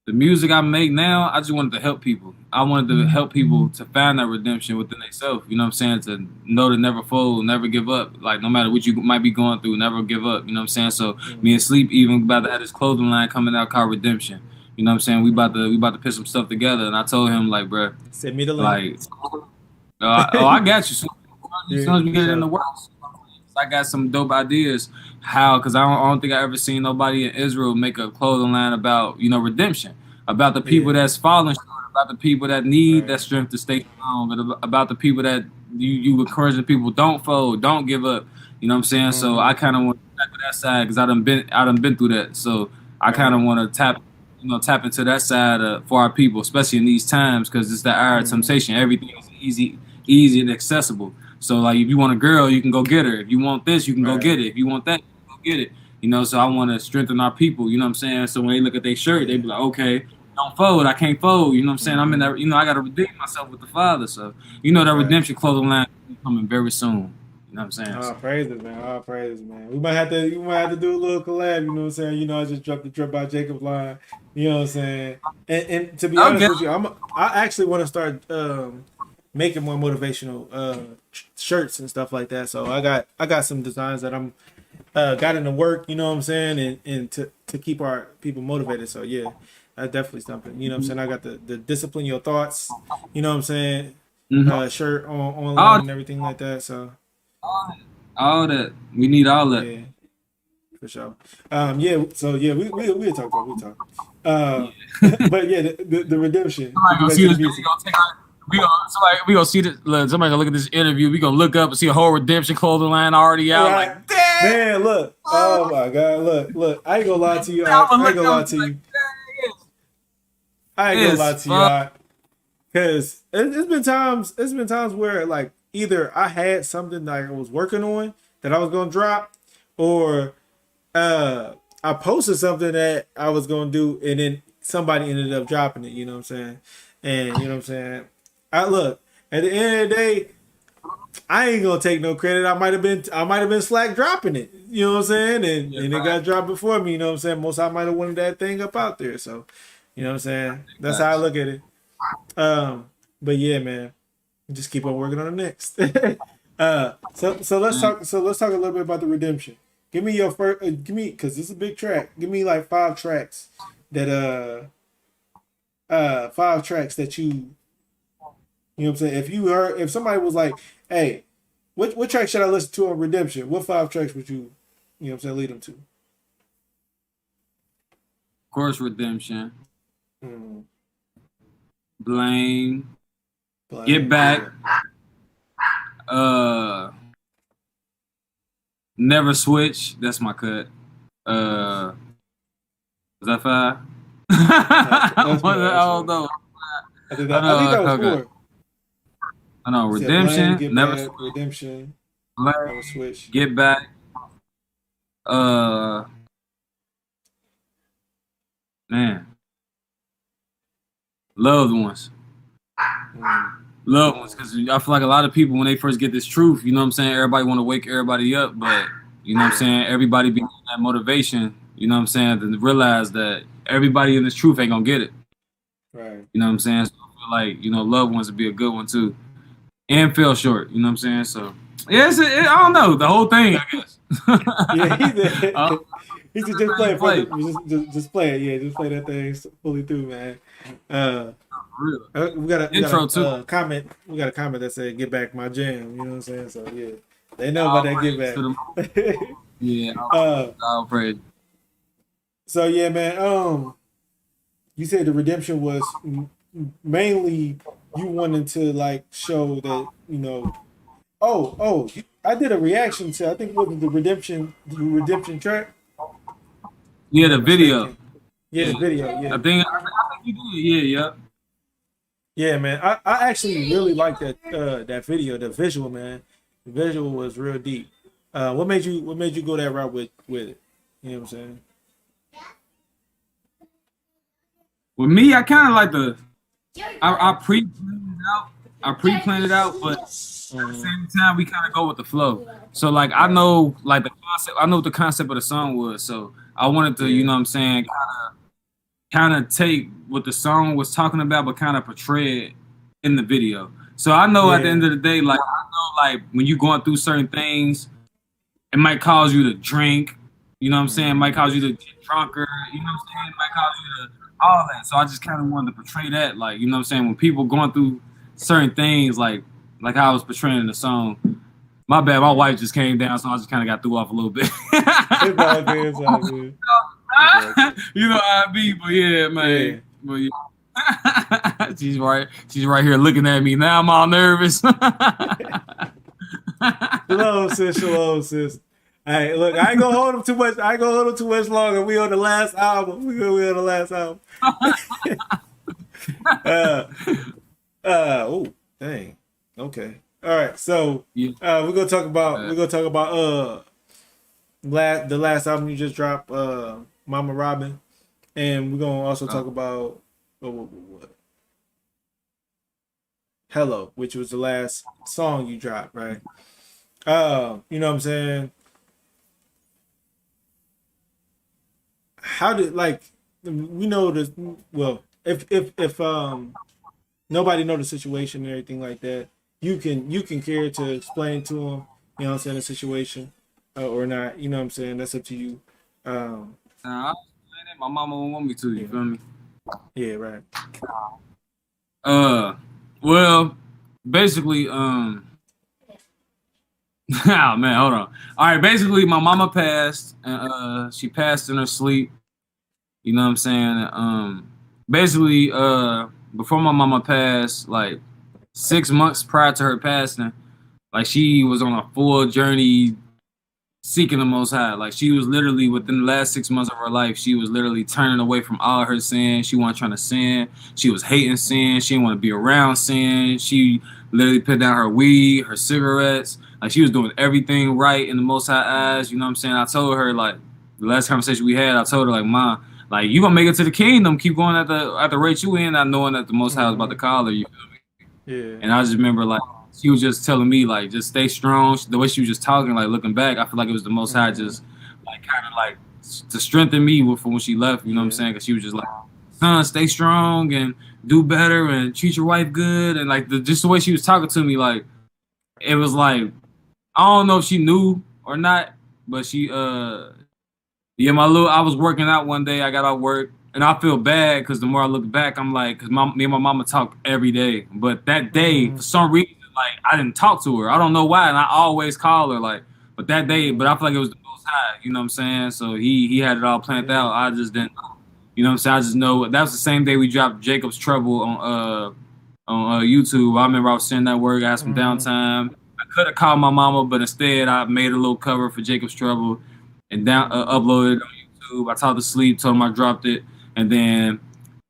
the music I make now, I just wanted to help people. I wanted to help people to find that redemption within themselves. You know what I'm saying? To know to never fold, never give up. Like no matter what you might be going through, never give up. You know what I'm saying? So me mm. and Sleep even about to have this clothing line coming out called Redemption. You know what I'm saying? We about to put some stuff together, and I told him like, bro, Send me the link. like, I got you. As Yeah, soon as we for get it in the sure. works, I got some dope ideas. How? Because I don't think I ever seen nobody in Israel make a clothing line about redemption, about the people Yeah, that's falling short, about the people that need right. that strength to stay strong, and about the people that you encouraging people don't fold, don't give up. You know what I'm saying? So I Uh-huh. kind of want to tackle that side because I done been through that. So I kind of Right. want to tap into that side for our people, especially in these times because it's the hour of Mm, temptation. Everything is easy and accessible. So like if you want a girl, you can go get her. If you want this, you can go right. get it. If you want that, you can go get it. You know, so I want to strengthen our people. You know what I'm saying? So when they look at their shirt, they Yeah. be like, okay, don't fold. I can't fold. You know what I'm saying? I'm in Mm-hmm. that. I got to redeem myself with the Father. So that Right. redemption clothing line is coming very soon. You know what I'm saying? All So praises, man. All praises, man. We might have to do a little collab, you know what I'm saying? I just dropped the Drip by Jacob line. You know what I'm saying? And to be honest okay, with you, I actually want to start making more motivational shirts and stuff like that. So I got some designs that I'm got in the work, you know what I'm saying, and to keep our people motivated. So yeah, that's definitely something. You know what I'm saying? I got the discipline your thoughts, you know what I'm saying, mm-hmm. shirt all, online and everything like that. So all that we need all that. yeah. For sure. Yeah. So yeah, we'll talk. We'll talk. But yeah, the redemption. Somebody gonna Back see to the this. music. We gonna see this. Look, somebody gonna look at this interview. We gonna look up and see a whole redemption clothing line already out. Right. Like, damn. Man, look. Oh my God. Look. I ain't gonna lie to you. I ain't gonna lie to you. I ain't gonna lie to you. Because it's been times where like either I had something that I was working on that I was gonna drop, or I posted something that I was gonna do, and then somebody ended up dropping it. You know what I'm saying? And you know what I'm saying? I look at the end of the day, I ain't gonna take no credit. I might have been slack dropping it. You know what I'm saying? And it got dropped before me. You know what I'm saying? Most I might have wanted that thing up out there. So you know what I'm saying? That's how I look at it. But yeah, man, just keep on working on the next. So let's talk a little bit about the redemption. Give me your first. Because this is a big track. Give me like 5 tracks that 5 tracks that you know what I'm saying. If somebody was like, hey, what track should I listen to on Redemption? What 5 tracks would you know what I'm saying, lead them to? Of course, Redemption. Blame. Get Back. Never Switch. That's my cut. Was that 5? I don't know. I think that was 4. I know. Redemption. Blame, Never back, Switch. Redemption. Blame, Never Switch. Get Back. Man. Loved Ones. Loved Ones, because I feel like a lot of people, when they first get this truth, you know what I'm saying, everybody want to wake everybody up, but you know what I'm saying, everybody be getting that motivation, you know what I'm saying, to realize that everybody in this truth ain't gonna get it. Right. You know what I'm saying? So I feel like, you know, Loved Ones would be a good one too. And Fell Short, you know what I'm saying? So yeah, I don't know, the whole thing, I guess. Yeah, he said just play it. Just play it. Yeah, just play that thing fully through, man. We got a comment. We got a comment that said "Get Back My Jam." You know what I'm saying? So yeah, they know about that "Get Back." Yeah, I'll pray. So yeah, man. You said the redemption was mainly you wanting to like show that, you know. Oh, I did a reaction to, I think, what was the redemption track? Yeah, the video. Yeah, the video. Yeah, I think you did. Yeah. Yeah, man. I actually really like that video, the visual, man. The visual was real deep. What made you go that route with it? You know what I'm saying? With me, I kind of like I pre-planned it out, but at the same time, we kind of go with the flow. So like, I know like the concept. I know what the concept of the song was. So I wanted to, you know what I'm saying, kind of take what the song was talking about, but kind of portray it in the video. So I know at the end of the day, like, I know like when you're going through certain things, it might cause you to drink. You know what I'm saying? It might cause you to get drunker. You know what I'm saying? It might cause you to all that. So I just kind of wanted to portray that, like, you know what I'm saying, when people going through certain things, like I was portraying in the song. My bad, my wife just came down, so I just kind of got threw off a little bit. It's all good. You know how I be, but yeah, man. Yeah. But yeah. She's right here looking at me. Now I'm all nervous. Shalom, sis. Hey, look, I ain't gonna hold him too much. I ain't gonna hold him too much longer. We on the last album. We on the last album. Oh, dang. Okay. All right. So we're gonna talk about the last album you just dropped, Mama Robin, and we're gonna also talk about what? Hello, which was the last song you dropped, right? You know what I'm saying? How did, like, we know this? Well, if nobody know the situation and everything like that, you can care to explain to them, you know what I'm saying, the situation or not. You know what I'm saying? That's up to you. I'll explain it. My mama won't want me to. You feel me? Yeah, right. Well, basically, oh man, hold on. All right, basically, my mama passed. She passed in her sleep. You know what I'm saying? Basically, before my mama passed, like 6 months prior to her passing, like she was on a full journey seeking the Most High. Like she was literally within the last 6 months of her life, she was literally turning away from all her sin. She wasn't trying to sin. She was hating sin. She didn't want to be around sin. She literally put down her weed, her cigarettes. Like she was doing everything right in the Most High eyes. You know what I'm saying? I told her like the last conversation we had, I told her like, "Ma, like you gonna make it to the kingdom. Keep going at the rate you in, not knowing that the Most High was about to call her." You feel me? Yeah. And I just remember like she was just telling me like just stay strong. The way she was just talking, like looking back, I feel like it was the Most High just like kind of like to strengthen me from when she left. You know what I'm saying? Because she was just like, son, stay strong and do better and treat your wife good. And like just the way she was talking to me, like it was like I don't know if she knew or not, but she yeah, I was working out one day. I got out work, and I feel bad because the more I look back, I'm like, because me and my mama talk every day. But that day, for some reason, like I didn't talk to her. I don't know why, and I always call her. Like, but that day, but I feel like it was the Most High. You know what I'm saying? So he had it all planned out. I just didn't. You know what I'm saying? I just know that was the same day we dropped Jacob's Trouble on YouTube. I remember I was sitting at work, I had some downtime. I could have called my mama, but instead I made a little cover for Jacob's Trouble and uploaded it on YouTube. I talked to sleep, told him I dropped it, and then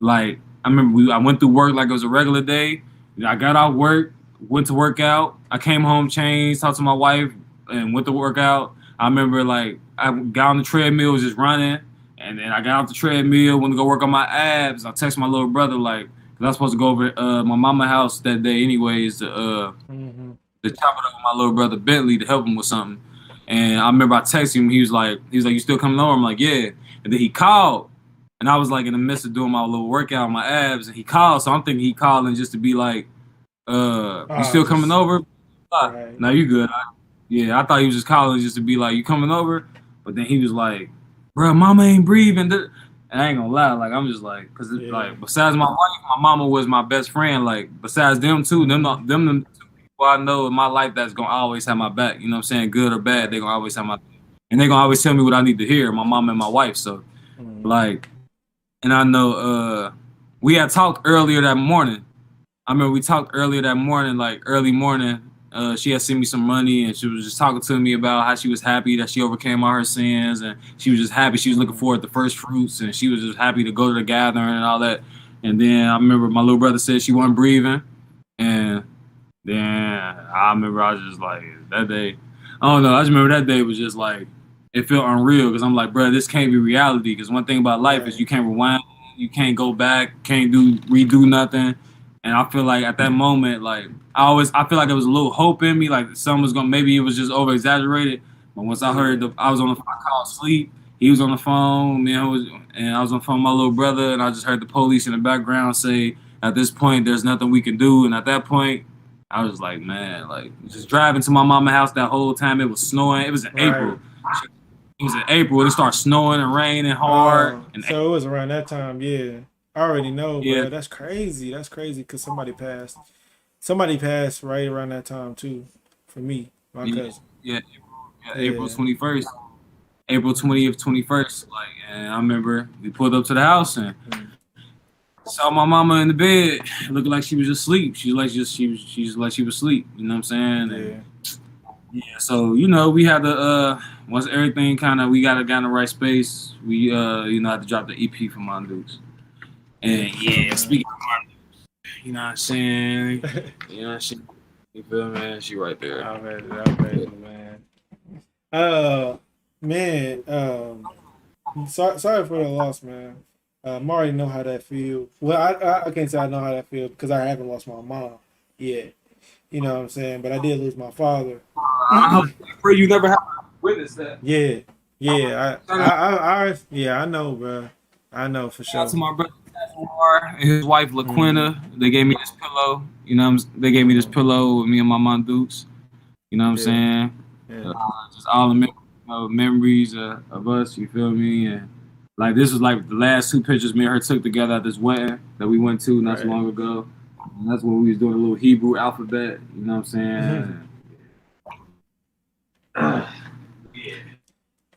like I remember I went through work like it was a regular day. I got out work, went to work out. I came home, changed, talked to my wife, and went to work out. I remember like I got on the treadmill, was just running, and then I got off the treadmill, went to go work on my abs. I texted my little brother like, cause I was supposed to go over my mama's house that day anyways to chop it up with my little brother Bentley to help him with something. And I remember I texted him. He was like, you still coming over? I'm like, yeah. And then he called, and I was like in the midst of doing my little workout on my abs, and he called. So I'm thinking he calling just to be like, you still coming over? Right. No, you good. I thought he was just calling just to be like, you coming over? But then he was like, bro, mama ain't breathing. And I ain't gonna lie, like I'm just like, cause like besides my wife, my mama was my best friend. Like besides them two, them two people I know in my life that's gonna always have my back. You know what I'm saying? Good or bad, they gonna always have my back. And they gonna always tell me what I need to hear. My mom and my wife. So like, and I know we had talked earlier that morning. I remember we talked earlier that morning, like early morning. She had sent me some money, and she was just talking to me about how she was happy that she overcame all her sins, and she was just happy. She was looking forward to the first fruits, and she was just happy to go to the gathering and all that. And then I remember my little brother said she wasn't breathing, and then I remember I was just like, that day, I don't know. I just remember that day was just like, it felt unreal because I'm like, bro, this can't be reality. Because one thing about life is you can't rewind, you can't go back, can't redo nothing. And I feel like at that moment, like I feel like there was a little hope in me, like something was gonna, maybe it was just over exaggerated. But once I heard I was on the phone, I called sleep. He was on the phone, and I was on the phone with my little brother, and I just heard the police in the background say, at this point, there's nothing we can do. And at that point, I was like, man, like just driving to my mama's house that whole time. It was snowing. It was in April. It was in April. It started snowing and raining hard. So it was around that time, yeah. I already know, Yeah. bro. That's crazy. That's crazy because somebody passed. Somebody passed right around that time too. For me, my cousin. Yeah, April 21st. April 20th, 21st. Like, and I remember we pulled up to the house and saw my mama in the bed, looking like she was asleep. She's like she was asleep. You know what I'm saying? And, yeah. So we had to once everything we got in the right space. We had to drop the EP for my dudes. And yeah, speaking of my dudes, you know what I'm saying? You feel me? She right there. I'm ready, man. Sorry for the loss, man. I already know how that feels. Well, I can't say I know how that feels because I haven't lost my mom yet. You know what I'm saying? But I did lose my father. I pray you never have to witness that. Yeah. I know, bro. I know for sure. Shout out to my brother and his wife LaQuinta. They gave me this pillow. They gave me this pillow with me and my mom Dukes. You know what I'm saying? Yeah. Just all the memories of us. You feel me? And like this was like the last two pictures me and her took together at this wedding that we went to not so long ago. And that's when we was doing a little Hebrew alphabet. You know what I'm saying?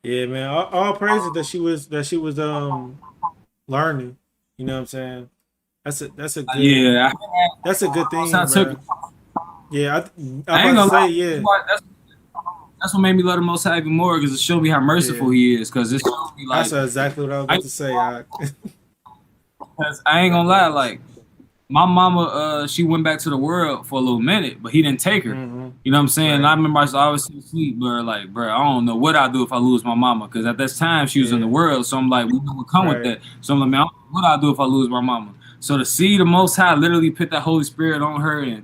Yeah, man. All praises that she was learning. You know what I'm saying? That's a good Yeah, that's a good thing, I took. bro. Yeah, I'm I ain't about to gonna say, lie. yeah. That's what made me love the Most High even more, because it showed me how merciful Yeah. He is. Because it showed me That's like, exactly what I was about to say. cause I ain't gonna lie, like my mama, she went back to the world for a little minute, but He didn't take her. Mm-hmm. You know what I'm saying? And Right. I remember I was always sleep, bro. Like, bro, I don't know what I'll do if I lose my mama, because at that time she was in the Yeah. world. So I'm like, we know what come with Right. that. So I'm like, man, I don't know what I'll do if I lose my mama. So to see the Most High literally put that Holy Spirit on her and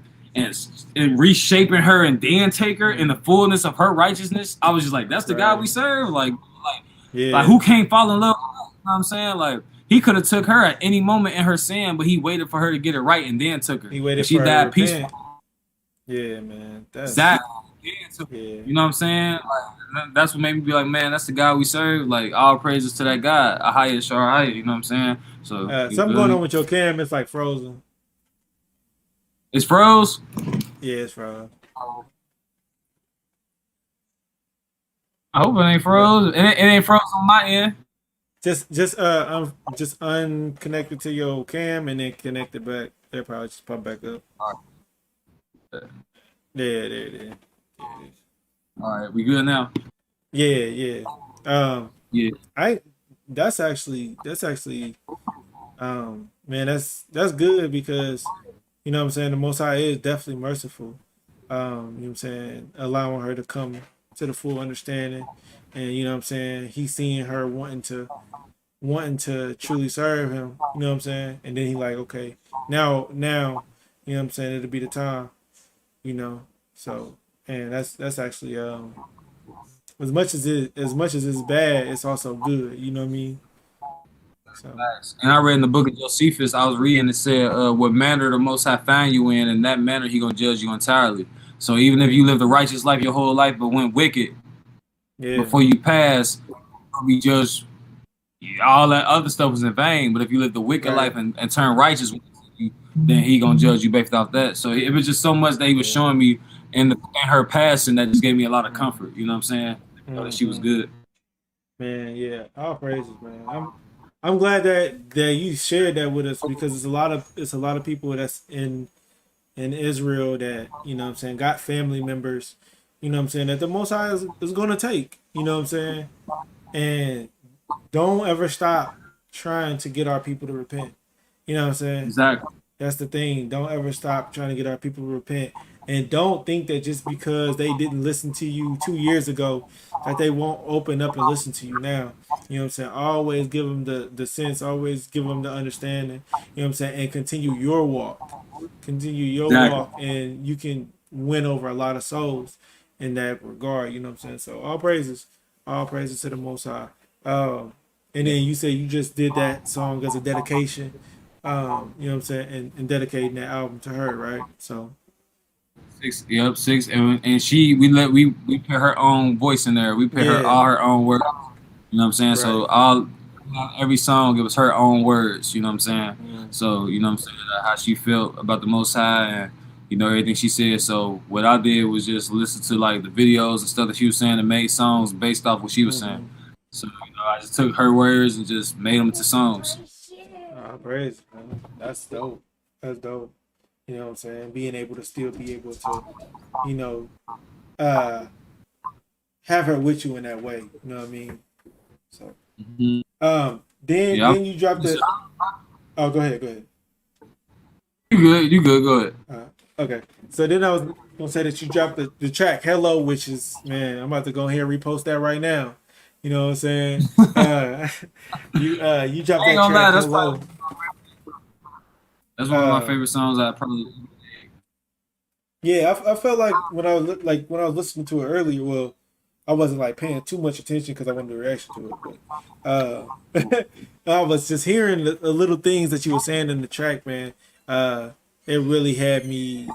reshaping her and then take her in the fullness of her righteousness, I was just like, that's the God we Right. serve. Like Yeah. who can't fall in love with her? You know what I'm saying? Like, He could have took her at any moment in her sin, but He waited for her to get it right and then took her. He waited And she for her to died peaceful. repent. Yeah, man. That's Exactly. yeah. You know what I'm saying? Like, that's what made me be like, man, that's the God we serve. Like, all praises to that God. Ahaya Sharaya. You know what I'm saying? So you Something feel going on me? with your cam. It's like frozen. It's froze. Yeah, it's frozen. I hope it ain't froze. It ain't froze on my end. Just unconnected to your cam and then connect it back. They'll probably just pop back up. There it is. All right, we good now. Yeah. Yeah. That's actually man, that's good because you know what I'm saying, the Most High is definitely merciful. You know what I'm saying, allowing her to come to the full understanding, and you know what I'm saying, he's seeing her wanting to truly serve him, you know what I'm saying, and then he like, okay, now, you know what I'm saying, it'll be the time, you know. So, and that's actually as much as it's bad, it's also good, you know what I mean. So And I read in the book of Josephus, I was reading, it said, what manner the Most High find you in that manner He gonna judge you entirely. So even if you lived a righteous life your whole life but went wicked yeah, before you pass, we judge all that other stuff was in vain. But if you live the wicked right, life and turn righteous, then He gonna judge you based off that. So it was just so much that He was yeah. showing me in her passing that just gave me a lot of comfort. You know what I'm saying? That she was good. Man, yeah, all praises, man. I'm glad that you shared that with us because it's a lot of people that's in Israel that, you know what I'm saying, got family members, you know what I'm saying, that the Most High is going to take, you know what I'm saying, and don't ever stop trying to get our people to repent, you know what I'm saying. Exactly. That's the thing. Don't ever stop trying to get our people to repent. And don't think that just because they didn't listen to you 2 years ago, that they won't open up and listen to you now. You know what I'm saying? Always give them the sense, always give them the understanding, you know what I'm saying? And continue your walk. Continue your Exactly. walk, and you can win over a lot of souls in that regard, you know what I'm saying? So all praises to the Most High. And then you say you just did that song as a dedication. You know what I'm saying, and dedicating that album to her, right? So 6, yep, 6, and we put her own voice in there. We put her yeah, all her own words. You know what I'm saying? right. So every song, it was her own words. You know what I'm saying? Mm. So you know what I'm saying, how she felt about the Most High and everything she said. So what I did was just listen to like the videos and stuff that she was saying and made songs based off what she was saying. So I just took her words and just made them into songs. Praise, man. That's dope. That's dope. You know what I'm saying? Being able to still be able to, you know, have her with you in that way. You know what I mean? So, then you dropped the. Oh, go ahead. You good. Go ahead. Okay. So then I was gonna say that you dropped the track "Hello," which is, man, I'm about to go ahead and repost that right now. You know what I'm saying? You dropped that track "Hello." That's one of my favorite songs. I probably. Yeah, I felt like when I was listening to it earlier. Well, I wasn't like paying too much attention because I wanted to reaction to it. But I was just hearing the little things that you were saying in the track, man. It really had me.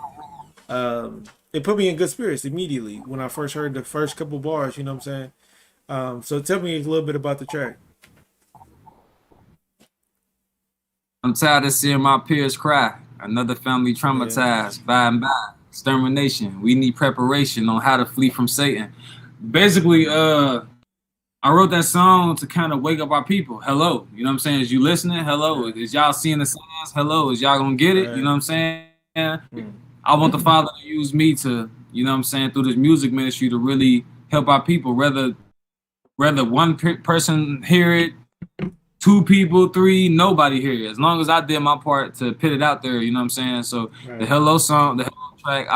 It put me in good spirits immediately when I first heard the first couple bars. You know what I'm saying? So tell me a little bit about the track. I'm tired of seeing my peers cry. Another family traumatized. By and by. Extermination. We need preparation on how to flee from Satan. Basically, I wrote that song to kind of wake up our people. Hello, you know what I'm saying? Is you listening? Hello, is y'all seeing the signs? Hello, is y'all gonna get it? You know what I'm saying? I want the Father to use me to, you know what I'm saying, through this music ministry to really help our people. Whether one person hear it, 2 people, 3, nobody hear it. As long as I did my part to put it out there, you know what I'm saying? So the Hello song, the Hello track,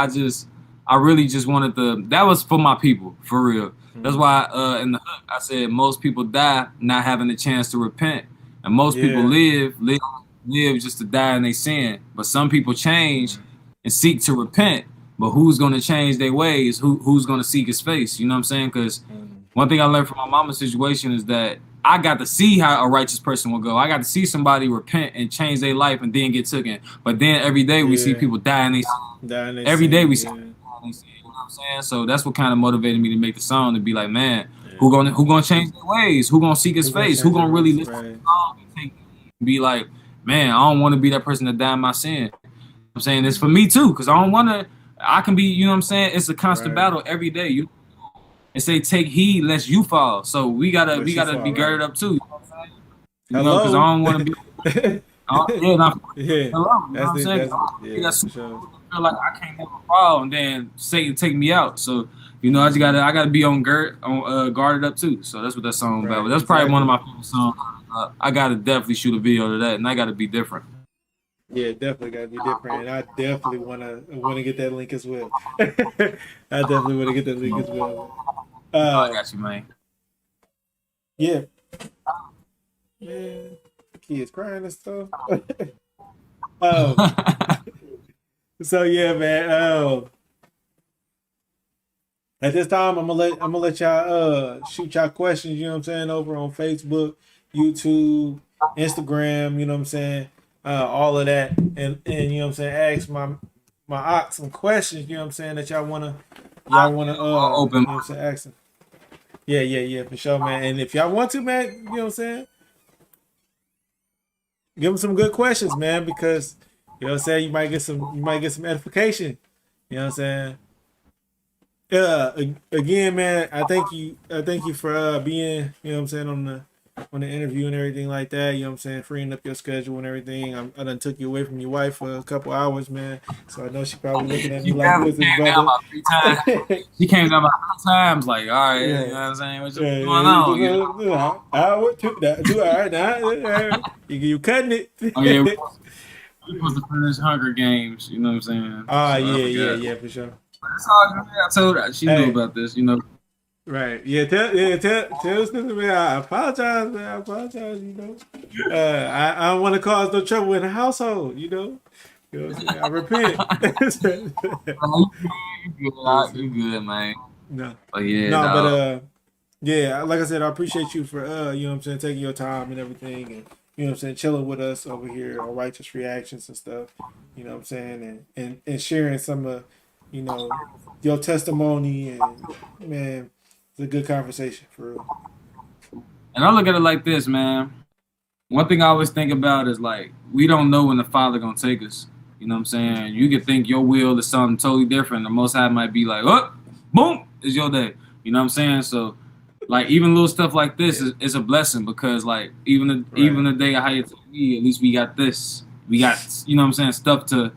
I really just wanted that was for my people, for real. That's why in the hook I said most people die not having a chance to repent. And most people live just to die in their sin. But some people change and seek to repent. But who's gonna change their ways? Who's gonna seek his face? You know what I'm saying? Because one thing I learned from my mama's situation is that I got to see how a righteous person will go. I got to see somebody repent and change their life and then get taken. But then every day we see people die in their sin. Every day we see people die in their sin. You know what I'm saying? So that's what kind of motivated me to make the song, to be like, man, who gonna change their ways? Who gonna seek his face? Who gonna really listen to the song and be like, man, I don't want to be that person that died in my sin. I'm saying it's for me too, because I don't want to. I can be, you know what I'm saying? It's a constant battle every day. And say, take heed lest you fall. So we gotta be girded up too. You know what I'm saying? You know, because I don't want to be. Hello. You know what I'm saying? I feel like I can't never fall, and then Satan take me out. So you know, I gotta be guarded up too. So that's what that song about. But that's probably one of my favorite songs. I gotta definitely shoot a video to that, and I gotta be different. Yeah, definitely gotta be different, and I definitely wanna get that link as well. I definitely wanna get that link as well. I got you, man. Yeah, man, kids crying and stuff. So yeah, man. At this time, I'm gonna let y'all shoot y'all questions. You know what I'm saying, over on Facebook, YouTube, Instagram. You know what I'm saying. All of that, and you know what I'm saying, ask my ox some questions, you know what I'm saying, that y'all wanna open. You know what I'm saying, ask them. Yeah, for sure, man. And if y'all want to, man, you know what I'm saying, give them some good questions, man, because you know what I'm saying, you might get some edification. You know what I'm saying? Again, man, I thank you for being, you know what I'm saying, on the interview and everything like that, you know what I'm saying, freeing up your schedule and everything. I done took you away from your wife for a couple hours, man. So I know she probably looking at me like, "What's this, brother?" She came down about 3 times, like, all right, you know what I'm saying, what's going on? You know? Hour, 2 hours, now you cutting it. Oh yeah, we supposed to finish Hunger Games, you know what I'm saying? Yeah, for sure. That's all I told her. She knew about this, you know. Right. Yeah. Tell us, man. I apologize, man. I apologize. You know, I don't want to cause no trouble in the household. You know what I'm saying? I repent. You good, man. No. Oh yeah. No, but yeah. Like I said, I appreciate you for you know what I'm saying, taking your time and everything, and you know what I'm saying, chilling with us over here on Righteous Reactionz and stuff. You know what I'm saying, and sharing some of, you know, your testimony, and man. It's a good conversation, for real. And I look at it like this, man. One thing I always think about is, like, we don't know when the Father gonna take us. You know what I'm saying? You could think your will is something totally different. The Most High might be like, oh, boom, it's your day. You know what I'm saying? So, like, even little stuff like this is a blessing, because, like, even the day of how you take me, at least we got this. We got, you know what I'm saying, stuff to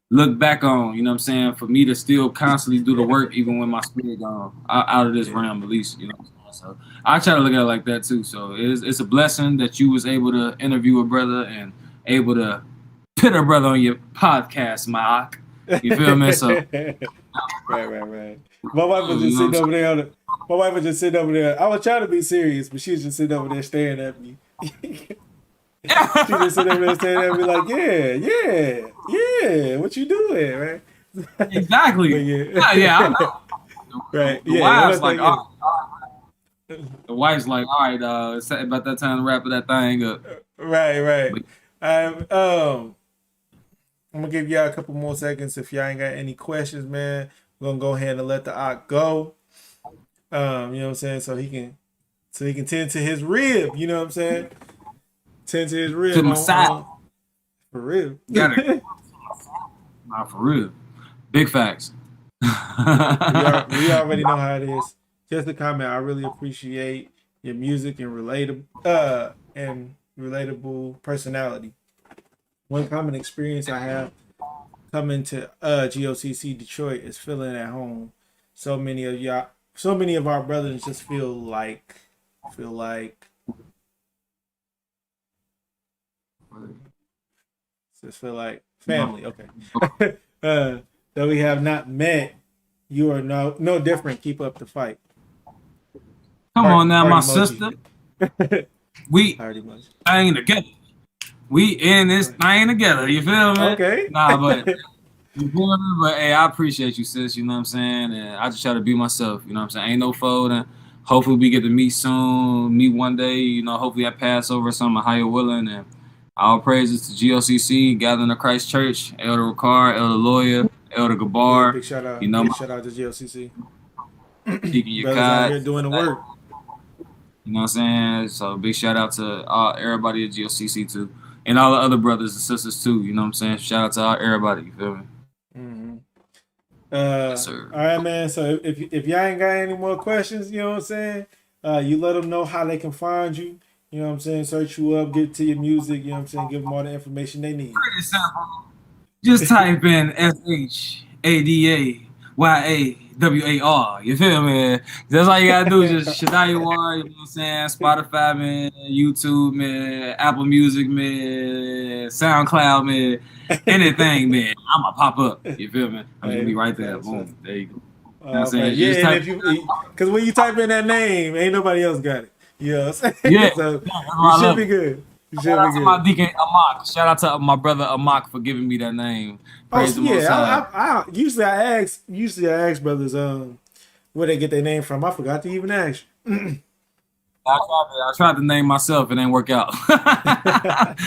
look back on, you know what I'm saying, for me to still constantly do the work even when my spirit gone out of this realm, at least, you know what I'm saying? So I try to look at it like that too. So it's a blessing that you was able to interview a brother and able to put a brother on your podcast, my Ak. You feel me? So right. My wife was just sitting over there I was trying to be serious, but she was just sitting over there staring at me. She just sitting over there staring at me like, yeah, what you doing, right? Exactly. Yeah, I know. Right. The wife's like, the wife's like, all right, it's about that time to wrap that thing up. Right. I'm gonna give y'all a couple more seconds. If y'all ain't got any questions, man, we're gonna go ahead and let the Ak go. You know what I'm saying? So he can tend to his rib, you know what I'm saying? Tend to his rib. To my side. For real. Got it. Nah, for real. Big facts. We already know how it is. Just a comment. I really appreciate, your music and relatable personality. One common experience I have coming to GOCC Detroit is feeling at home. So many of our brothers just feel like family. Okay. Though we have not met, you are no different. Keep up the fight. Come on now, my emoji. sister. We ain't together. We in this thing together. You feel me? Okay. Nah, but you feel me? But hey, I appreciate you, sis. You know what I'm saying? And I just try to be myself. You know what I'm saying? Ain't no folding. Hopefully we get to meet soon. Meet one day. You know, hopefully at Passover or something, higher willing. And all praises to GOCC, Gathering of Christ Church, Elder Ricard, Elder Lawyer, Elder Gabar. Yeah, big shout out. You know, big shout out to GOCC. Keeping your Brothers out here doing the work. You know what I'm saying? So big shout out to everybody at GOCC too. And all the other brothers and sisters too. You know what I'm saying? Shout out to everybody. You feel me? Mm-hmm. Yes, sir. All right, man. So if y'all ain't got any more questions, you know what I'm saying? You let them know how they can find you. You know what I'm saying? Search you up, get to your music. You know what I'm saying? Give them all the information they need. Pretty simple. Just type in SHADAYAWAR. You feel me? That's all you gotta do. Just Shadaya War. You know what I'm saying? Spotify, man. YouTube, man. Apple Music, man. SoundCloud, man. Anything, man. I'ma pop up. You feel me? I'm gonna be right there. Boom. There you go. You know what I'm saying? Yeah, because when you type in that name, ain't nobody else got it. You know what I'm saying? Yeah. So you should be good. Shout out to my deacon Amak. Shout out to my brother Amak for giving me that name. Praise I usually I ask brothers where they get their name from. I forgot to even ask. I tried to name myself, it didn't work out.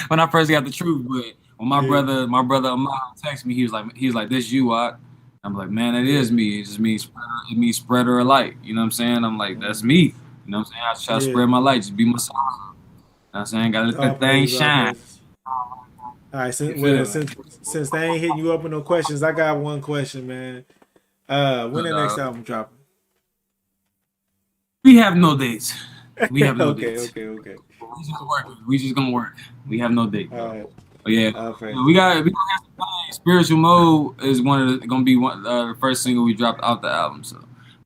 When I first got the truth, but when my brother Amak texted me, he was like, "This you, Ott." I'm like, "Man, it is me. It just means spreader of light." You know what I'm saying? I'm like, "That's me." You know what I'm saying? I just try to spread my light, just be myself. You know what I'm saying? Gotta let that thing shine. All right, since they ain't hitting you up with no questions, I got one question, man. When the next album dropping? We have no dates. We have no dates. Okay. We just gonna work. We have no date. All right. But yeah, we gonna have some things. Spiritual Mode is gonna be the first single we dropped out the album. So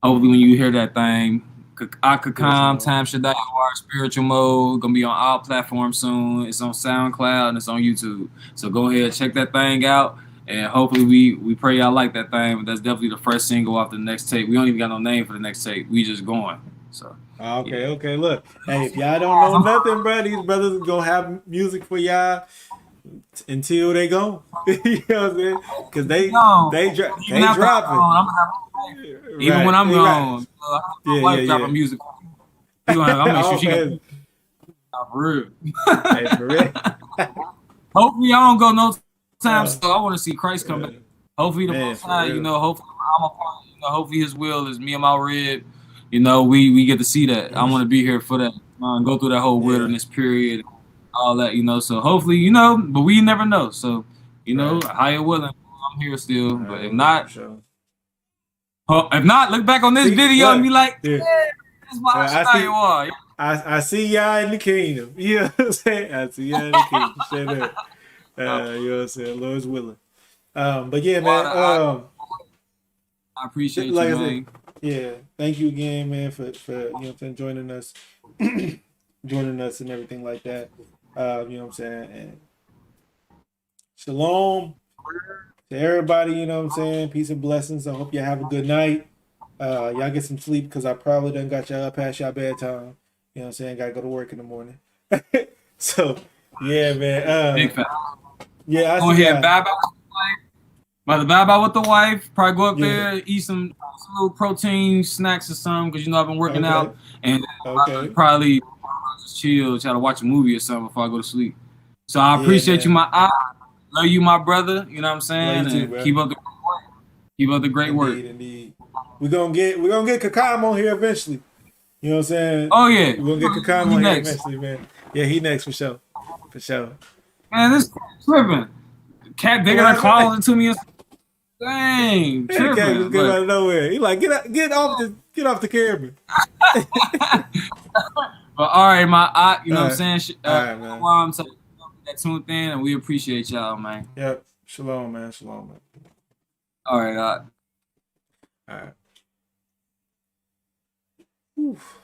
hopefully when you hear that thing, Akakam, Time Shaddai, Spiritual Mode, gonna be on all platforms soon. It's on SoundCloud and it's on YouTube. So go ahead, check that thing out. And hopefully we pray y'all like that thing. But that's definitely the first single off the next tape. We don't even got no name for the next tape. We just going. So okay. Look, hey, if y'all don't know nothing, bro, these brothers gonna have music for y'all until they go. You know what I'm saying? Because they dropping. Even when I'm gone, my wife dropping music. I'm gonna make sure she for real. Hopefully I don't go no time. So I want to see Christ come back. Hopefully the Most High, hopefully I'm a part. Hopefully His will is me and my rib. We get to see that. I want to be here for that. Go through that whole wilderness period, all that. So hopefully but we never know. So higher willing, I'm here still. But if not. Look back on this video and be like, that's why I see y'all in the kingdom. You know what I'm saying? I see y'all in the kingdom. Say that. You know what I'm saying? Lord's willing. But yeah, man. I appreciate you, man. Yeah, thank you again, man, for joining us, and everything like that. You know what I'm saying? And shalom to everybody, you know what I'm saying? Peace and blessings. I hope you have a good night. Y'all get some sleep because I probably done got y'all past y'all bedtime. You know what I'm saying? Gotta go to work in the morning. So, yeah, man. Big fan. Yeah, I go ahead, bye-bye with the wife. By the bye-bye with the wife. Probably go up there, eat some little protein snacks or something because, I've been working out. And probably just chill, try to watch a movie or something before I go to sleep. So I appreciate you, my eye. Love you, my brother. You know what I'm saying? Too, and keep up the great work. Keep up the great work. Indeed. We're gonna get Kakam on here eventually. You know what I'm saying? Oh yeah. We're gonna get Kakam on here eventually, man. Yeah, he next for sure. For sure. Man, this tripping. Cat digging her claws into me. Dang, That cat tripping. just came out of nowhere. He like, get off the camera. But all right, you know what I'm saying? All right, man. I'm saying that tuned in, and we appreciate y'all, man. Yep. Shalom, man. Shalom, man. All right, All right. Oof.